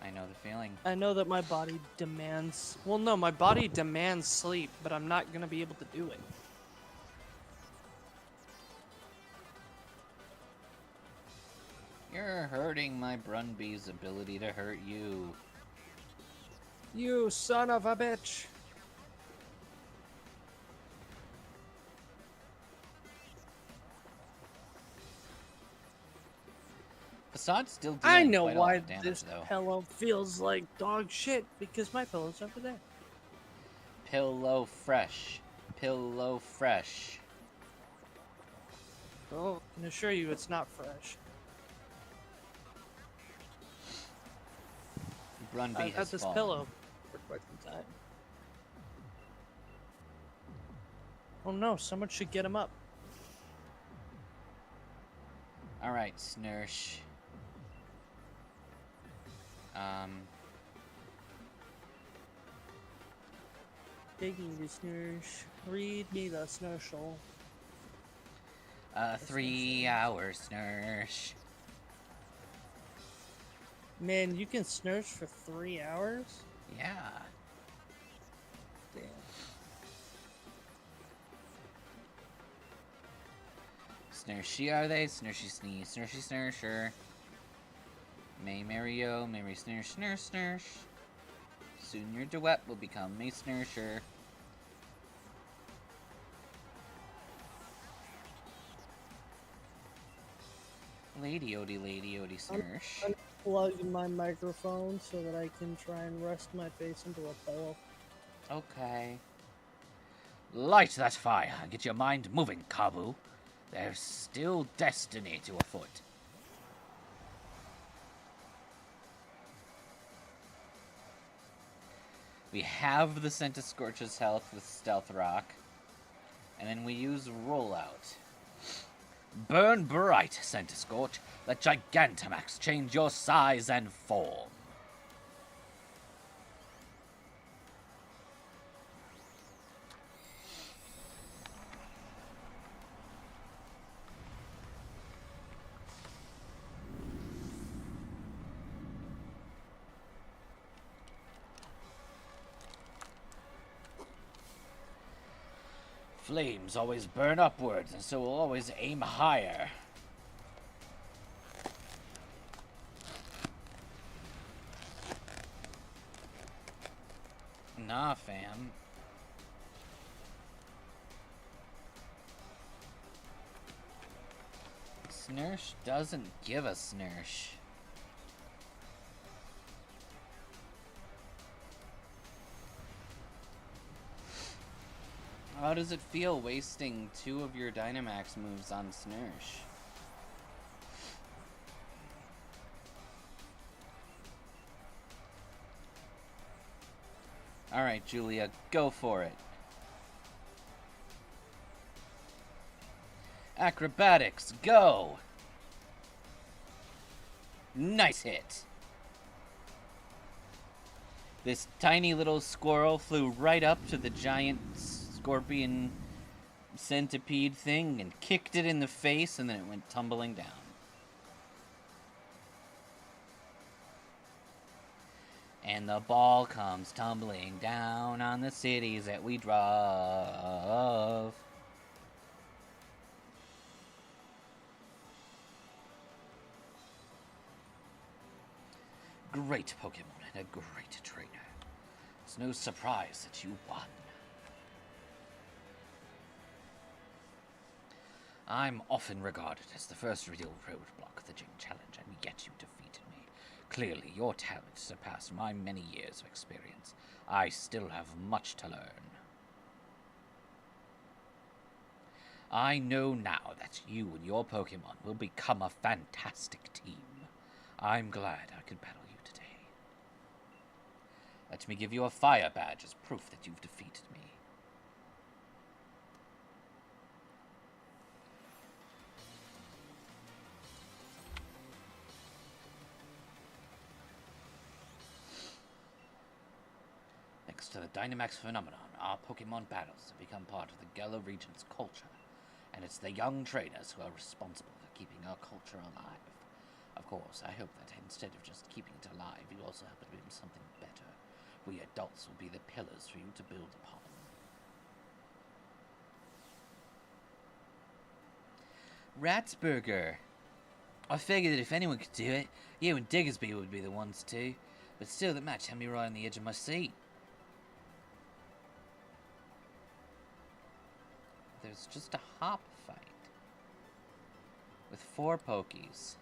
I know the feeling. I know that my body demands... Well, no, my body demands sleep, but I'm not going to be able to do it. You're hurting my Brunbee's ability to hurt you. You son of a bitch! Facade's still I dealing know quite a lot why of damage, this though. pillow feels like dog shit, because my pillow's over there. Pillow fresh. Pillow fresh. Oh, I can assure you it's not fresh. Brunbee I've had has this fallen. pillow for quite some time. Oh no, someone should get him up. Alright, Snursh. Taking the snursh. Read me the snurshel. 3 hours, Snursh. Man, you can snursh for 3 hours? Yeah. Damn. Snurshy are they? Snurshy sneeze. Snurshy snursher. May Mario, Mary snursh snursh snursh. Soon your duet will become a snursher. Lady Odie snursh. Plug my microphone so that I can try and rest my face into a pillow. Okay. Light that fire and get your mind moving, Kabu. There's still destiny to afoot. We have the Centiscorch's health with Stealth Rock. And then we use Rollout. Burn bright, Centiscorch. Let Gigantamax change your size and form. Flames always burn upwards, and so will always aim higher. Nah, fam. Snursh doesn't give a snursh. How does it feel wasting 2 of your Dynamax moves on Snursh? Alright, Julia, go for it. Acrobatics, go! Nice hit! This tiny little squirrel flew right up to the giant scorpion centipede thing and kicked it in the face, and then it went tumbling down. And the ball comes tumbling down on the cities that we drove. Great Pokemon and a great trainer. It's no surprise that you won. I'm often regarded as the first real roadblock of the Gym Challenge, and yet you defeated me. Clearly, your talent surpassed my many years of experience. I still have much to learn. I know now that you and your Pokemon will become a fantastic team. I'm glad I could battle you today. Let me give you a fire badge as proof that you've defeated me. Thanks to the Dynamax phenomenon, our Pokemon battles have become part of the Galar region's culture, and it's the young trainers who are responsible for keeping our culture alive. Of course, I hope that instead of just keeping it alive, you also help it become something better. We adults will be the pillars for you to build upon. Ratsburger. I figured that if anyone could do it, you and Diggersby would be the ones to. But still, that match had me right on the edge of my seat. There's just a hop fight. With 4 Pokies.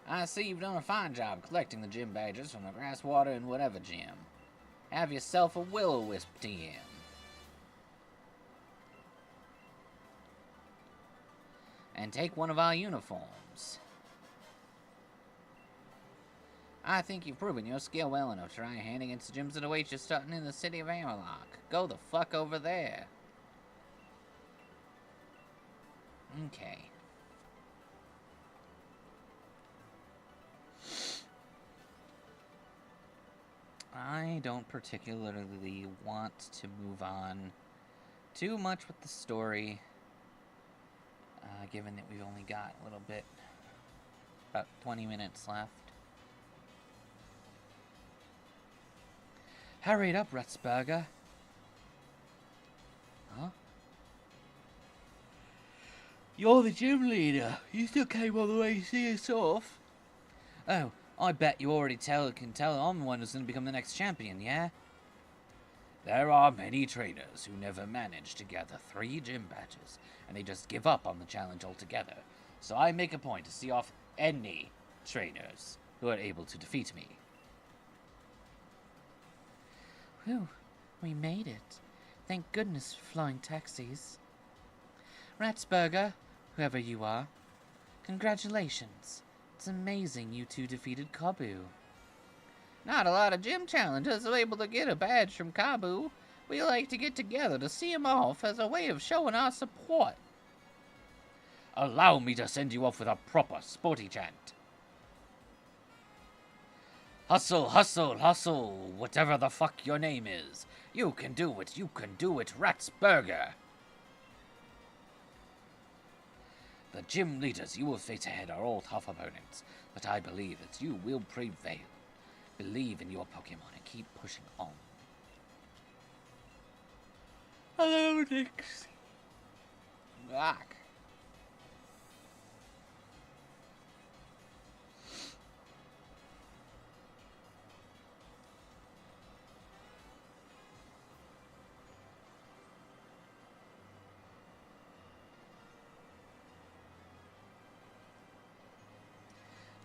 I see you've done a fine job collecting the gym badges from the grass, water, and whatever gym. Have yourself a Will-O-Wisp TM. And take one of our uniforms. I think you've proven your skill well enough to try your hand against the gyms that await you starting in the city of Amarlock. Go the fuck over there. Okay. I don't particularly want to move on too much with the story, given that we've only got a little bit, about 20 minutes left. Hurry it up, Rutsburger. Huh? You're the gym leader. You still came all the way to see us off? Oh, I bet you already can tell I'm the one who's going to become the next champion, yeah? There are many trainers who never manage to gather 3 gym badges, and they just give up on the challenge altogether. So I make a point to see off any trainers who are able to defeat me. Whew, we made it. Thank goodness for flying taxis. Ratsburger, whoever you are, congratulations. It's amazing you 2 defeated Kabu. Not a lot of gym challengers are able to get a badge from Kabu. We like to get together to see him off as a way of showing our support. Allow me to send you off with a proper sporty chant. Hustle, hustle, hustle, whatever the fuck your name is. You can do it, Ratsburger. The gym leaders you will face ahead are all tough opponents, but I believe that you will prevail. Believe in your Pokemon and keep pushing on. Hello, Dix. Back.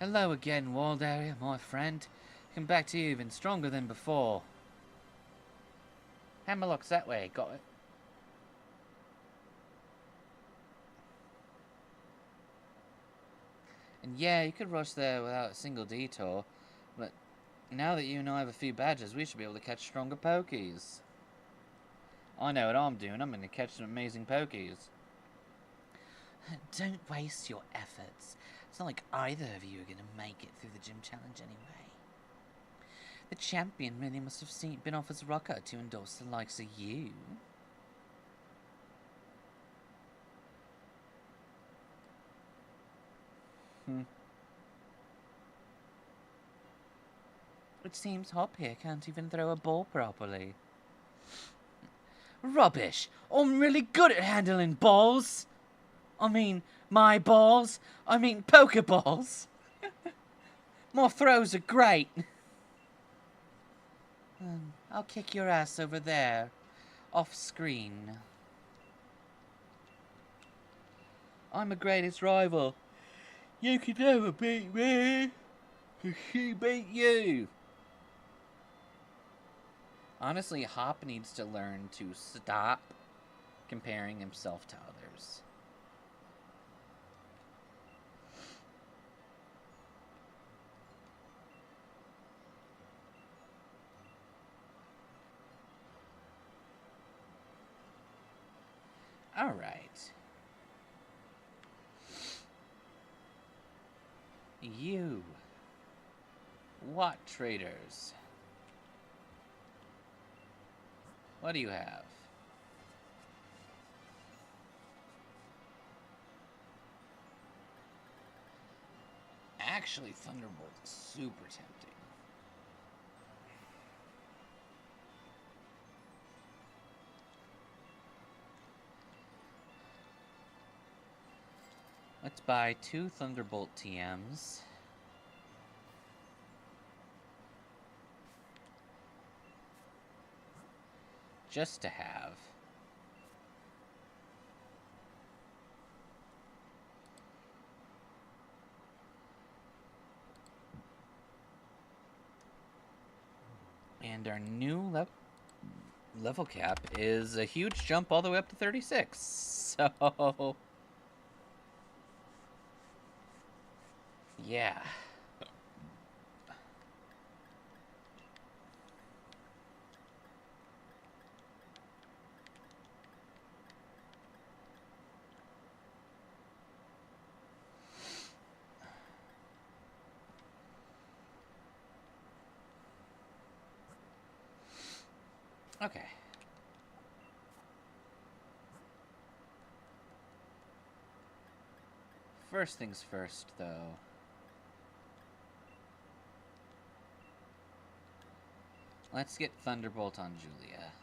Hello again, Walled Area, my friend. Come back to you even stronger than before. Hammerlock's that way, got it? And yeah, you could rush there without a single detour, but now that you and I have a few badges, we should be able to catch stronger Pokies. I know what I'm doing, I'm going to catch some amazing Pokies. Don't waste your efforts. It's not like either of you are going to make it through the gym challenge anyway. The champion really must have been off his rocker to endorse the likes of you. It seems Hop here can't even throw a ball properly. Rubbish! I'm really good at handling balls! I mean, my balls! I mean, Pokeballs! My throws are great! I'll kick your ass over there, off screen. I'm the greatest rival. You can never beat me. She beat you. Honestly, Hop needs to learn to stop comparing himself to others. Alright. You. What traders? What do you have? Actually, Thunderbolt is super tempting. Let's buy 2 Thunderbolt TMs. Just to have. And our new level cap is a huge jump all the way up to 36. So... yeah. Okay. First things first, though. Let's get Thunderbolt on Julia.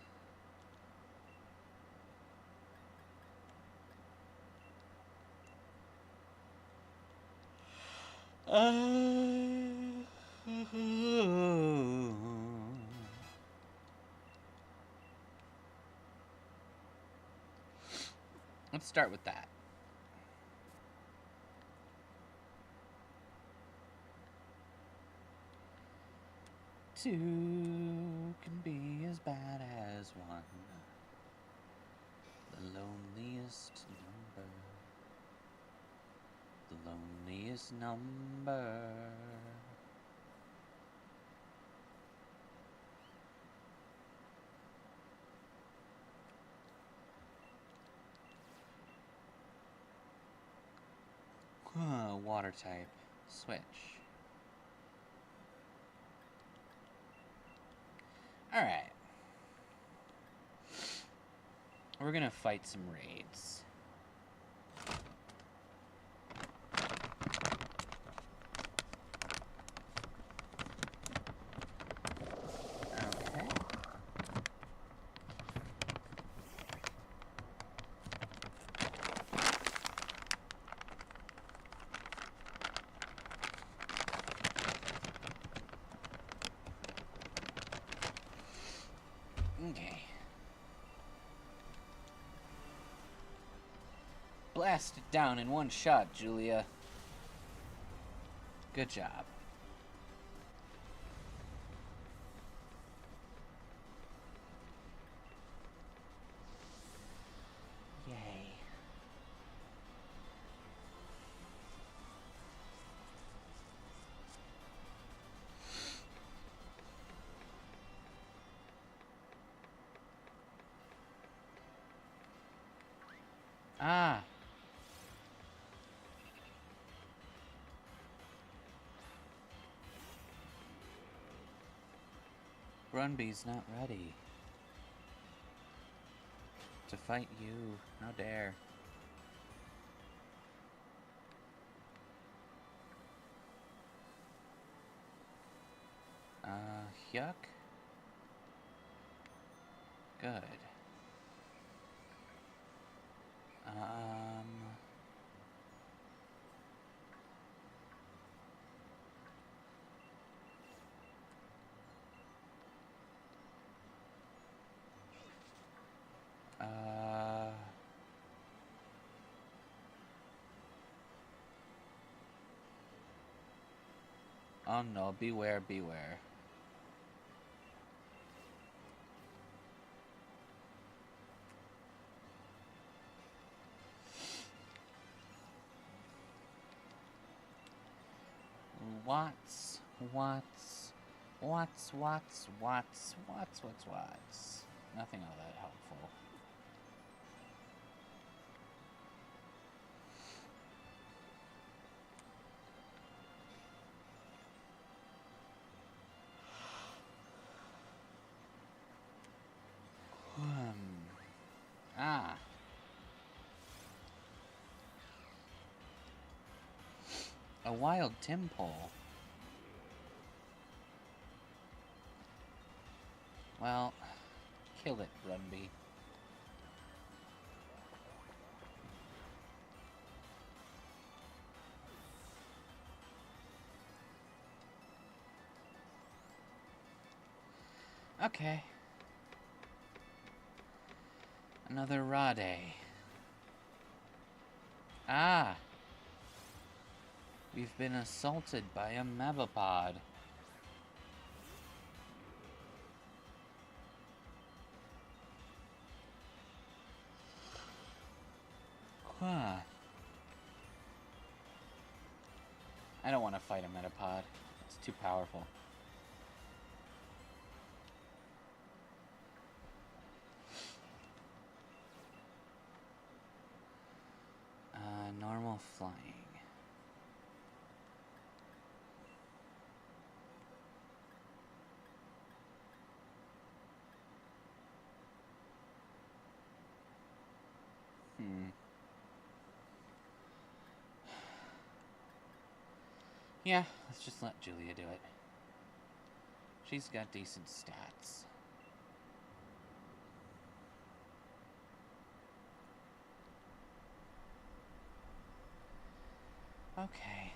Let's start with that. Two can be as bad as one. The loneliest number. The loneliest number. Water type. Switch. Alright. We're gonna fight some raids. Okay. Okay. Blast it down in one shot, Julia. Good job. Yay. Ah. Brunby's not ready to fight you. How dare. Yuck. Good. Oh no, beware, beware. Watts. Nothing all that helpful. Ah. A wild Timpole. Well, kill it, Brunby. Okay. Another Rade. Ah! We've been assaulted by a Mabapod. Huh. I don't want to fight a Metapod. It's too powerful. Normal flying. Yeah, let's just let Julia do it. She's got decent stats. Okay.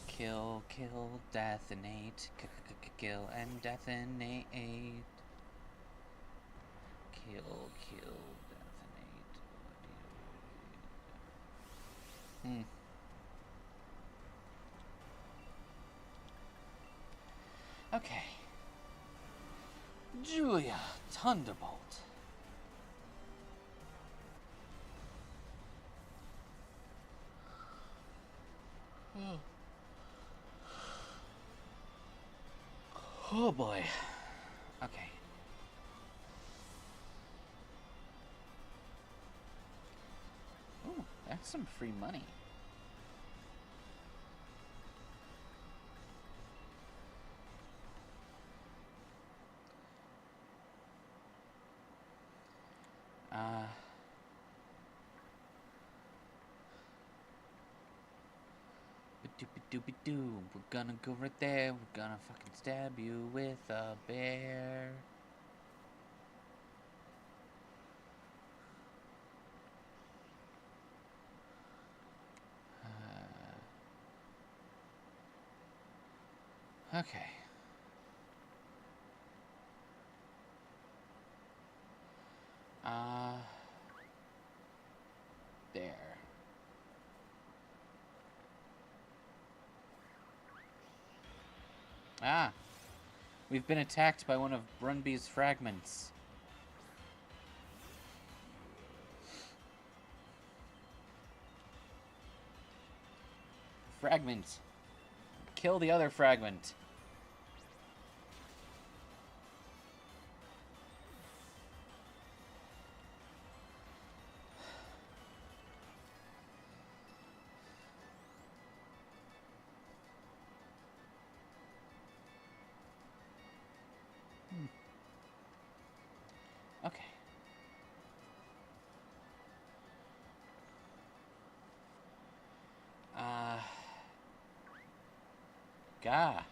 Kill, detonate. Kill and detonate. Kill, detonate. Okay. Julia, Thunderbolt. Oh boy. Okay. Ooh, that's some free money. Ba-doobie-doobie-doo. We're gonna go right there. We're gonna fucking stab you with a bear. Okay. There. Ah, we've been attacked by one of Brunby's fragments. Fragment. Kill the other fragment. Okay. Gah.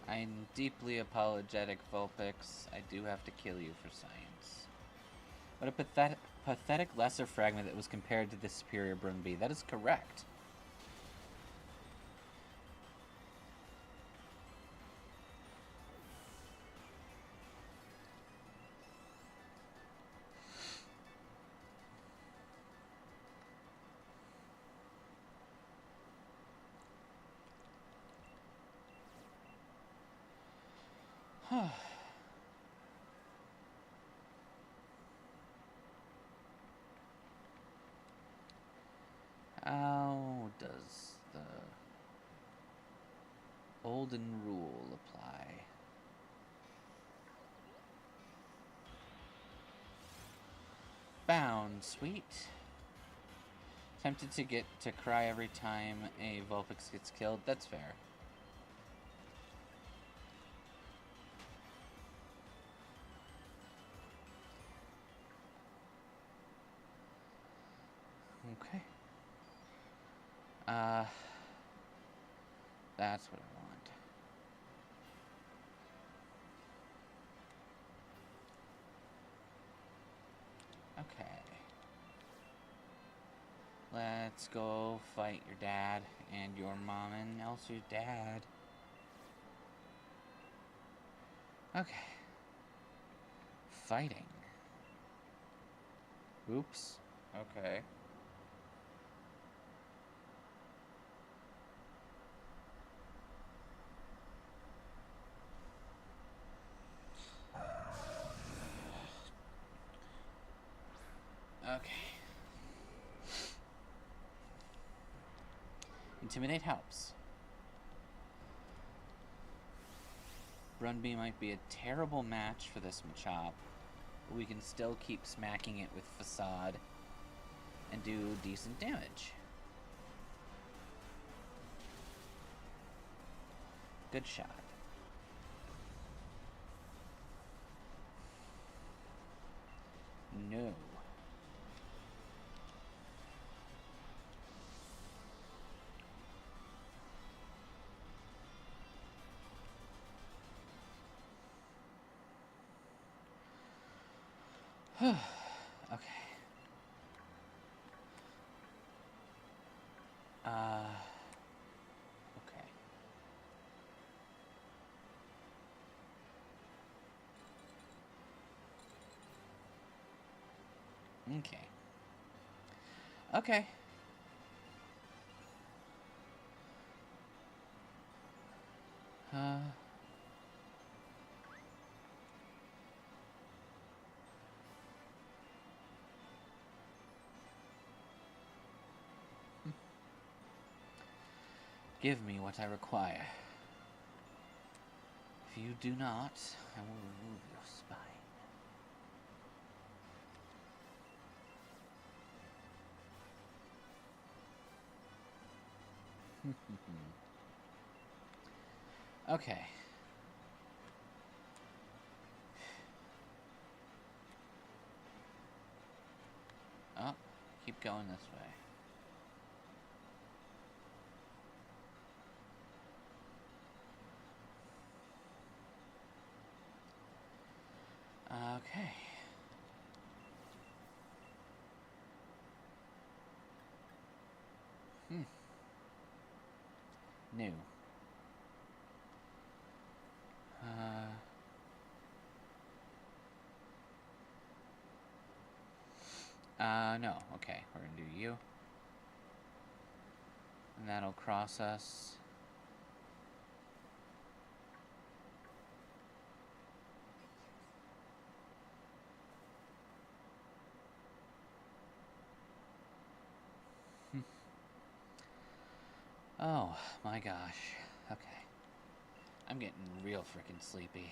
I'm deeply apologetic, Vulpix. I do have to kill you for science. What a pathetic lesser fragment that was compared to the superior Brunby. That is correct. How does the olden rule apply? Bound, sweet. Tempted to get to cry every time a Vulpix gets killed. That's fair. Okay. That's what I want. Okay. Let's go fight your dad and your mom and also your dad. Okay. Fighting. Oops. Okay. Okay. Intimidate helps. Brunby might be a terrible match for this Machop, but we can still keep smacking it with Facade and do decent damage. Good shot. No. Okay. Okay. Okay. Okay. Give me what I require. If you do not, I will remove your spine. Okay. Oh, keep going this way. Okay. New. No. Okay, we're gonna do you. And that'll cross us. Oh, my gosh. Okay. I'm getting real freaking sleepy.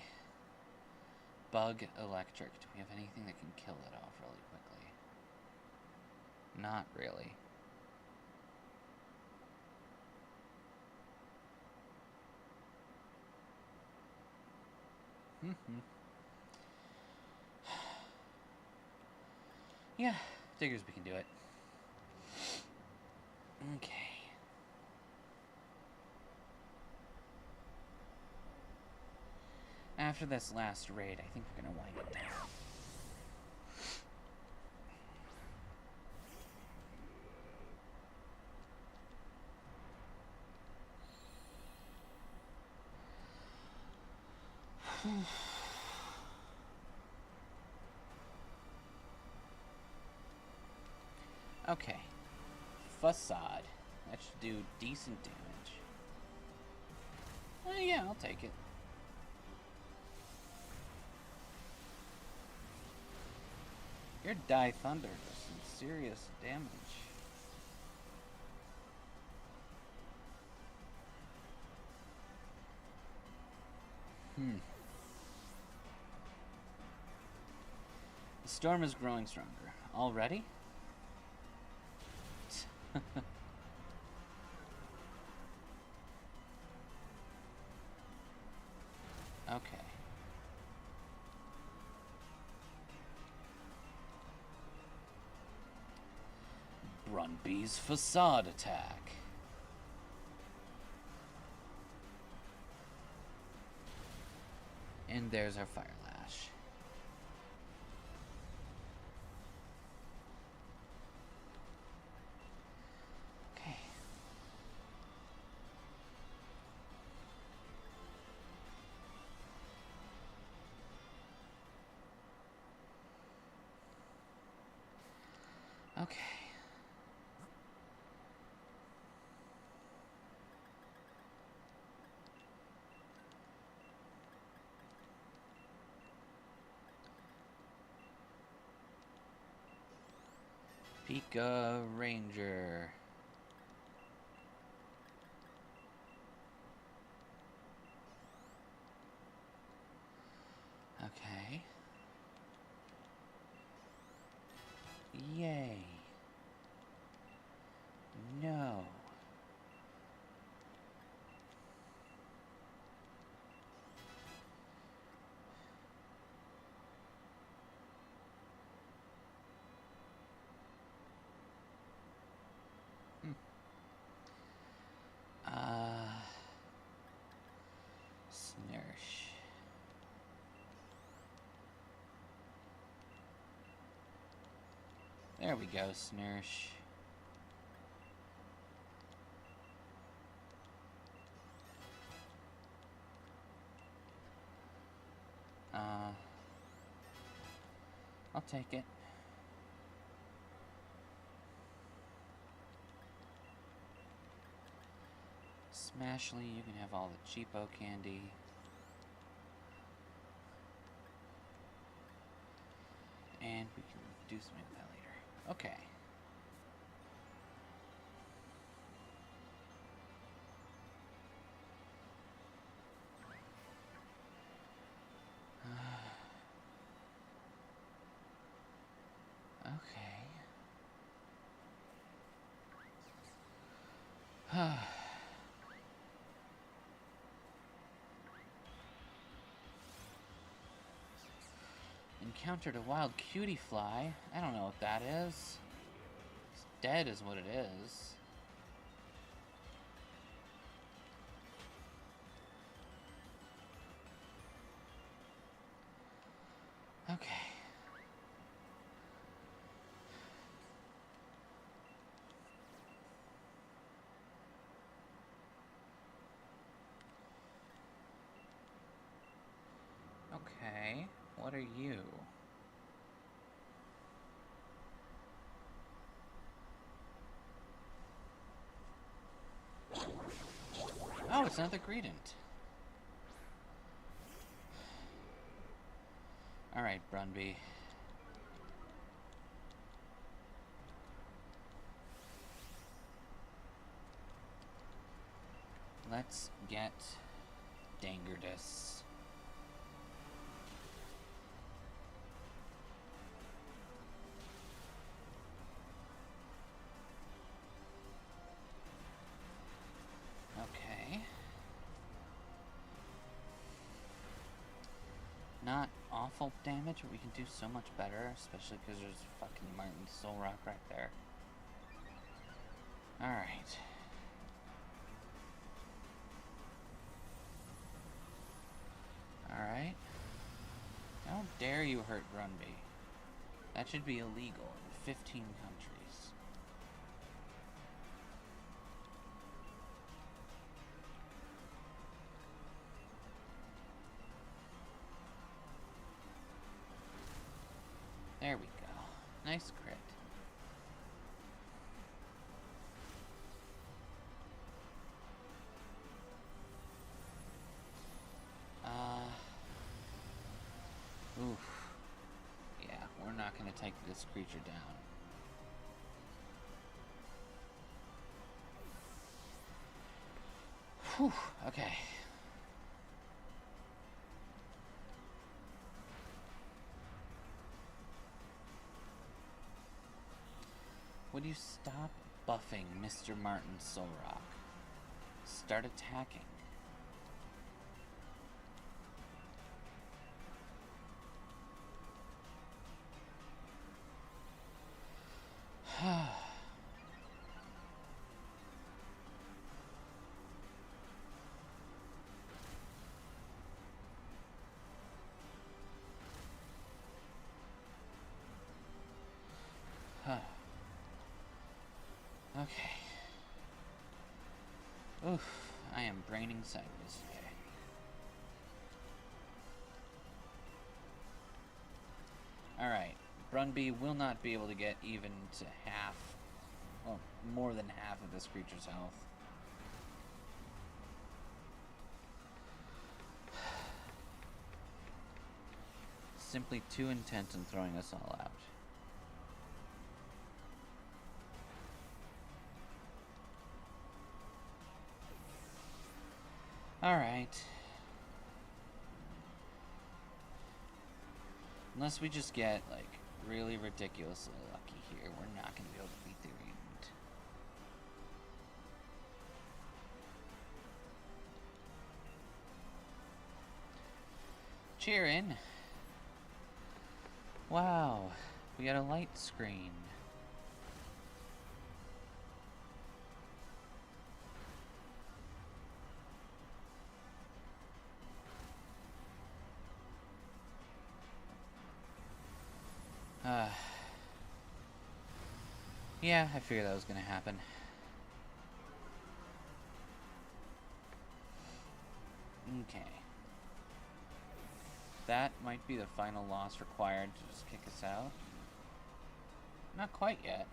Bug electric. Do we have anything that can kill it off really quickly? Not really. Yeah, figures we can do it. Okay. After this last raid, I think we're gonna wind it down. Okay. Facade. That should do decent damage. Yeah, I'll take it. Your Die Thunder does some serious damage. The storm is growing stronger. Already? Okay. Brunby's Facade Attack. And there's our Fire Lash. Okay. Okay. Pika Ranger. Okay. Yay. No. Snursh. There we go, Snursh. I'll take it. Smashly, you can have all the cheapo candy. And we can do something with that later. Okay. Okay. Encountered a wild cutie fly. I don't know what that is. It's dead is what it is. Okay. Okay, what are you? it's another Greedent. Alright, Brunby. Let's get Dangerdus. Okay. Not awful damage, but we can do so much better, especially because there's fucking Martin's Soul Rock right there. Alright. Alright. How dare you hurt Brunby? That should be illegal in 15 countries. There we go. Nice crit. Oof. Yeah, we're not gonna take this creature down. Whew, okay. Would you stop buffing Mr. Martin's Soul Rock? Start attacking. Okay. Oof, I am braining sideways today. Alright, Brunby will not be able to get even to half, well, more than half of this creature's health. Simply too intent on throwing us all out. Alright. Unless we just get, like, really ridiculously lucky here, we're not going to be able to beat the Rodent. Cheerin'. Wow. We got a light screen. Yeah, I figured that was gonna happen. Okay. That might be the final loss required to just kick us out. Not quite yet.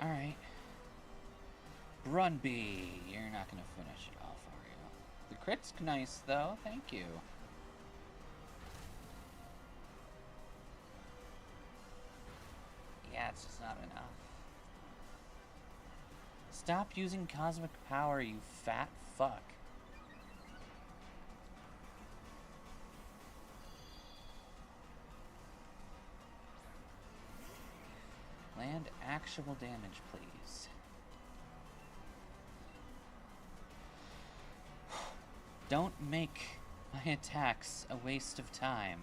Alright. Brunby, you're not gonna finish it off, are you? The crit's nice, though. Thank you. Yeah, it's just not enough. Stop using cosmic power, you fat fuck. Land actual damage, please. Don't make my attacks a waste of time.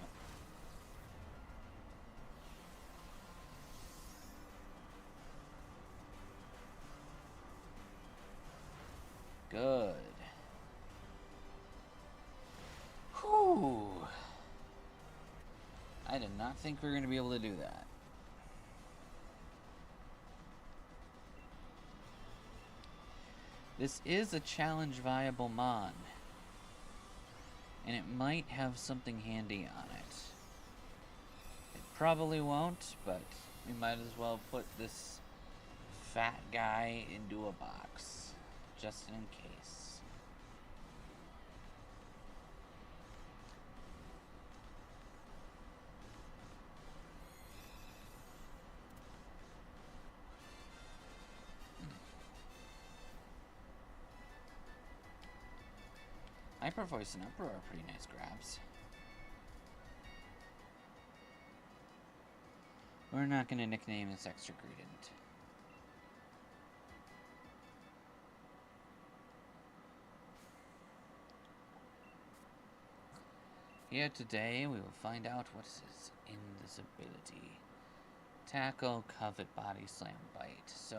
Good. Whew. I did not think we were going to be able to do that. This is a challenge viable mon. And it might have something handy on it. It probably won't, but we might as well put this fat guy into a box, just in case. Hyper Voice and Uproar are pretty nice grabs. We're not going to nickname this extra gradient. Here today, we will find out what is in this ability. Tackle, Covet, Body Slam, Bite. So,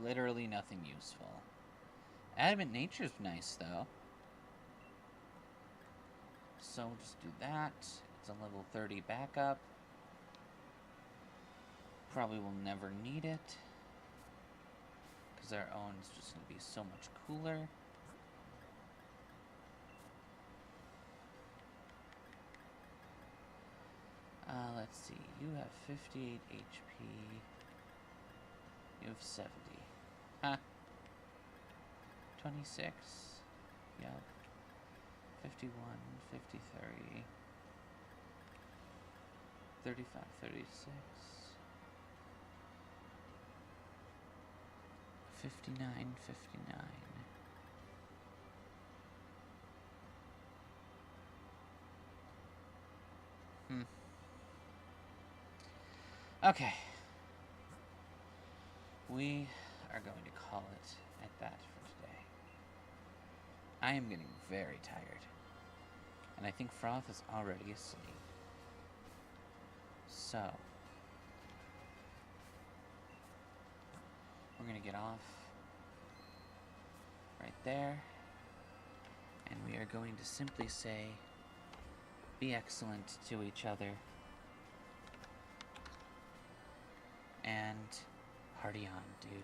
literally nothing useful. Adamant Nature's nice, though. So, we'll just do that. It's a level 30 backup. Probably will never need it. Because our own is just going to be so much cooler. Let's see. You have 58 HP. You have 70. Huh. 26. Yep. 51, 53. 35, 36. 59, 59. Okay. We are going to call it at that for today. I am getting very tired. And I think Froth is already asleep. So, we're going to get off right there. And we are going to simply say, be excellent to each other. And party on, dudes.